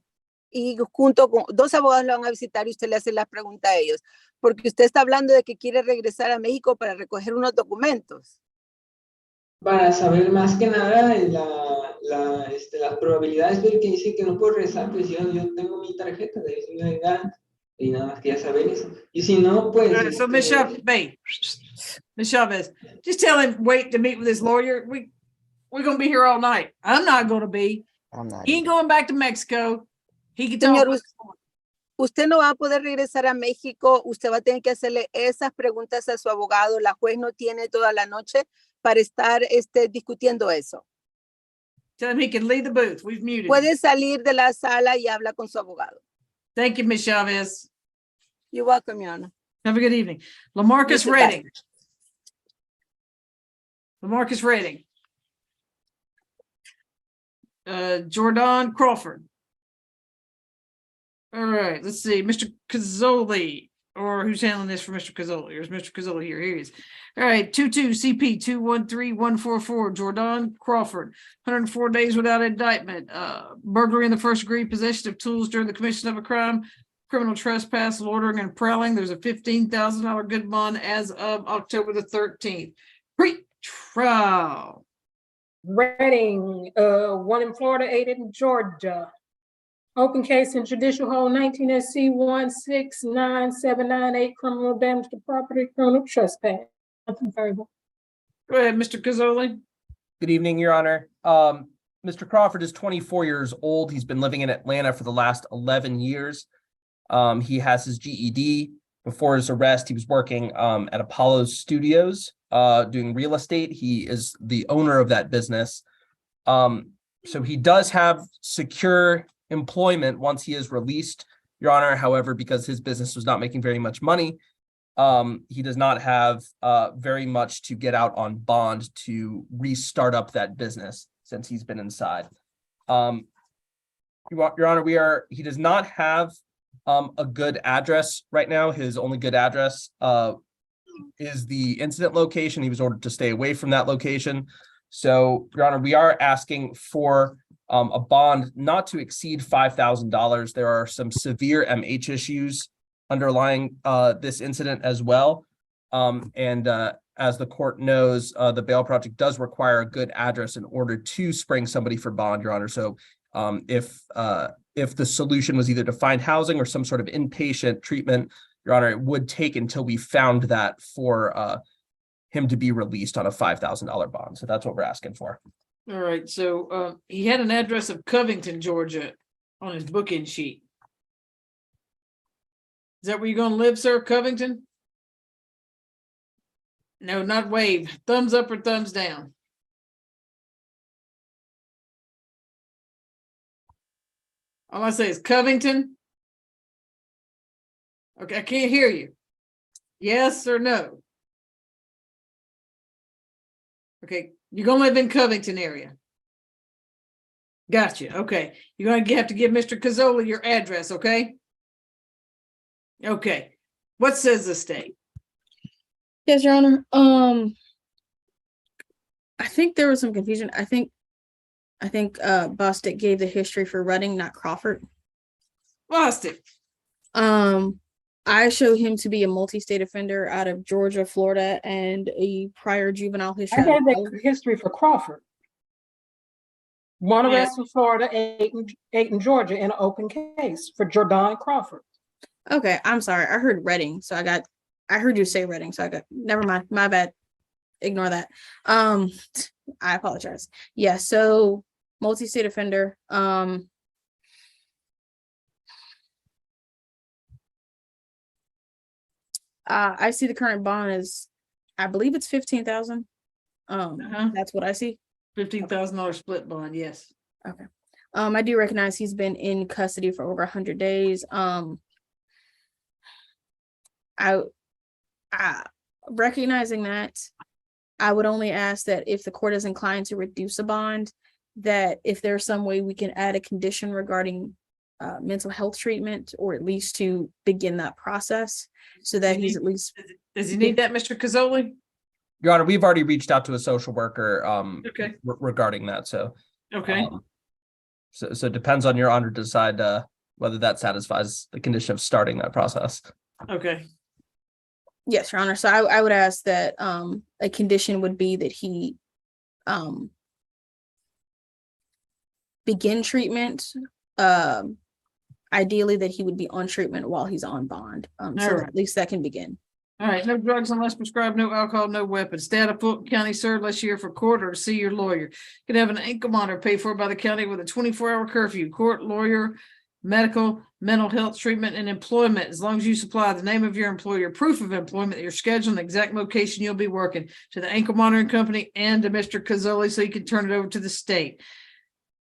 y junto con 2 abogados lo van a visitar y usted le hace la pregunta a ellos, porque usted está hablando de que quiere regresar a México para recoger unos documentos. Para saber más que nada las probabilidades del que dice que no puedo regresar, pues yo tengo mi tarjeta de eso legal y nada más quería saber eso. Y si no, pues. So Ms. Chavez, just tell him wait to meet with his lawyer. We're gonna be here all night. I'm not gonna be. He ain't going back to Mexico. He can talk. Señor, usted no va a poder regresar a México. Usted va a tener que hacerle esas preguntas a su abogado. La juez no tiene toda la noche para estar discutiendo eso. Tell him he can leave the booth. We've muted. Puede salir de la sala y habla con su abogado. Thank you, Ms. Chavez. You're welcome, Your Honor. Have a good evening. LaMarcus Mr. Redding. LaMarcus Redding. Jordan Crawford. All right, let's see, Mr. Cazzoli, or who's handling this for Mr. Cazzoli? Here's Mr. Cazzoli here. Here he is. All right, 22 CP 213144, Jordan Crawford, 104 days without indictment. Burglary in the first degree, possession of tools during the commission of a crime, criminal trespass, loitering and prowling. There's a $15,000 good bond as of October the 13th. Pre-trial. Reading, 1 in Florida, 8 in Georgia. Open case in judicial hold 19 SC 169798, criminal damage to property, criminal trespass. Nothing further. Go ahead, Mr. Cazzoli. Good evening, Your Honor. Mr. Crawford is 24 years old. He's been living in Atlanta for the last 11 years. He has his GED. Before his arrest, he was working at Apollo Studios doing real estate. He is the owner of that business. So he does have secure employment once he is released, Your Honor. However, because his business was not making very much money, he does not have very much to get out on bond to restart up that business since he's been inside. Your Honor, he does not have a good address right now. His only good address is the incident location. He was ordered to stay away from that location. So, Your Honor, we are asking for a bond not to exceed $5,000. There are some severe MH issues underlying this incident as well. As the court knows, the bail project does require a good address in order to spring somebody for bond, Your Honor. So if the solution was either to find housing or some sort of inpatient treatment, Your Honor, it would take until we found that for him to be released on a $5,000 bond. So that's what we're asking for. All right, so he had an address of Covington, Georgia on his booking sheet. Is that where you're gonna live, sir, Covington? No, not wave. Thumbs up or thumbs down? All I say is Covington. Okay, I can't hear you. Yes or no? Okay, you're gonna live in Covington area. Gotcha. Okay, you're gonna have to give Mr. Cazzola your address, okay? Okay, what says the state? Yes, Your Honor. I think there was some confusion. I think Bostic gave the history for Reading, not Crawford. Bostic. I show him to be a multi-state offender out of Georgia, Florida, and a prior juvenile history. I gave that history for Crawford. One arrest in Florida, eight in Georgia in an open case for Jordan Crawford. Okay, I'm sorry. I heard Reading, so I heard you say Reading, so never mind. My bad. Ignore that. I apologize. Yeah, so multi-state offender. I see the current bond is, I believe it's 15,000. That's what I see. $15,000 split bond, yes. Okay. I do recognize he's been in custody for over 100 days. Recognizing that, I would only ask that if the court is inclined to reduce a bond, that if there's some way we can add a condition regarding mental health treatment, or at least to begin that process, so that he's at least. Does he need that, Mr. Cazzola? Your Honor, we've already reached out to a social worker Okay. regarding that. So Okay. So it depends on Your Honor to decide whether that satisfies the condition of starting that process. Okay. Yes, Your Honor. So I would ask that a condition would be that he begin treatment. Ideally that he would be on treatment while he's on bond. So right. at least that can begin. All right, no drugs unless prescribed, no alcohol, no weapons. Stay out of Fulton County, sir, unless you're here for court or to see your lawyer. You can have an ankle monitor paid for by the county with a 24-hour curfew. Court, lawyer, medical, mental health treatment, and employment. As long as you supply the name of your employer, proof of employment, your schedule, and the exact location you'll be working, to the ankle monitoring company and to Mr. Cazzola, so you can turn it over to the state.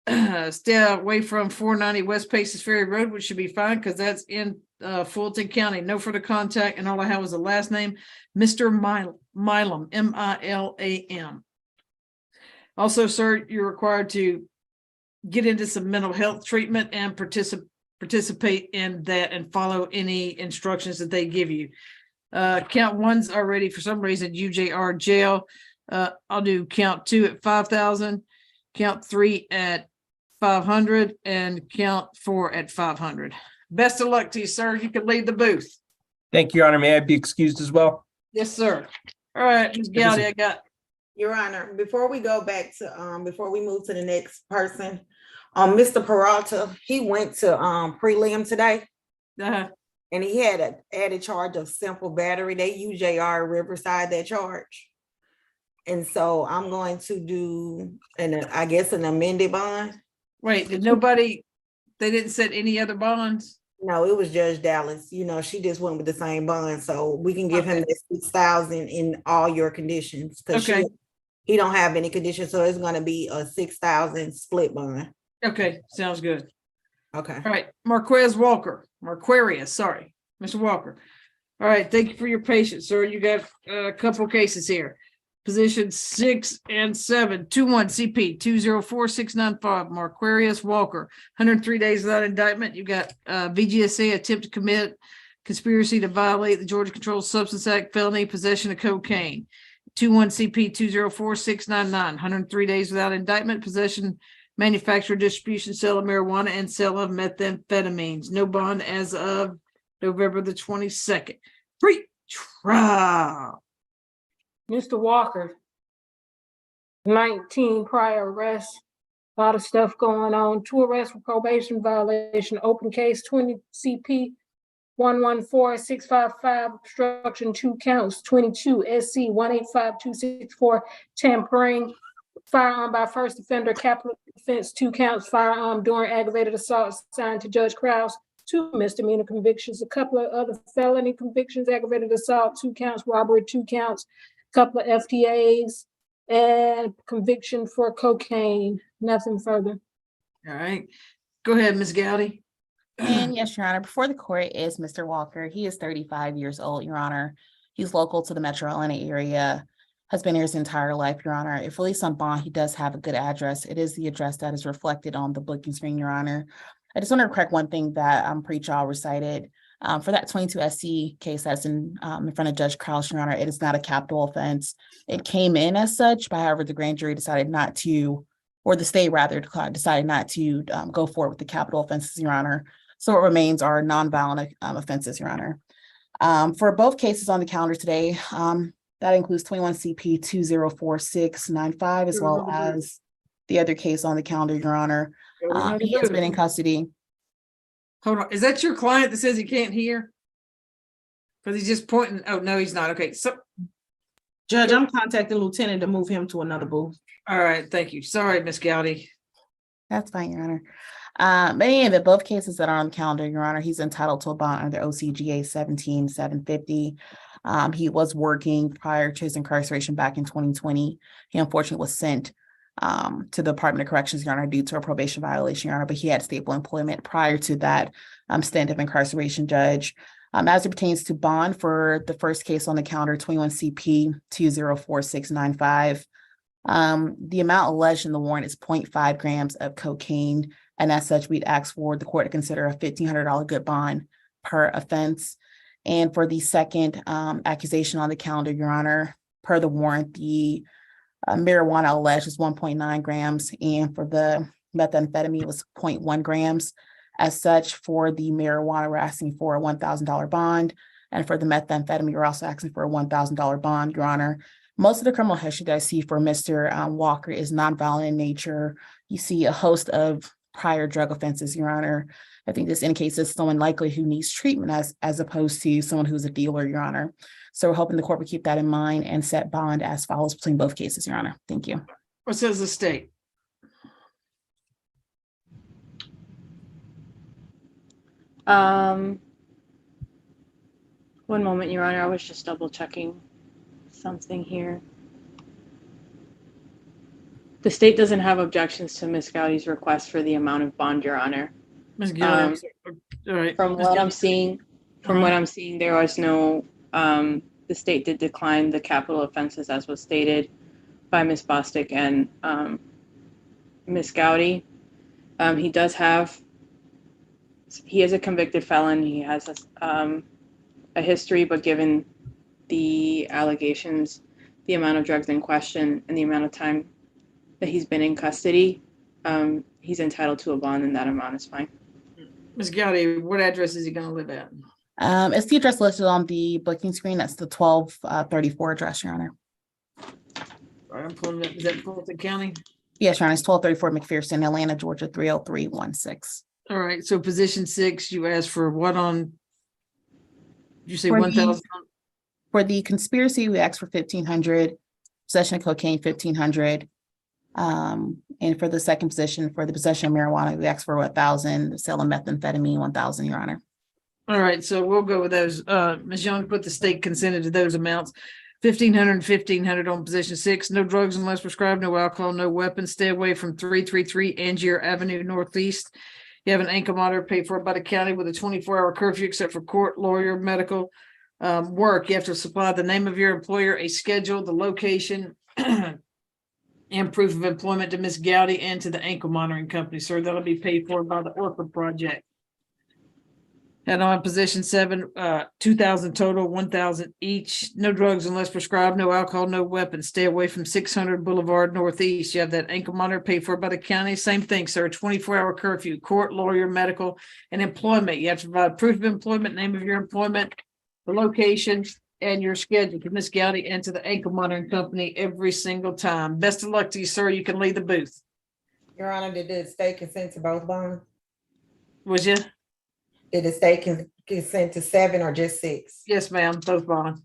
Stay away from 490 West Paces Ferry Road, which should be fine because that's in Fulton County. No further contact, and all I have was the last name, Mr. Milam, M-I-L-A-M. Also, sir, you're required to get into some mental health treatment and participate in that and follow any instructions that they give you. Count one's already, for some reason, UJR jail. I'll do count 2 at 5,000, count 3 at 500, and count 4 at 500. Best of luck to you, sir. You can leave the booth. Thank you, Your Honor. May I be excused as well? Yes, sir. All right, Ms. Gowdy, I got. Your Honor, before we go back to, before we move to the next person, Mr. Peralta, he went to prelim today. And he had an added charge of simple battery. They UJR Riverside that charge. And so I'm going to do an amended bond. Wait, they didn't set any other bonds? No, it was Judge Dallas. You know, she just went with the same bond. So we can give him that 6,000 in all your conditions. Okay. he don't have any conditions, so it's gonna be a 6,000 split bond. Okay, sounds good. Okay. All right, Marquarius, sorry, Mr. Walker. All right, thank you for your patience, sir. You got a couple cases here. Position 6 and 7, 21 CP 204-695, Marquarius Walker, 103 days without indictment. You got VGSA attempt to commit conspiracy to violate the Georgia Controlled Substance Act, felony possession of cocaine. 21 CP 204-699, 103 days without indictment, possession, manufacture, distribution, sale of marijuana, and sale of methamphetamines. No bond as of November the 22nd. Pre-trial. Mr. Walker, 19 prior arrests, a lot of stuff going on. 2 arrests for probation violation, open case 20 CP 114-655, obstruction, 2 counts, 22 SC 185-264, tampering, firearm by first offender, capital offense, 2 counts, firearm during aggravated assault, assigned to Judge Krause, 2 misdemeanor convictions, a couple of other felony convictions, aggravated assault, 2 counts, robbery, 2 counts, couple of FTAs, and conviction for cocaine. Nothing further. All right, go ahead, Ms. Gowdy. And yes, Your Honor, before the court is Mr. Walker. He is 35 years old, Your Honor. He's local to the Metro Atlanta area, has been here his entire life, Your Honor. If released on bond, he does have a good address. It is the address that is reflected on the booking screen, Your Honor. I just want to correct one thing that pre-trial recited. For that 22 SC case that's in front of Judge Krause, Your Honor, it is not a capital offense. It came in as such, but however, the grand jury decided not to, or the state rather decided not to go forward with the capital offenses, Your Honor. So what remains are nonviolent offenses, Your Honor. For both cases on the calendar today, that includes 21 CP 204-695, as well as the other case on the calendar, Your Honor. He has been in custody. Hold on, is that your client that says he can't hear? Because he's just pointing, oh, no, he's not, okay, so. Judge, I'm contacting Lieutenant to move him to another booth. All right, thank you, sorry, Miss Gowdy. That's fine, Your Honor. But in both cases that are on the calendar, Your Honor, he's entitled to a bond under OCGA 17750. He was working prior to his incarceration back in 2020. He unfortunately was sent to the Department of Corrections, Your Honor, due to a probation violation, Your Honor, but he had stable employment prior to that stint of incarceration, Judge. As it pertains to bond for the first case on the calendar, 21 CP 204-695, the amount alleged in the warrant is 0.5 grams of cocaine, and as such, we'd ask for the court to consider a $1,500 good bond per offense. And for the second accusation on the calendar, Your Honor, per the warrant, the marijuana alleged is 1.9 grams, and for the methamphetamine was 0.1 grams. As such, for the marijuana, we're asking for a $1,000 bond, and for the methamphetamine, we're also asking for a $1,000 bond, Your Honor. Most of the criminal history that I see for Mr. Walker is nonviolent in nature. You see a host of prior drug offenses, Your Honor. I think this indicates it's someone likely who needs treatment as opposed to someone who's a dealer, Your Honor. So we're hoping the court will keep that in mind and set bond as follows between both cases, Your Honor. Thank you. What says the state? One moment, Your Honor. I was just double checking something here. The state doesn't have objections to Ms. Gowdy's request for the amount of bond, Your Honor. Ms. Gowdy, all right. From what I'm seeing, there was no, the state did decline the capital offenses as was stated by Ms. Bostic and Ms. Gowdy. He is a convicted felon. He has a history, but given the allegations, the amount of drugs in question, and the amount of time that he's been in custody, he's entitled to a bond, and that amount is fine. Ms. Gowdy, what address is he going to live at? It's the address listed on the booking screen. That's the 1234 address, Your Honor. All right, I'm pulling it up. Is that Fulton County? Yes, Your Honor. It's 1234 McPherson, Atlanta, Georgia 30316. All right. So position 6, you asked for what on? Did you say For 1,000? For the conspiracy, we asked for 1,500. Possession of cocaine, 1,500. And for the second position, for the possession of marijuana, we asked for 1,000. The sale of methamphetamine, 1,000, Your Honor. All right, so we'll go with those. Ms. Young, put the state consented to those amounts. $1,500, $1,500 on position 6. No drugs unless prescribed, no alcohol, no weapons. Stay away from 333 Angier Avenue Northeast. You have an ankle monitor paid for by the county with a 24-hour curfew except for court, lawyer, medical work. You have to supply the name of your employer, a schedule, the location, and proof of employment to Ms. Gowdy and to the ankle monitoring company, sir. That'll be paid for by the Orpha Project. And on position 7, 2,000 total, 1,000 each. No drugs unless prescribed, no alcohol, no weapons. Stay away from 600 Boulevard Northeast. You have that ankle monitor paid for by the county. Same thing, sir. 24-hour curfew, court, lawyer, medical, and employment. You have to provide proof of employment, name of your employment, the location, and your schedule to Ms. Gowdy and to the ankle monitoring company every single time. Best of luck to you, sir. You can leave the booth. Your Honor, did the state consent to both bonds? Was you? Did the state consent to 7 or just 6? Yes, ma'am. Both bond.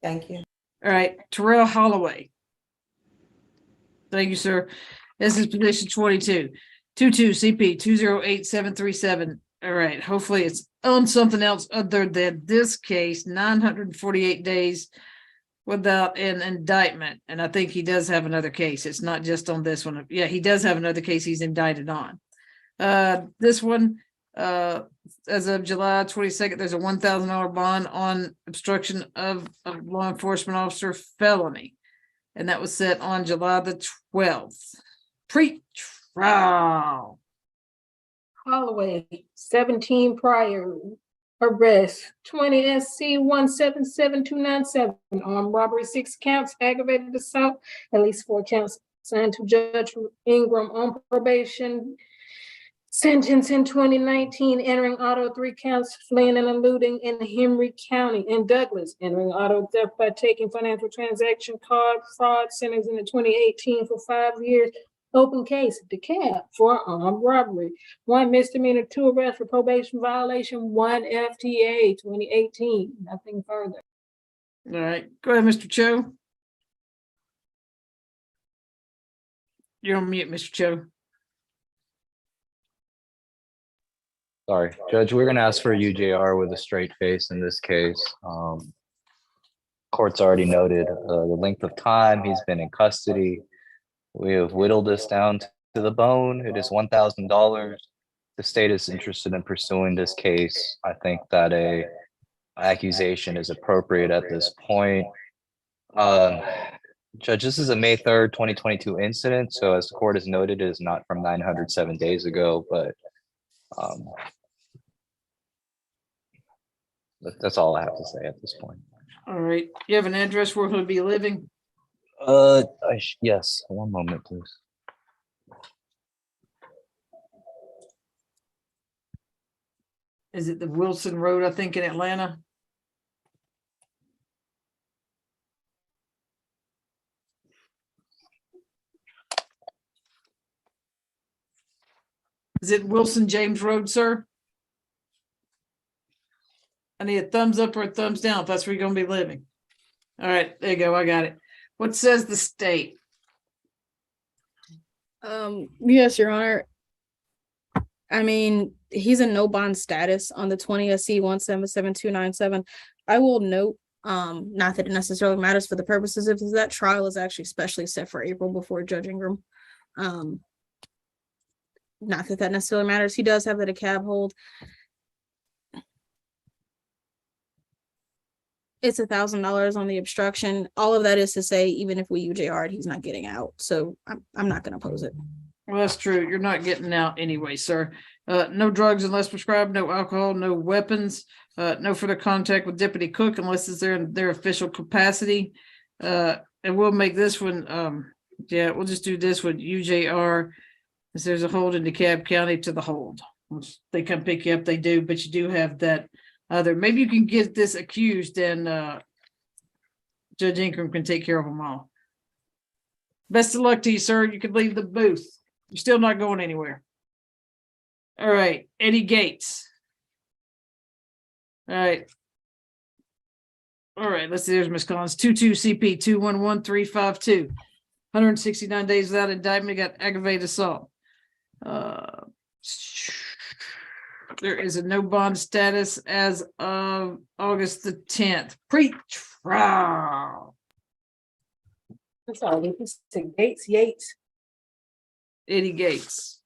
Thank you. All right, Terrell Holloway. Thank you, sir. This is position 22. 22 CP 208737. All right, hopefully it's on something else other than this case, 948 days without an indictment. And I think he does have another case. It's not just on this one. Yeah, he does have another case he's indicted on. This one, as of July 22nd, there's a $1,000 bond on obstruction of a law enforcement officer felony. And that was set on July the 12th. Pre-trial. Holloway, 17 prior arrests, 20 SC 177297, armed robbery, 6 counts, aggravated assault, at least 4 counts, signed to Judge Ingram on probation. Sentence in 2019, entering auto, 3 counts, fleeing and eluding in Henry County. In Douglas, entering auto theft by taking financial transaction card fraud, sentence in 2018 for 5 years. Open case, DeKalb for armed robbery. 1 misdemeanor, 2 arrests for probation violation, 1 FTA 2018. Nothing further. All right, go ahead, Mr. Cho. You're on mute, Mr. Cho. Sorry, Judge, we're gonna ask for UJR with a straight face in this case. Court's already noted the length of time he's been in custody. We have whittled this down to the bone. It is $1,000. The state is interested in pursuing this case. I think that a accusation is appropriate at this point. Judge, this is a May 3rd, 2022 incident. So as the court has noted, it is not from 907 days ago, but that's all I have to say at this point. All right, you have an address where he'll be living? Yes, one moment, please. Is it the Wilson Road, I think, in Atlanta? Is it Wilson James Road, sir? I need a thumbs up or a thumbs down if that's where you're gonna be living. All right, there you go, I got it. What says the state? Yes, Your Honor. I mean, he's in no bond status on the 20 SC 177297. I will note, not that it necessarily matters for the purposes of that trial is actually specially set for April before Judge Ingram. Not that that necessarily matters. He does have that a cab hold. It's $1,000 on the obstruction. All of that is to say, even if we UJR'd, he's not getting out. So I'm not going to oppose it. Well, that's true. You're not getting out anyway, sir. No drugs unless prescribed, no alcohol, no weapons, no further contact with Deputy Cook unless it's in their official capacity. And we'll make this one, yeah, we'll just do this one, UJR. If there's a hold in DeKalb County to the hold. Once they come pick you up, they do, but you do have that other. Maybe you can get this accused and Judge Ingram can take care of them all. Best of luck to you, sir. You can leave the booth. You're still not going anywhere. All right, Eddie Gates. All right. All right, let's see. There's Ms. Collins. 22 CP 211352. 169 days without indictment. Got aggravated assault. There is a no bond status as of August the 10th. Pre-trial. I'm sorry, you said Gates, Yates. Eddie Gates.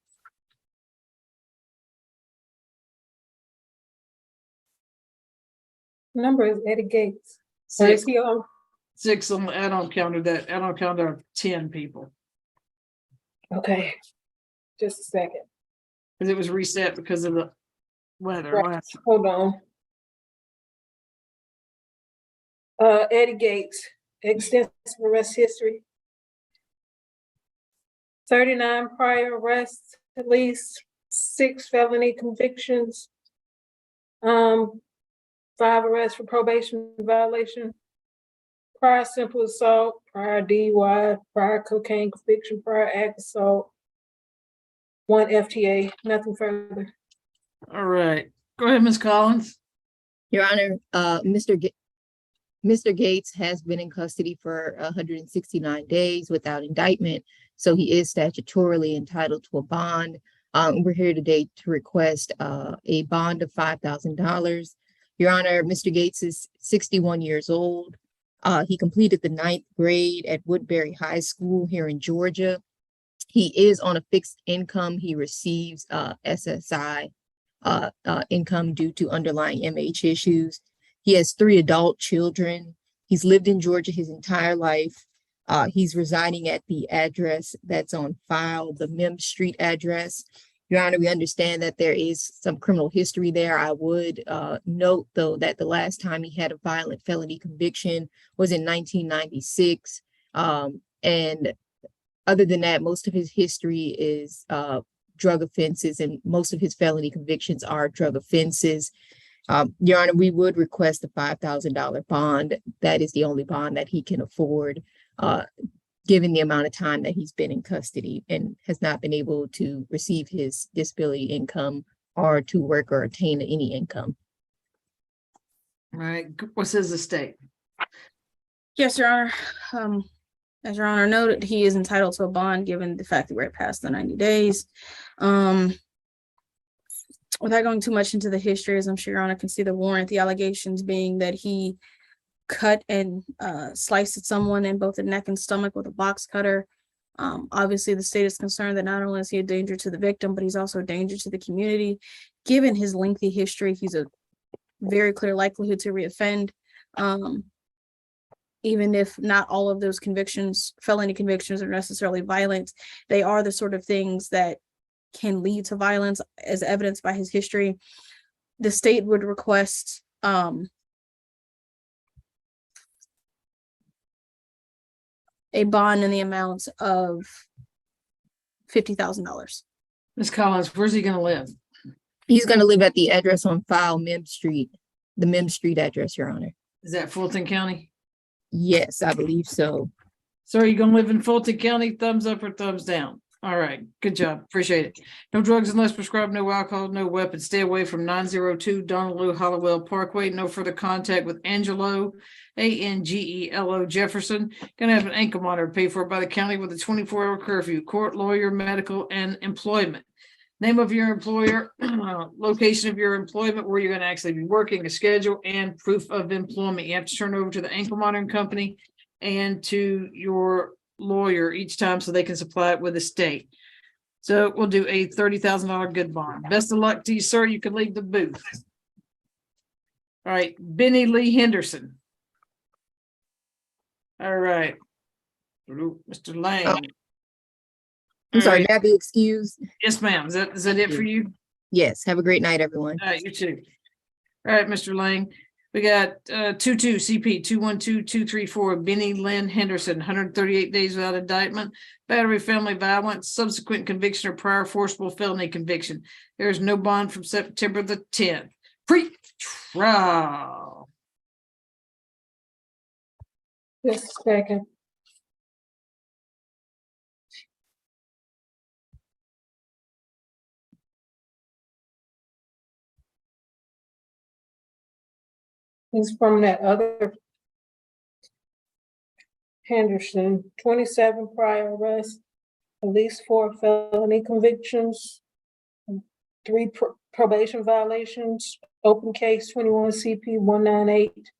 Number is Eddie Gates. Or is he on? 6 on the add-on counter that, add-on counter of 10 people. Okay, just a second. Because it was reset because of the weather. Right, hold on. Eddie Gates, extensive arrest history. 39 prior arrests, at least 6 felony convictions. 5 arrests for probation violation. Prior simple assault, prior DUI, prior cocaine conviction, prior act assault. 1 FTA, nothing further. All right, go ahead, Ms. Collins. Your Honor, Mr. Gates has been in custody for 169 days without indictment, so he is statutorily entitled to a bond. We're here today to request a bond of $5,000. Your Honor, Mr. Gates is 61 years old. He completed the 9th grade at Woodbury High School here in Georgia. He is on a fixed income. He receives SSI income due to underlying MH issues. He has 3 adult children. He's lived in Georgia his entire life. He's residing at the address that's on file, the Mim Street address. Your Honor, we understand that there is some criminal history there. I would note, though, that the last time he had a violent felony conviction was in 1996. And other than that, most of his history is drug offenses, and most of his felony convictions are drug offenses. Your Honor, we would request a $5,000 bond. That is the only bond that he can afford, given the amount of time that he's been in custody and has not been able to receive his disability income or to work or attain any income. All right, what's his estate? Yes, Your Honor. As Your Honor noted, he is entitled to a bond given the fact that we're past the 90 days. Without going too much into the history, as I'm sure Your Honor can see the warrant, the allegations being that he cut and sliced at someone in both the neck and stomach with a box cutter. Obviously, the state is concerned that not only is he a danger to the victim, but he's also a danger to the community. Given his lengthy history, he's a very clear likelihood to reoffend. Even if not all of those convictions, felony convictions, are necessarily violent, they are the sort of things that can lead to violence, as evidenced by his history. The state would request a bond in the amount of $50,000. Ms. Collins, where's he gonna live? He's going to live at the address on file, Mim Street, the Mim Street address, Your Honor. Is that Fulton County? Yes, I believe so. So are you gonna live in Fulton County? Thumbs up or thumbs down? All right, good job. Appreciate it. No drugs unless prescribed, no alcohol, no weapons. Stay away from 902 Donaloo Hollowell Parkway. No further contact with Angelo, Angelo Jefferson. Gonna have an ankle monitor paid for by the county with a 24-hour curfew. Court, lawyer, medical, and employment. Name of your employer, location of your employment, where you're gonna actually be working, a schedule, and proof of employment. You have to turn over to the ankle monitoring company and to your lawyer each time so they can supply it with the state. So we'll do a $30,000 good bond. Best of luck to you, sir. You can leave the booth. All right, Benny Lee Henderson. All right. Mr. Lang. I'm sorry, may I be excused? Yes, ma'am. Is that it for you? Yes, have a great night, everyone. All right, you too. All right, Mr. Lang. We got 22 CP 212234 Benny Lynn Henderson, 138 days without indictment, battery, family violence, subsequent conviction or prior forcible felony conviction. There is no bond from September the 10th. Pre-trial. Just a second. He's from that other Henderson, 27 prior arrests, at least 4 felony convictions, 3 probation violations, open case 21 CP 198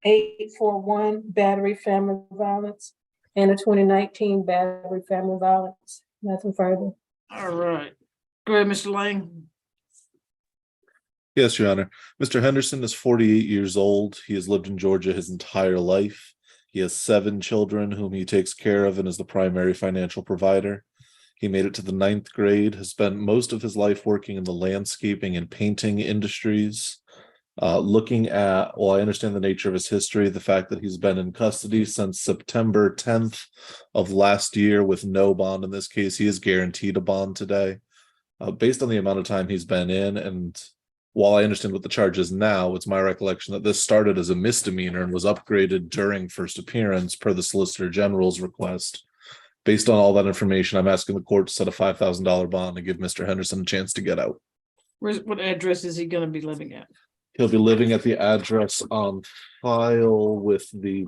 841, battery, family violence. and a 2019 battery family violence. Nothing further. All right. Go ahead, Mr. Lang. Yes, Your Honor. Mr. Henderson is 48 years old. He has lived in Georgia his entire life. He has 7 children whom he takes care of and is the primary financial provider. He made it to the 9th grade, has spent most of his life working in the landscaping and painting industries. Looking at, well, I understand the nature of his history, the fact that he's been in custody since September 10th of last year with no bond in this case. He is guaranteed a bond today. Based on the amount of time he's been in, and while I understand what the charge is now, it's my recollection that this started as a misdemeanor and was upgraded during first appearance per the Solicitor General's request. Based on all that information, I'm asking the court to set a $5,000 bond and give Mr. Henderson a chance to get out. What address is he gonna be living at? He'll be living at the address on file with the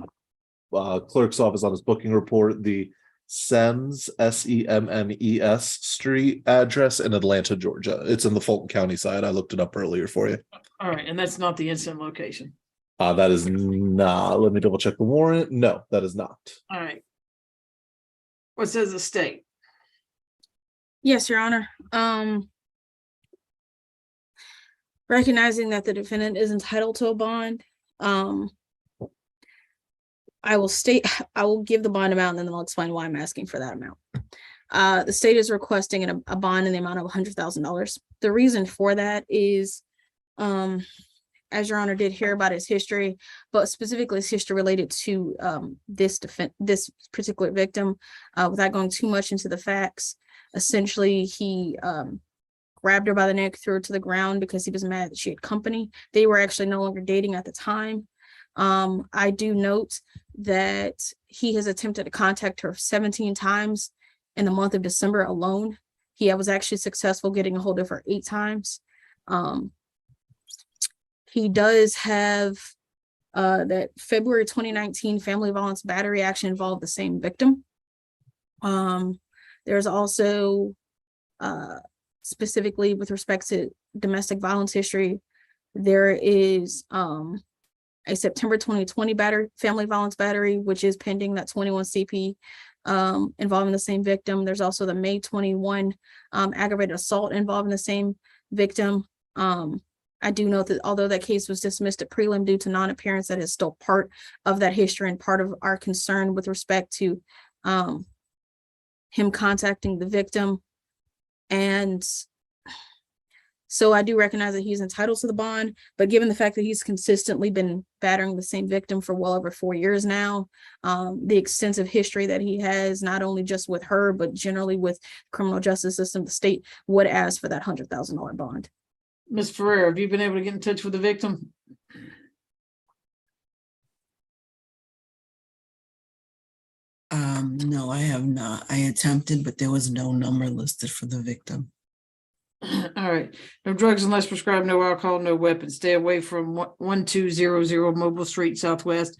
clerk's office on his booking report, the Semmes, Semmes Street address in Atlanta, Georgia. It's in the Fulton County side. I looked it up earlier for you. All right, and that's not the incident location. That is not, let me double check the warrant. No, that is not. All right. What says the state? Yes, Your Honor. Recognizing that the defendant is entitled to a bond, I will give the bond amount and then I'll explain why I'm asking for that amount. The state is requesting a bond in the amount of $100,000. The reason for that is, as Your Honor did hear about his history, but specifically his history related to this particular victim, without going too much into the facts. Essentially, he grabbed her by the neck, threw her to the ground because he was mad that she had company. They were actually no longer dating at the time. I do note that he has attempted to contact her 17 times in the month of December alone. He was actually successful getting a hold of her 8 times. He does have that February 2019 family violence battery action involved the same victim. There's also specifically with respect to domestic violence history, there is a September 2020 family violence battery, which is pending, that 21 CP involving the same victim. There's also the May 21 aggravated assault involving the same victim. I do note that although that case was dismissed at prelim due to non-appearance, that is still part of that history and part of our concern with respect to him contacting the victim. And so I do recognize that he's entitled to the bond, but given the fact that he's consistently been battering the same victim for well over 4 years now, the extensive history that he has, not only just with her, but generally with the criminal justice system, the state would ask for that $100,000 bond. Ms. Ferrer, have you been able to get in touch with the victim? No, I have not. I attempted, but there was no number listed for the victim. All right. No drugs unless prescribed, no alcohol, no weapons. Stay away from 1200 Mobile Street Southwest.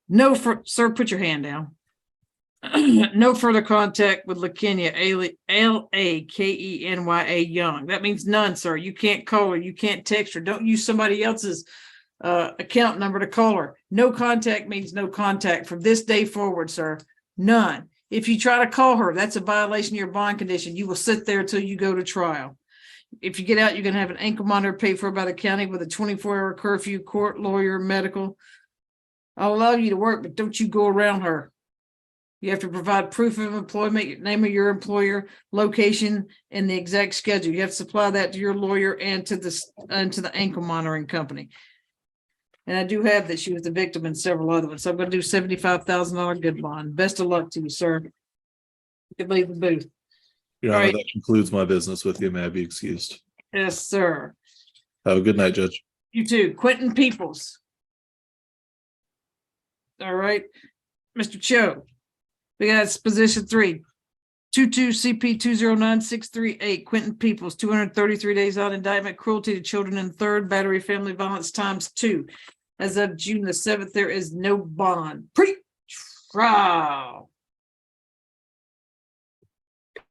No, sir, put your hand down. No further contact with Lakenya, Lakenya Young. That means none, sir. You can't call her. You can't text her. Don't use somebody else's account number to call her. No contact means no contact from this day forward, sir. None. If you try to call her, that's a violation of your bond condition. You will sit there until you go to trial. If you get out, you're going to have an ankle monitor paid for by the county with a 24-hour curfew, court, lawyer, medical. I'll allow you to work, but don't you go around her. You have to provide proof of employment, name of your employer, location, and the exact schedule. You have to supply that to your lawyer and to the ankle monitoring company. And I do have that she was the victim in several other ones. So I'm going to do $75,000 good bond. Best of luck to you, sir. You can leave the booth. Your All Honor, right. that concludes my business with you. May I be excused? Yes, sir. Have a good night, Judge. You too. Quentin Peoples. All right. Mr. Cho. We got position 3. 22 CP 209-638. Quentin Peoples, 233 days on indictment, cruelty to children in third, battery family violence ×2. As of June the 7th, there is no bond. Pre-trial.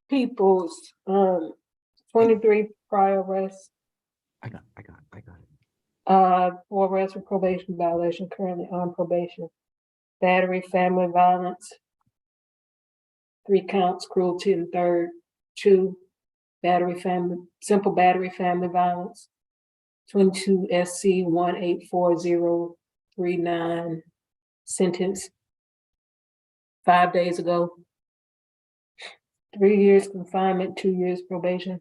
Peoples, 23 prior arrests. I got it. 4 arrests for probation violation, currently on probation. Battery, family violence, 3 counts cruelty in third, 2 simple battery family violence, 22 SC 184039, sentence 5 days ago. 3 years confinement, 2 years probation.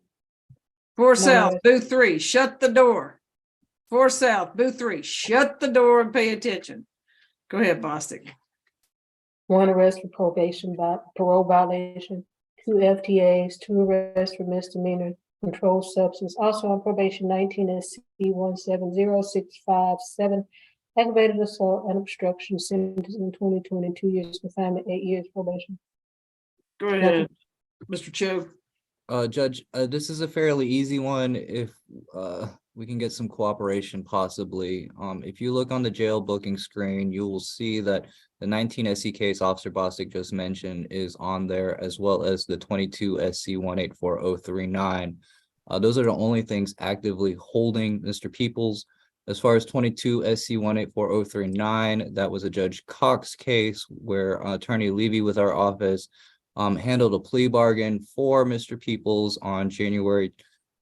4 South, booth 3, shut the door. 4 South, booth 3, shut the door and pay attention. Go ahead, Bostic. 1 arrest for parole violation, 2 FTAs, 2 arrests for misdemeanor controlled substance, also on probation 19 SC 170657, aggravated assault and obstruction, sentence in 2022 years confinement, 8 years probation. Go ahead, Mr. Cho. Judge, this is a fairly easy one if we can get some cooperation possibly. If you look on the jail booking screen, you will see that the 19 SC case Officer Bostic just mentioned is on there, as well as the 22 SC 184039. Those are the only things actively holding Mr. Peoples. As far as 22 SC 184039, that was a Judge Cox case where Attorney Levy with our office handled a plea bargain for Mr. Peoples on January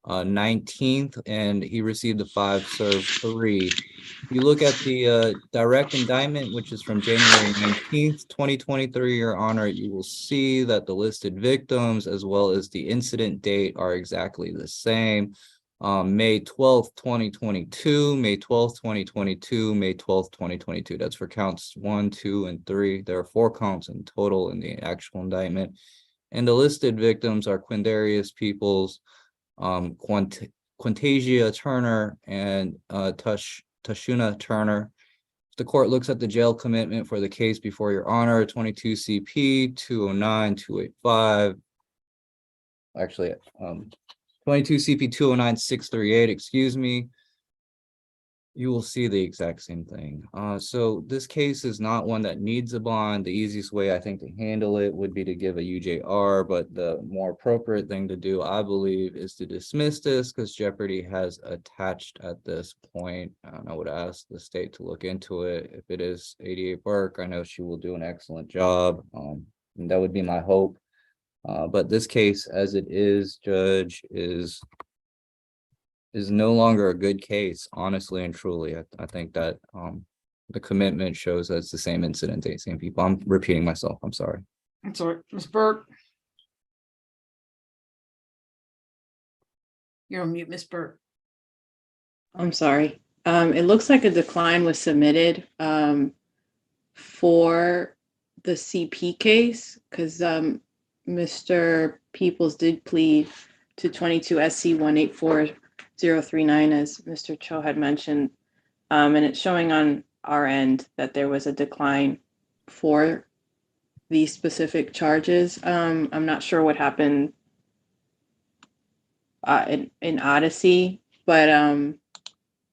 19th, and he received a 5 serve 3. If you look at the direct indictment, which is from January 19th, 2023, Your Honor, you will see that the listed victims as well as the incident date are exactly the same. May 12th, 2022, May 12th, 2022, May 12th, 2022. That's for counts 1, 2, and 3. There are 4 counts in total in the actual indictment. And the listed victims are Quindarius Peoples, Quintasia Turner, and Tashuna Turner. The court looks at the jail commitment for the case before Your Honor, 22 CP 209-285. Actually, 22 CP 209-638, excuse me. You will see the exact same thing. So this case is not one that needs a bond. The easiest way I think to handle it would be to give a UJR, but the more appropriate thing to do, I believe, is to dismiss this because jeopardy has attached at this point. And I would ask the state to look into it. If it is 88 Burke, I know she will do an excellent job. And that would be my hope. But this case, as it is, Judge, is no longer a good case, honestly and truly. I think that the commitment shows that it's the same incident, the same people. I'm repeating myself. I'm sorry. I'm sorry, Ms. Burke. You're on mute, Ms. Burke. I'm sorry. It looks like a decline was submitted for the CP case because Mr. Peoples did plead to 22 SC 184039, as Mr. Cho had mentioned. And it's showing on our end that there was a decline for these specific charges. I'm not sure what happened in Odyssey, but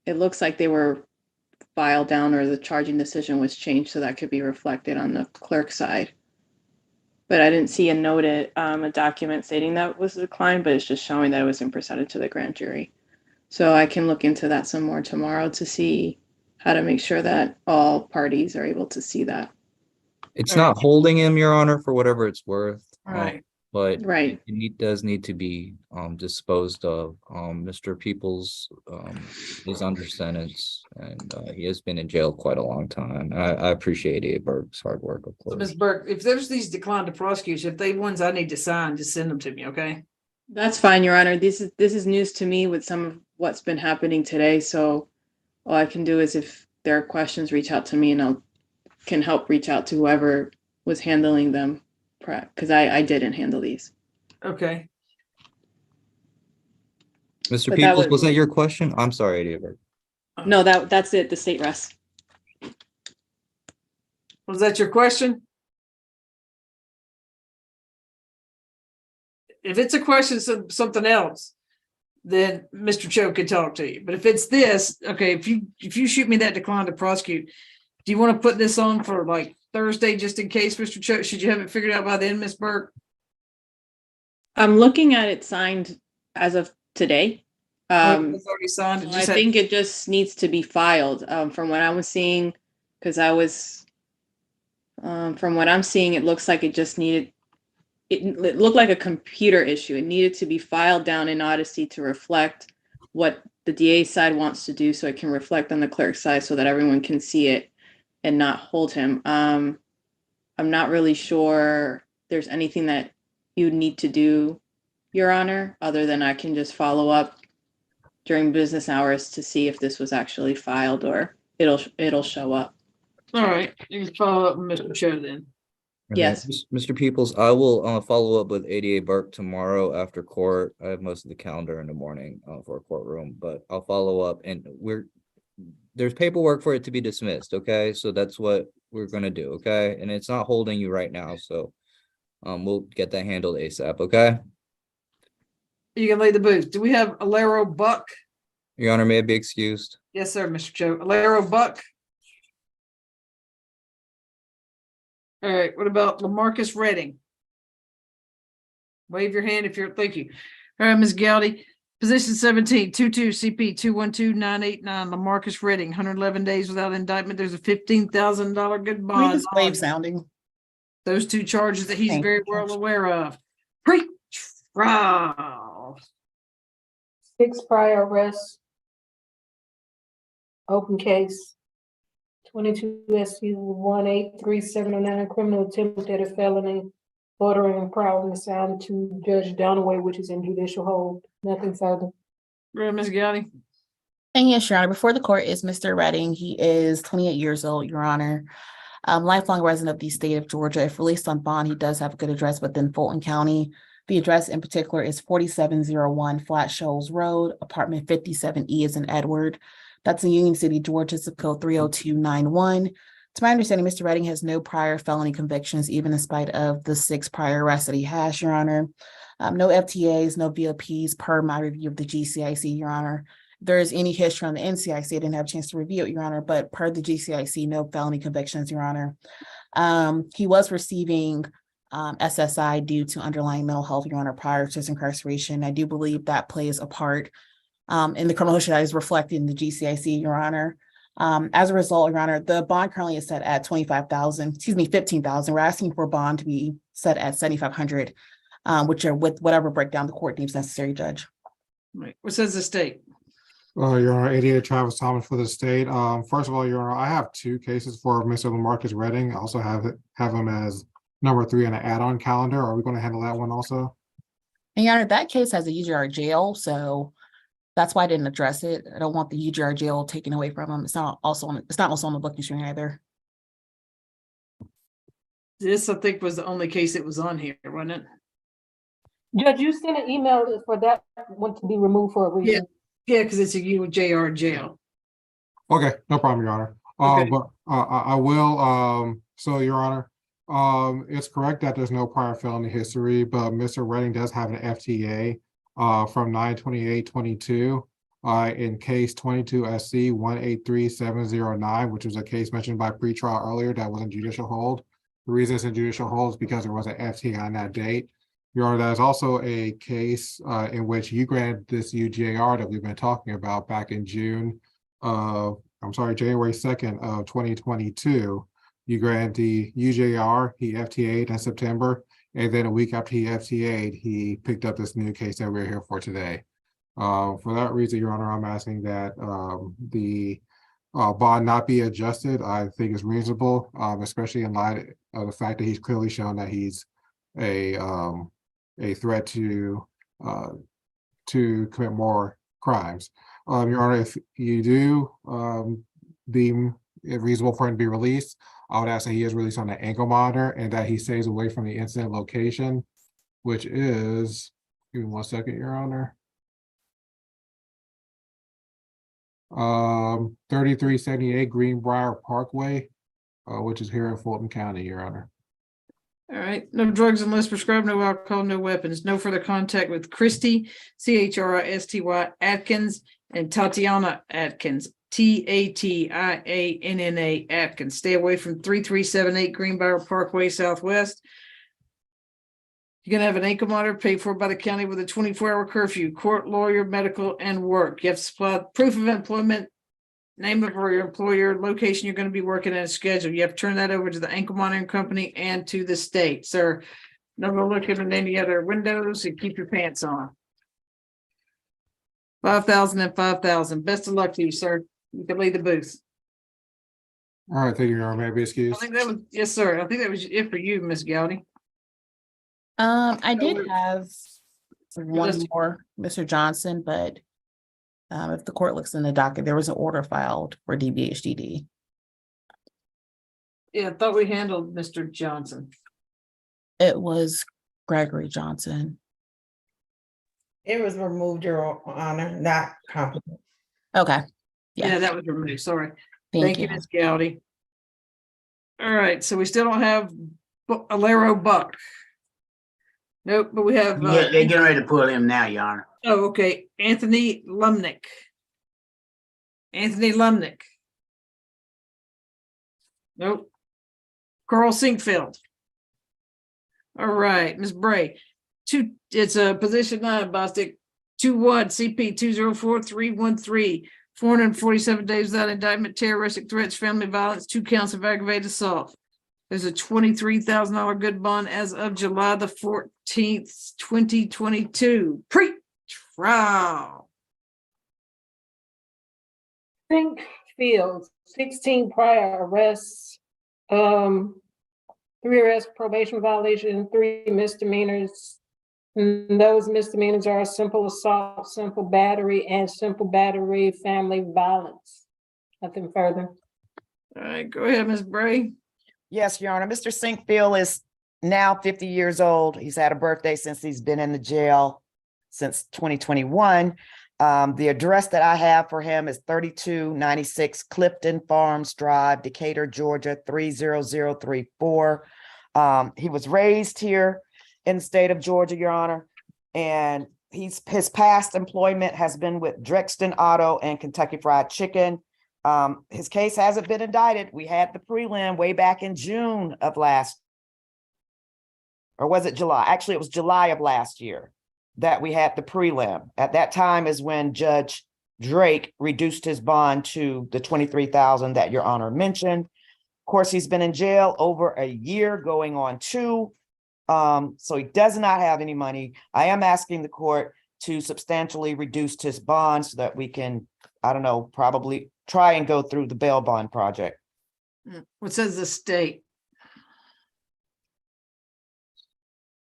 it looks like they were filed down or the charging decision was changed so that could be reflected on the clerk side. But I didn't see a document stating that was a decline, but it's just showing that it was presented to the grand jury. So I can look into that some more tomorrow to see how to make sure that all parties are able to see that. It's not holding him, Your Honor, for whatever it's worth. Right. But right, it does need to be disposed of. Mr. Peoples is under sentence, and he has been in jail quite a long time. I appreciate A. Burke's hard work, of So course. Ms. Burke, if there's these declined to prosecute, if they ones I need to sign, just send them to me, okay? that's fine, Your Honor. This is news to me with some of what's been happening today. So all I can do is if there are questions, reach out to me and can help reach out to whoever was handling them, because I didn't handle these. Okay. Mr. But that Peoples, was- was that your question? I'm sorry, A. Burke. No, that's it. The state rests. Was that your question? If it's a question of something else, then Mr. Cho can talk to you. But if it's this, okay, if you shoot me that decline to prosecute, do you want to put this on for like Thursday just in case, Mr. Cho? Should you have it figured out by then, Ms. Burke? I'm looking at it signed as of today. It's already signed. It I just had- think it just needs to be filed. From what I was seeing, because I was, from what I'm seeing, it looks like it just needed it looked like a computer issue. It needed to be filed down in Odyssey to reflect what the DA side wants to do, so it can reflect on the clerk's side so that everyone can see it and not hold him. I'm not really sure there's anything that you need to do, Your Honor, other than I can just follow up during business hours to see if this was actually filed, or it'll show up. All right, you can follow up with Mr. Cho then. Okay, Yes. Mr. Peoples, I will follow up with ADA Burke tomorrow after court. I have most of the calendar in the morning for a courtroom, but I'll follow up, and there's paperwork for it to be dismissed, okay? So that's what we're gonna do, okay? And it's not holding you right now, so we'll get that handled ASAP, okay? You can lay the booth. Do we have Alero Buck? Your Honor, may I be excused? Yes, sir, Mr. Cho. Alero Buck. All right, what about Lamarcus Redding? Wave your hand if you're, thank you. All right, Ms. Gowdy, position 17, 22 CP 212989, Lamarcus Redding, 111 days without indictment. There's a $15,000 good bond. Please wave sounding. Those two charges that he's Thank very you, well Judge. aware of. Pre-trial. 6 prior arrests. Open case. 22 SC 18379, criminal attempt at a felony, bordering on probably assigned to Judge Donaway, which is in judicial hold. Nothing further. Right, Ms. Gowdy. And yes, Your Honor, before the court is Mr. Redding. He is 28 years old, Your Honor. Lifelong resident of the state of Georgia. If released on bond, he does have a good address within Fulton County. The address in particular is 4701 Flat Shoals Road, apartment 57E is in Edward. That's in Union City, Georgia, zip code 30291. To my understanding, Mr. Redding has no prior felony convictions, even in spite of the 6 prior arrests that he has, Your Honor. No FTAs, no VOPs per my review of the GCIC, Your Honor. If there is any history on the NCIC, I didn't have a chance to review it, Your Honor, but per the GCIC, no felony convictions, Your Honor. He was receiving SSI due to underlying mental health, Your Honor, prior to his incarceration. I do believe that plays a part in the criminal history that is reflected in the GCIC, Your Honor. As a result, Your Honor, the bond currently is set at 15,000. We're asking for a bond to be set at 7,500, which are with whatever breakdown the court deems necessary, Judge. Right. What says the state? Your Honor, 88 Travis Thomas for the state. First of all, Your Honor, I have 2 cases for Mr. Lamarcus Redding. I also have him as number 3 on an add-on calendar. Are we going to handle that one also? And Your Honor, that case has a UGR jail, so that's why I didn't address it. I don't want the UGR jail taken away from him. It's not also on the booking string either. This, I think, was the only case that was on here, wasn't it? Judge, you sent an email for that one to be removed for a reason. Yeah, because it's a UJR jail. Okay, no problem, Your Honor. Okay. But I will, so Your Honor, it's correct that there's no prior felony history, but Mr. Redding does have an FTA from 9/28/22 in case 22 SC 183709, which was a case mentioned by pretrial earlier that was in judicial hold. The reason it's in judicial hold is because there was an FTA on that date. Your Honor, that is also a case in which you granted this UJR that we've been talking about back in January 2nd of 2022. You granted the UJR, he FTA'd in September, and then a week after he FTA'd, he picked up this new case that we're here for today. For that reason, Your Honor, I'm asking that the bond not be adjusted. I think is reasonable, especially in light of the fact that he's clearly shown that he's a threat to commit more crimes. Your Honor, if you do deem it reasonable for him to be released, I would ask that he is released on the ankle monitor and that he stays away from the incident location, which is, give me 1 second, Your Honor. 3378 Greenbrier Parkway, which is here in Fulton County, Your Honor. All right, no drugs unless prescribed, no alcohol, no weapons, no further contact with Christy, Christy Atkins, and Tatiana Atkins, Tatiana Atkins. Stay away from 3378 Greenbrier Parkway Southwest. You're gonna have an ankle monitor paid for by the county with a 24-hour curfew, court, lawyer, medical, and work. You have to supply proof of employment, name of your employer, location you're going to be working at, a schedule. You have to turn that over to the ankle monitoring company and to the state. Sir, No go looking at any other windows and keep your pants on. 5,000 and 5,000. Best of luck to you, sir. You can leave the booth. All right, thank you, Your Honor. May I be I excused? think that was, yes, sir. I think that was it for you, Miss Gowdy. I did we're- have one Just- more, Mr. Johnson, but if the court looks in the docket, there was an order filed for DBHDD. Yeah, I thought we handled Mr. Johnson. It was Gregory Johnson. It was removed, Your Honor, not competent. Okay. Yeah, that was removed. Sorry. Thank Thank you, you. Ms. Gowdy. All right, so we still don't have Alero Buck. Nope, but we have. Yeah, they're getting ready to pull him now, Your Honor. Oh, okay. Anthony Lumnick. Anthony Lumnick. Nope. Carl Sinkfeld. All right, Ms. Bray. It's a position 9, Bostic 2-1 CP 204-313. 447 days without indictment, terroristic threats, family violence, 2 counts of aggravated assault. There's a $23,000 good bond as of July the 14th, 2022. Pre-trial. Field, 16 prior arrests, 3 arrests, probation violation, 3 misdemeanors. And those misdemeanors are simple assault, simple battery, and simple battery family violence. Nothing further. All right, go ahead, Ms. Bray. Yes, Your Honor. Mr. Sinkfield is now 50 years old. He's had a birthday since he's been in the jail since 2021. The address that I have for him is 3296 Clifton Farms Drive, Decatur, Georgia, 30034. He was raised here in the state of Georgia, Your Honor, and his past employment has been with Drexton Auto and Kentucky Fried Chicken. His case hasn't been indicted. We had the prelim way back in June of or was it July? Actually, it was July of last year that we had the prelim. At that time is when Judge Drake reduced his bond to the $23,000 that Your Honor mentioned. Of course, he's been in jail over a year, going on 2. So he does not have any money. I am asking the court to substantially reduce his bond so that we can, I don't know, probably try and go through the bail bond project. What says the state?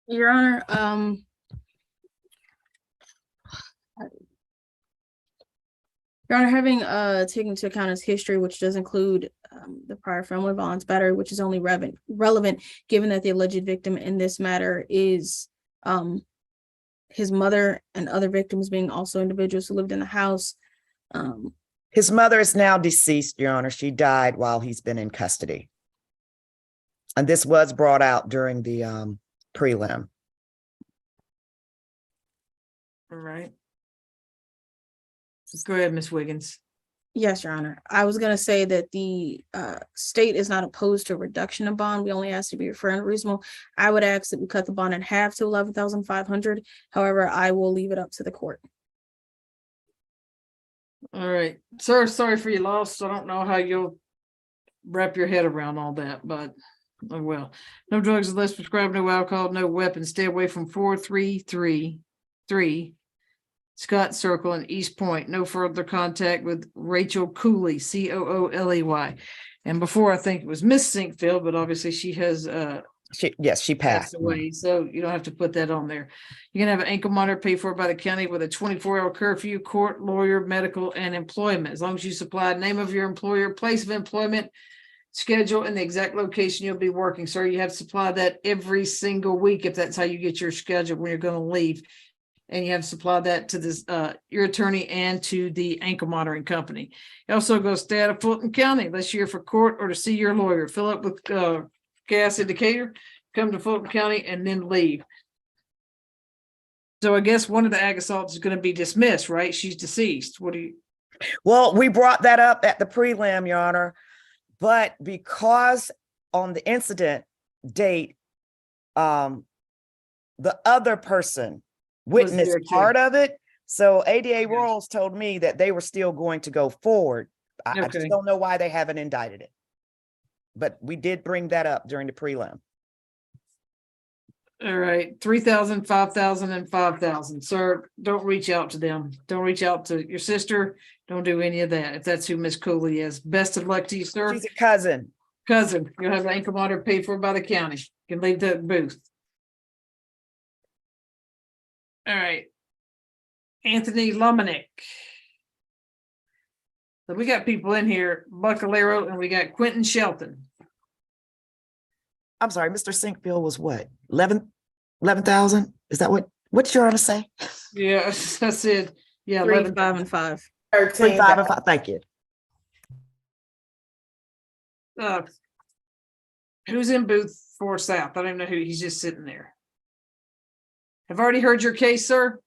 Your Honor, Your Honor, having taken into account his history, which does include the prior family violence battery, which is only relevant given that the alleged victim in this matter is his mother and other victims being also individuals who lived in the house. His mother is now deceased, Your Honor. She died while he's been in custody. And this was brought out during the prelim. All right. Go ahead, Ms. Wiggins. Yes, Your Honor. I was going to say that the state is not opposed to a reduction of bond. We only ask to be fair and reasonable. I would ask that we cut the bond in half to $11,500. However, I will leave it up to the court. All right, sir, sorry for your loss. I don't know how you'll wrap your head around all that, but oh well. No drugs unless prescribed, no alcohol, no weapons. Stay away from 4333 Scott Circle in East Point. No further contact with Rachel Cooley, Cooley. And before, I think it was Miss Sinkfield, but obviously she has She passed passed. away, so you don't have to put that on there. You're gonna have an ankle monitor paid for by the county with a 24-hour curfew, court, lawyer, medical, and employment. As long as you supply name of your employer, place of employment, schedule, and the exact location you'll be working. Sir, you have to supply that every single week if that's how you get your schedule when you're gonna leave. And you have to supply that to this your attorney and to the ankle monitoring company. You also go stay out of Fulton County unless you're for court or to see your lawyer. Fill up with gas indicator, come to Fulton County, and then leave. So I guess one of the ag assaults is going to be dismissed, right? She's deceased. What do you? Well, we brought that up at the prelim, Your Honor, but because on the incident date, the other person witnessed there too. part of it. So ADA Rolls told me that they were still going to go forward. I Okay. just don't know why they haven't indicted it. But we did bring that up during the prelim. All right, 3,000, 5,000, and 5,000. Sir, don't reach out to them. Don't reach out to your sister. Don't do any of that if that's who Miss Cooley is. Best of luck to you, sir. She's a cousin. Cousin, you'll have the ankle monitor paid for by the county. You can leave the booth. All right. Anthony Lomanick. So we got people in here, Buckalero, and we got Quentin Shelton. I'm sorry, Mr. Sinkfield was what? 11,000? Is that what you're gonna say? Yeah, I said, yeah, 3, 11. 5, and 5. 3, 5, and 5. Thank you. Who's in booth 4 South? I don't even know who, he's just sitting there. I've already heard your case, sir.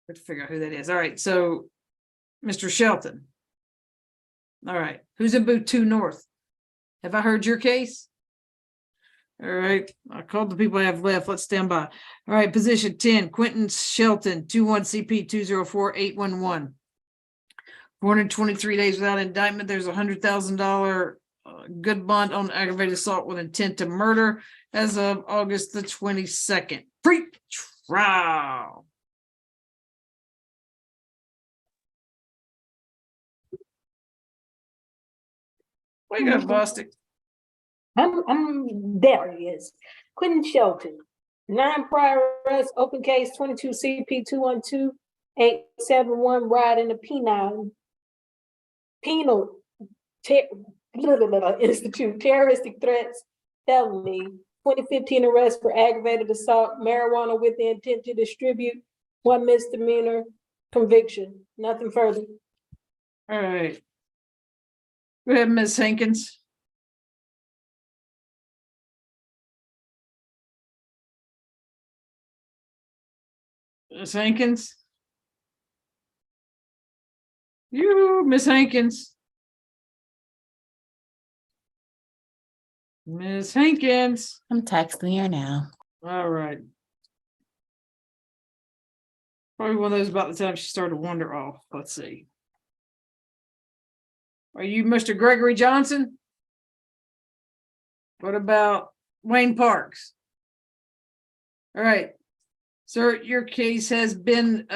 Have to figure out who that is. All right, so Mr. Shelton. All right, who's in booth 2 North? Have I heard your case? All right, I called the people I have left. Let's stand by. All right, position 10, Quentin Shelton, 21CP 204811. 423 days without indictment. There's $100,000 good bond on aggravated assault with intent to murder as of August the 22nd. Pre-trial. Wake up, Bostic. There he is. Quentin Shelton, 9 prior arrests, open case 22 CP 212871, riding a penal institute terroristic threats felony, 2015 arrest for aggravated assault, marijuana with the intent to distribute, 1 misdemeanor conviction. Nothing further. All right. Go ahead, Ms. Hankins. Ms. Hankins. Miss Hankins. Ms. Hankins. I'm texting her now. All right. Probably one of those about the time she started to wander off. Let's see. Are you Mr. Gregory Johnson? What about Wayne Parks? All right. Sir, your case has been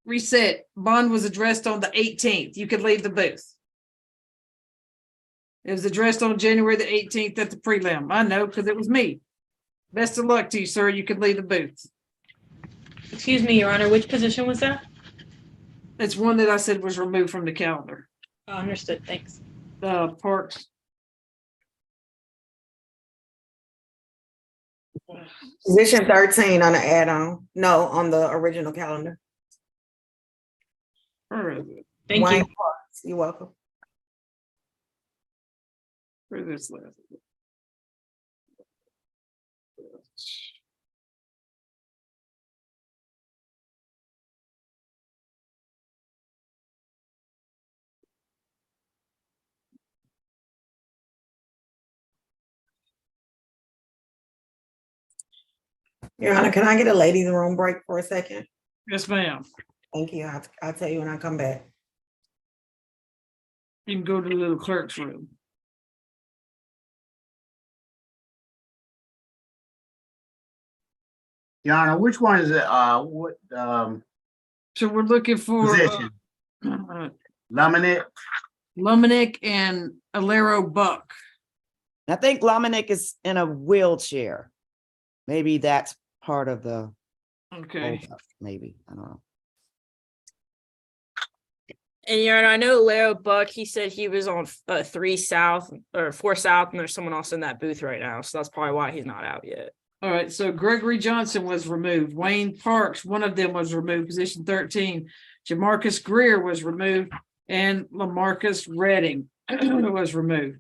reset. Bond was addressed on the 18th. You could leave the booth. It was addressed on January the 18th at the prelim. I know because it was me. Best of luck to you, sir. You could leave the booth. Excuse me, Your Honor, which position was that? It's one that I said was removed from the calendar. Understood, thanks. Parks. Position 13 on the add-on. No, on the original calendar. Where is it? Thank Wayne you. Parks, you're welcome. Where this last? Your Honor, can I get a ladies' room break for a second? Yes, ma'am. Thank you. I'll tell you when I come back. You can go to the little clerk's room. Your Honor, which one is it? What, So we're looking for position? Lomanick? Lomanick and Alero Buck. I think Lomanick is in a wheelchair. Maybe that's part of the, Okay. maybe, I don't know. And Your Honor, I know Lero Buck, he said he was on 3 South or 4 South, and there's someone else in that booth right now. So that's probably why he's not out yet. All right, so Gregory Johnson was removed. Wayne Parks, one of them was removed, position 13. Jamarcus Greer was removed, and Lamarcus Redding was removed.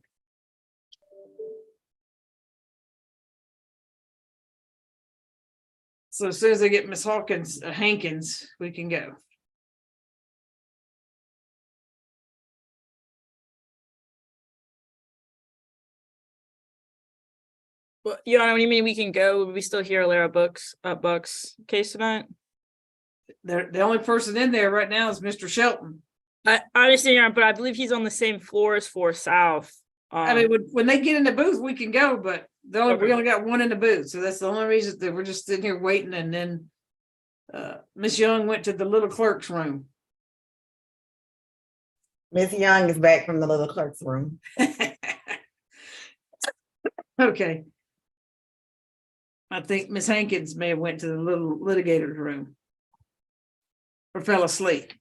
So as soon as I get Miss Hawkins, Hankins, we can go. Well, Your Honor, what do you mean we can go? Would we still hear Lero Buck's case tonight? The only person in there right now is Mr. Shelton. I understand, Your Honor, but I believe he's on the same floor as 4 South. I mean, when they get in the booth, we can go, but we only got one in the booth, so that's the only reason that we're just sitting here waiting, and then Miss Young went to the little clerk's room. Miss Young is back from the little clerk's room. Okay. I think Miss Hankins may have went to the little litigator's room. Or fell asleep.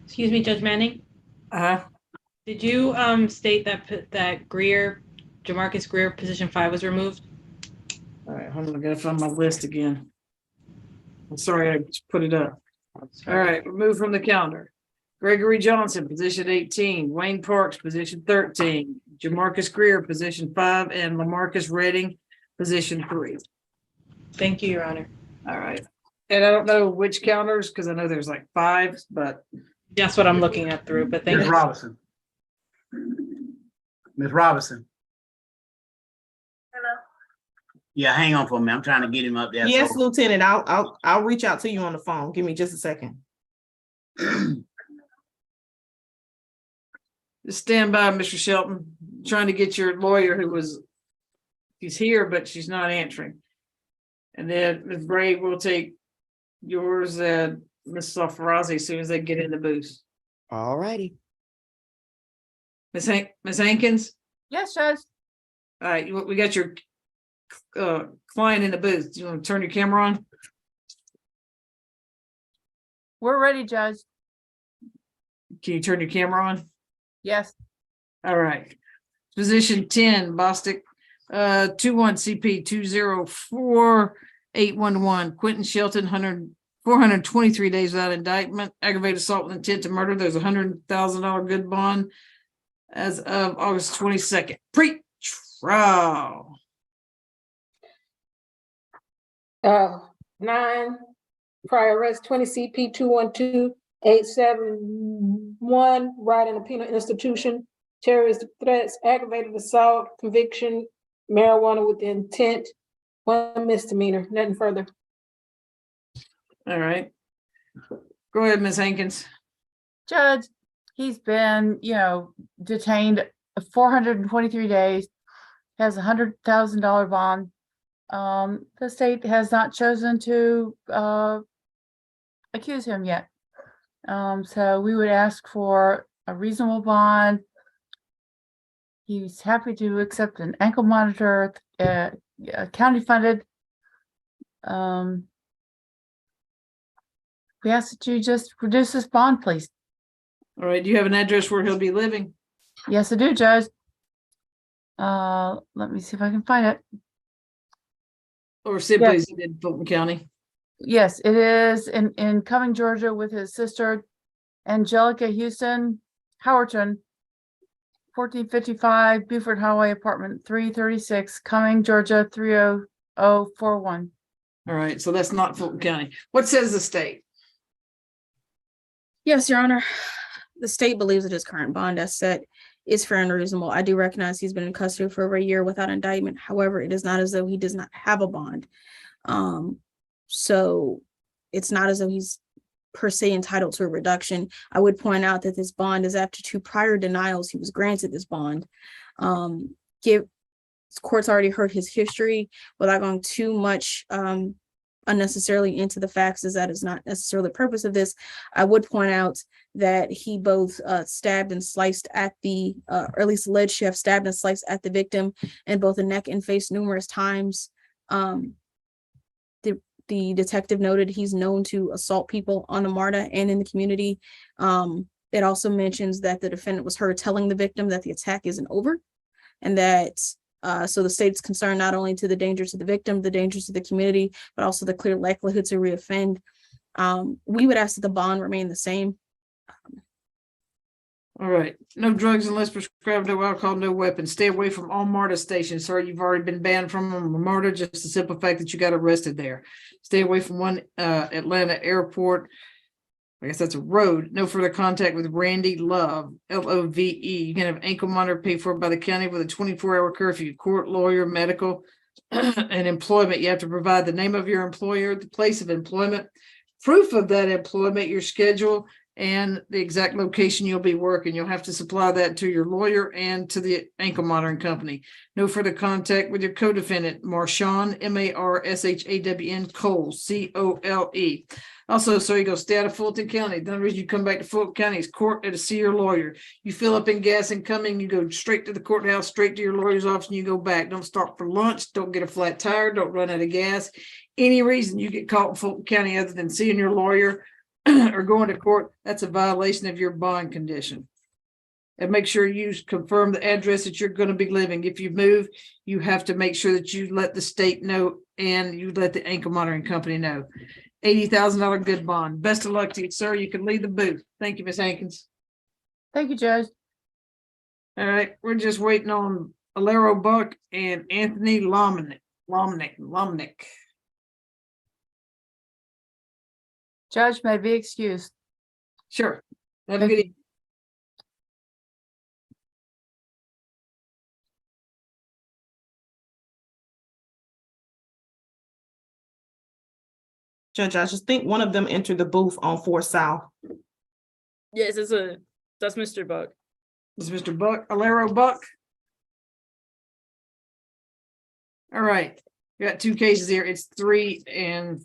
Excuse me, Judge Manning. Did you state that Greer, Jamarcus Greer, position 5 was removed? All right, hold on, I gotta find my list again. I'm sorry, I just put it up. All right, remove from the calendar. Gregory Johnson, position 18, Wayne Parks, position 13, Jamarcus Greer, position 5, and Lamarcus Redding, position 3. Thank you, Your Honor. All right. And I don't know which counters, because I know there's like 5, but that's what I'm looking at through, but thank Ms. you. Robinson. Ms. Robinson. Yeah, hang on for a minute. I'm trying to get him up there. Yes, so- Lieutenant, I'll reach out to you on the phone. Give me just a second. just stand by, Mr. Shelton, trying to get your lawyer she's here, but she's not answering. And then Ms. Brave will take yours and Ms. Safrazi as soon as they get in the booth. All righty. Ms. Hankins? Yes, Judge. All right, we got your client in the booth. Do you want to turn your camera on? We're ready, Judge. Can you turn your camera on? Yes. All right. Position 10, Bostic, 21 CP 204811, Quentin Shelton, 423 days without indictment, aggravated assault with intent to murder. There's $100,000 good bond as of August 22nd. Pre-trial. 9 prior arrest, 20 CP 212871, right in a penal institution, terrorist threats, aggravated assault, conviction, marijuana with intent, 1 misdemeanor, nothing further. All right. Go ahead, Ms. Hankins. Judge, he's been, detained 423 days, has a $100,000 bond. The state has not chosen to accuse him yet. So we would ask for a reasonable bond. He's happy to accept an ankle monitor, county funded. We ask that you just reduce this bond, please. All right. Do you have an address where he'll be living? Yes, I do, Judge. Let me see if I can find it. Or simply Yes. in Fulton County? Yes, it is in Cumming, Georgia, with his sister Angelica Houston Howerton, 1455 Buford Highway, apartment 336, Cumming, Georgia, 30041. All right. So that's not Fulton County. What says the state? Yes, Your Honor. The state believes that his current bond as set is fair and reasonable. I do recognize he's been in custody for over a year without indictment. However, it is not as though he does not have a bond. So it's not as though he's per se entitled to a reduction. I would point out that this bond is after 2 prior denials. He was granted this bond. Court's already heard his history without going too much unnecessarily into the facts, as that is not necessarily the purpose of this. I would point out that he both stabbed and sliced at or at least alleged to have stabbed and sliced at the victim in both the neck and face numerous times. The detective noted he's known to assault people on the MARTA and in the community. It also mentions that the defendant was heard telling the victim that the attack isn't over, and that so the state's concerned not only to the dangers of the victim, the dangers of the community, but also the clear likelihood to reoffend. We would ask that the bond remain the same. All right. No drugs unless prescribed, no alcohol, no weapons. Stay away from all MARTA stations. Sir, you've already been banned from MARTA, just the simple fact that you got arrested there. Stay away from one Atlanta airport. I guess that's a road. No further contact with Randy Love, Love. You can have ankle monitor paid for by the county with a 24-hour curfew, court, lawyer, medical, and employment. You have to provide the name of your employer, the place of employment, proof of that employment, your schedule, and the exact location you'll be working. You'll have to supply that to your lawyer and to the ankle monitoring company. No further contact with your co-defendant, Marshawn, M-A-R-S-H-A-W-N, Cole, C-O-L-E. Also, so you go stay out of Fulton County. The only reason you come back to Fulton County is court and to see your lawyer. You fill up in gas and coming, you go straight to the courthouse, straight to your lawyer's office, and you go back. Don't stop for lunch. Don't get a flat tire. Don't run out of gas. Any reason you get caught in Fulton County other than seeing your lawyer or going to court, that's a violation of your bond condition. And make sure you confirm the address that you're going to be living. If you move, you have to make sure that you let the state know and you let the ankle monitoring company know. $80,000 good bond. Best of luck to you, sir. You can leave the booth. Thank you, Ms. Hankins. Thank you, Judge. All right, we're just waiting on Alero Buck and Anthony Lomnick. Judge may be excused. Sure. Have a good evening. Judge, I just think one of them entered the booth on 4 South. Yes, that's Mr. Buck. This is Mr. Buck, Alero Buck. All right, we got 2 cases here. It's 3 and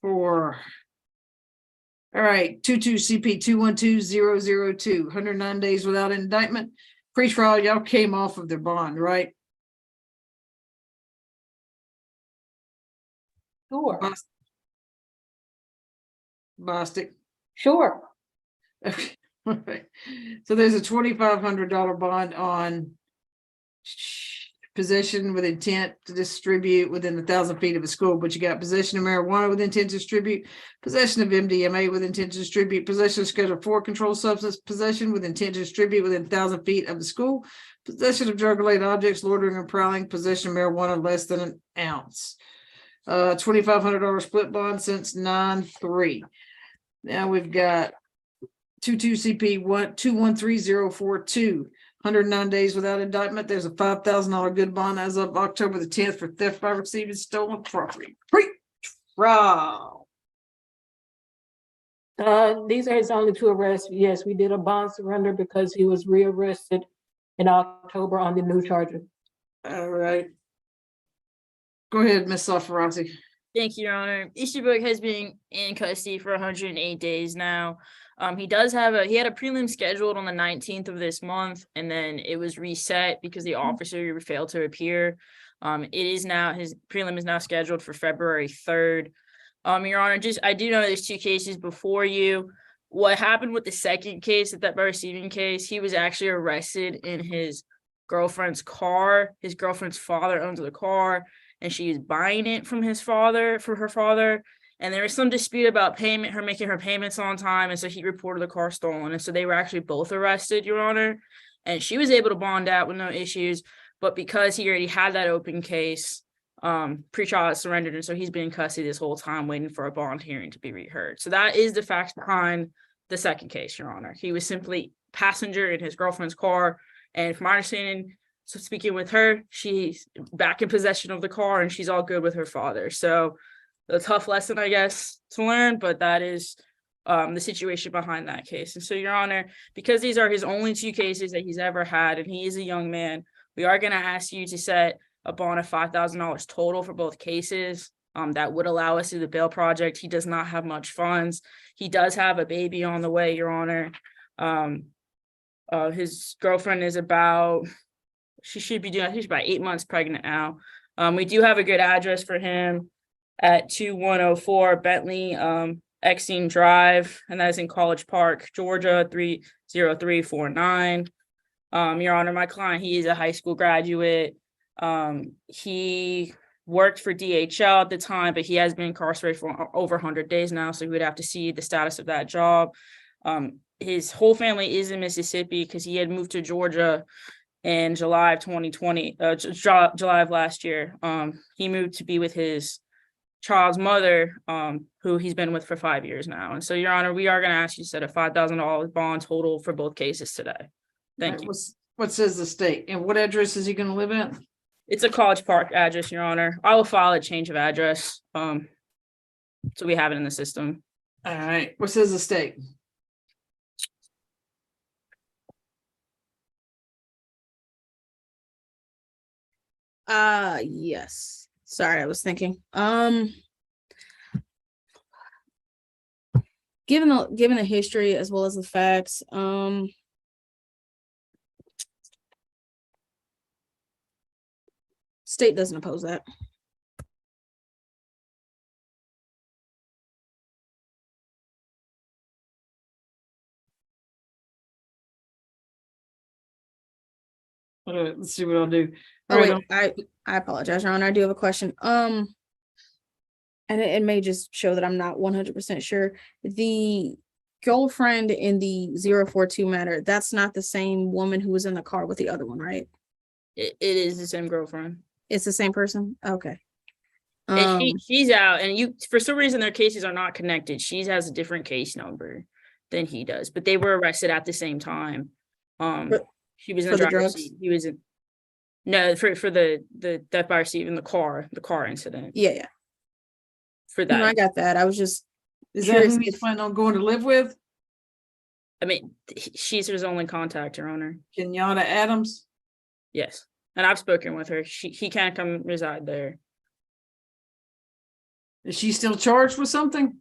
4. All right, 22 CP 212002, 109 days without indictment. Pre-trial, y'all came off of their bond, right? Sure. Bostic. Sure. Okay. All right. So there's a $2,500 bond on possession with intent to distribute within 1,000 feet of a school, but you got possession of marijuana with intent to distribute, possession of MDMA with intent to distribute, possession of Schedule 4 controlled substance, possession with intent to distribute within 1,000 feet of the school, possession of drug-related objects, loitering and prowling, possession of marijuana less than an ounce. $2,500 split bond since 9/3. Now we've got 22 CP 213042, 109 days without indictment. There's a $5,000 good bond as of October the 10th for theft by receiving stolen property. Pre-trial. These are his only 2 arrests. Yes, we did a bond surrender because he was rearrested in October on the new charges. All right. Go ahead, Ms. Safarati. Thank you, Your Honor. Easterbrook has been in custody for 108 days now. He had a prelim scheduled on the 19th of this month, and then it was reset because the officer failed to appear. His prelim is now scheduled for February 3rd. Your Honor, I do know there's 2 cases before you. What happened with the second case, the theft by receiving case, he was actually arrested in his girlfriend's car. His girlfriend's father owns the car, and she is buying it from her father. And there was some dispute about payment, her making her payments on time. And so he reported the car stolen. And so they were actually both arrested, Your Honor. And she was able to bond out with no issues. But because he already had that open case, pre-trial has surrendered. And so he's been in custody this whole time waiting for a bond hearing to be reheard. So that is the facts behind the second case, Your Honor. He was simply passenger in his girlfriend's car. And from my understanding, so speaking with her, she's back in possession of the car and she's all good with her father. So a tough lesson, I guess, to learn, but that is the situation behind that case. And so, Your Honor, because these are his only 2 cases that he's ever had, and he is a young man, we are going to ask you to set a bond of $5,000 total for both cases. That would allow us to do the bail project. He does not have much funds. He does have a baby on the way, Your Honor. His girlfriend is she's about 8 months pregnant now. We do have a good address for him at 2104 Bentley Exine Drive, and that is in College Park, Georgia, 30349. Your Honor, my client, he is a high school graduate. He worked for DHL at the time, but he has been incarcerated for over 100 days now, so we would have to see the status of that job. His whole family is in Mississippi because he had moved to Georgia in July of 2020, July of last year. He moved to be with his child's mother, who he's been with for 5 years now. And so, Your Honor, we are going to ask you to set a $5,000 bond total for both cases today. Thank you. What says the state and what address is he gonna live at? It's a College Park address, Your Honor. I will file a change of address. So we have it in the system. All right, what says the state? Yes. Sorry, I was thinking. Given the history as well as the facts, state doesn't oppose that. Let's see what I'll do. Oh, All right, wait, I apologize, Your Honor. I do have a question. And it may just show that I'm not 100% sure. The girlfriend in the 042 matter, that's not the same woman who was in the car with the other one, right? It is the same girlfriend. It's the same person? Okay. And she's out, and for some reason their cases are not connected. She has a different case number than he does, but they were arrested at the same time. She was in the driver's seat. He was in for the death by receipt in the car incident. Yeah. For that. No, I got that. I was just is that who he's planning on going to live with? I mean, she's his only contact, Your Honor. Kenyatta Adams? Yes. And I've spoken with her. He can't come reside there. Is she still charged with something?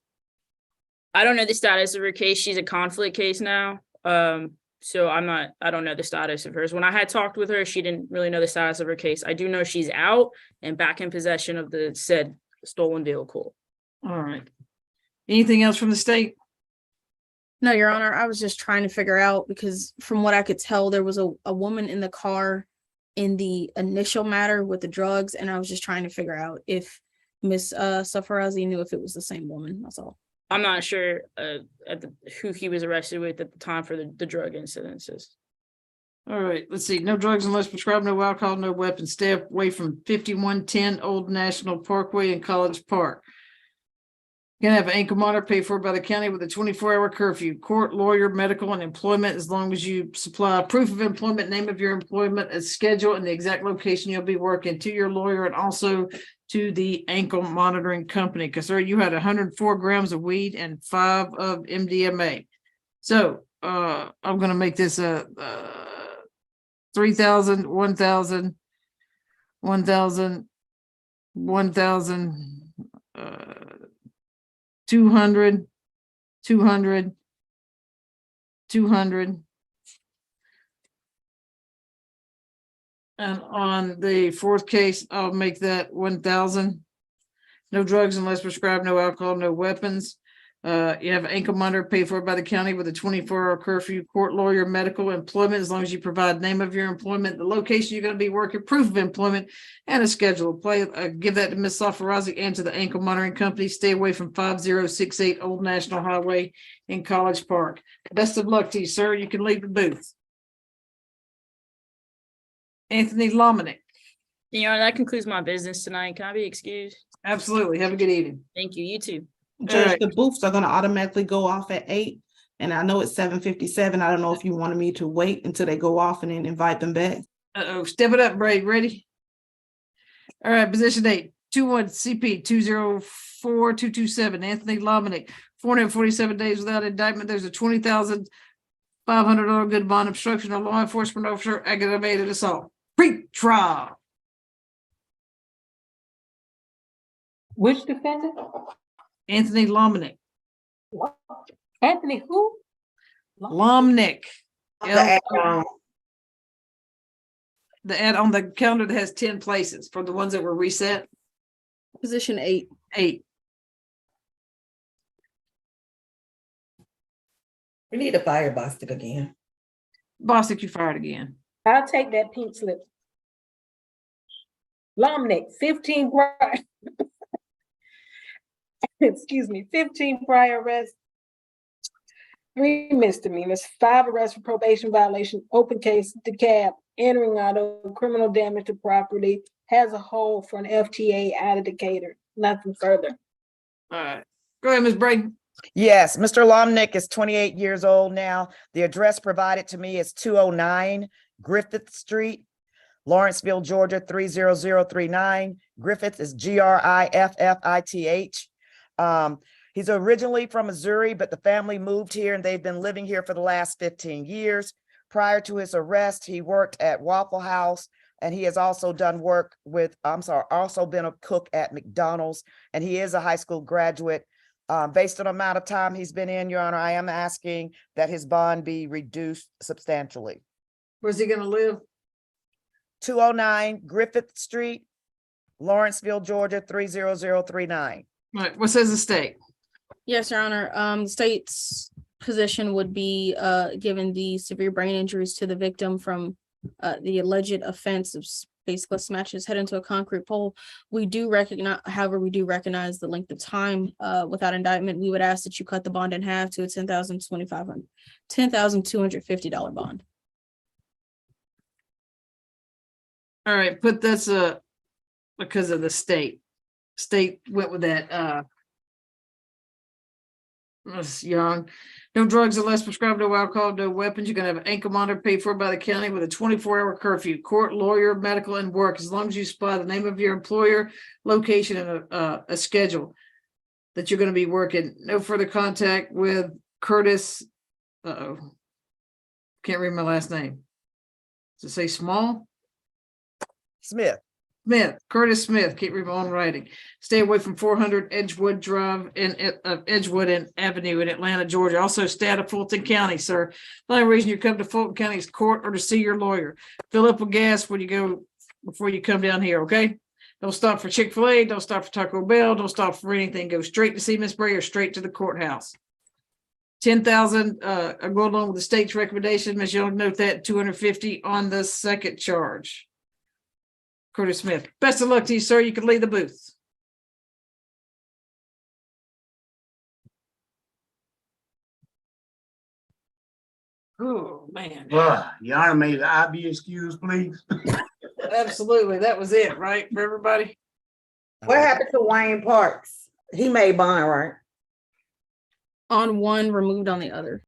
I don't know the status of her case. She's a conflict case now. So I don't know the status of hers. When I had talked with her, she didn't really know the status of her case. I do know she's out and back in possession of the said stolen vehicle. All right. Anything else from the state? No, Your Honor. I was just trying to figure out, because from what I could tell, there was a woman in the car in the initial matter with the drugs, and I was just trying to figure out if Miss Safarazi knew if it was the same woman. That's all. I'm not sure who he was arrested with at the time for the drug incidences. All right, let's see. No drugs unless prescribed, no alcohol, no weapons. Stay away from 5110 Old National Parkway in College Park. Gonna have an ankle monitor paid for by the county with a 24-hour curfew. Court, lawyer, medical, and employment, as long as you supply proof of employment, name of your employment, a schedule, and the exact location you'll be working to your lawyer, and also to the ankle monitoring company. Because, sir, you had 104 grams of weed and 5 of MDMA. So I'm gonna make this a 3,000, 1,000, 1,000, 1,000, 200, 200, 200. And on the fourth case, I'll make that 1,000. No drugs unless prescribed, no alcohol, no weapons. You have ankle monitor paid for by the county with a 24-hour curfew, court, lawyer, medical, employment, as long as you provide name of your employment, the location you're going to be working, proof of employment, and a schedule. Give that to Ms. Safarazi and to the ankle monitoring company. Stay away from 5068 Old National Highway in College Park. Best of luck to you, sir. You can leave the booth. Anthony Lominick. Your Honor, that concludes my business tonight. Can I be excused? Absolutely. Have a good evening. Thank you. You too. Judge, the booths are gonna automatically go off at 8, and I know it's 7:57. I don't know if you wanted me to wait until they go off and then invite them back. Step it up, Brady. Ready? All right, position 8, 21 CP 204227, Anthony Lominick, 447 days without indictment. There's a $20,500 good bond, obstruction of law enforcement officer, aggravated assault. Pre-trial. Which defendant? Anthony Lominick. Anthony who? Lominick. The ad on the calendar that has 10 places for the ones that were reset. Position 8. 8. We need to fire Bostic again. Bostic, you fired again. I'll take that pink slip. Lomnick, 15 prior. Excuse me, 15 prior arrests, 3 misdemeanors, 5 arrests for probation violation, open case, DeKalb, entering auto, criminal damage to property, has a hold for an FTA out of Decatur. Nothing further. All right, go ahead, Ms. Braden. Yes, Mr. Lomnick is 28 years old now. The address provided to me is 209 Griffith Street, Lawrenceville, Georgia, 30039. Griffith is Griffith. He's originally from Missouri, but the family moved here and they've been living here for the last 15 years. Prior to his arrest, he worked at Waffle House, and he has also also been a cook at McDonald's, and he is a high school graduate. Based on the amount of time he's been in, Your Honor, I am asking that his bond be reduced substantially. Where's he gonna live? 209 Griffith Street, Lawrenceville, Georgia, 30039. All right, what says the state? Yes, Your Honor. The state's position would be, given the severe brain injuries to the victim from the alleged offense of basically smashing his head into a concrete pole. We do recognize the length of time without indictment. We would ask that you cut the bond in half to a $10,250 bond. All right, put this because of the state. State went with that Ms. Young. No drugs unless prescribed, no alcohol, no weapons. You're gonna have an ankle monitor paid for by the county with a 24-hour curfew, court, lawyer, medical, and work, as long as you supply the name of your employer, location, and a schedule that you're gonna be working. No further contact with Curtis. Can't read my last name. Does it say Small? Smith. Curtis Smith, keep reading my own writing. Stay away from 400 Edgewood Drive in Edgewood and Avenue in Atlanta, Georgia. Also stay out of Fulton County, sir. The only reason you come to Fulton County is court or to see your lawyer. Fill up with gas when you go before you come down here, okay? Don't stop for Chick-fil-A, don't stop for Taco Bell, don't stop for anything. Go straight to see Miss Bray or straight to the courthouse. 10,000, I go along with the state's recommendation. Ms. Young, note that 250 on the second charge. Curtis Smith. Best of luck to you, sir. You can leave the booth. Oh, man. Your Honor, may I be excused, please? Absolutely. That was it, right, for everybody? What happened to Wayne Parks? He made bond, right? On one, removed on the other.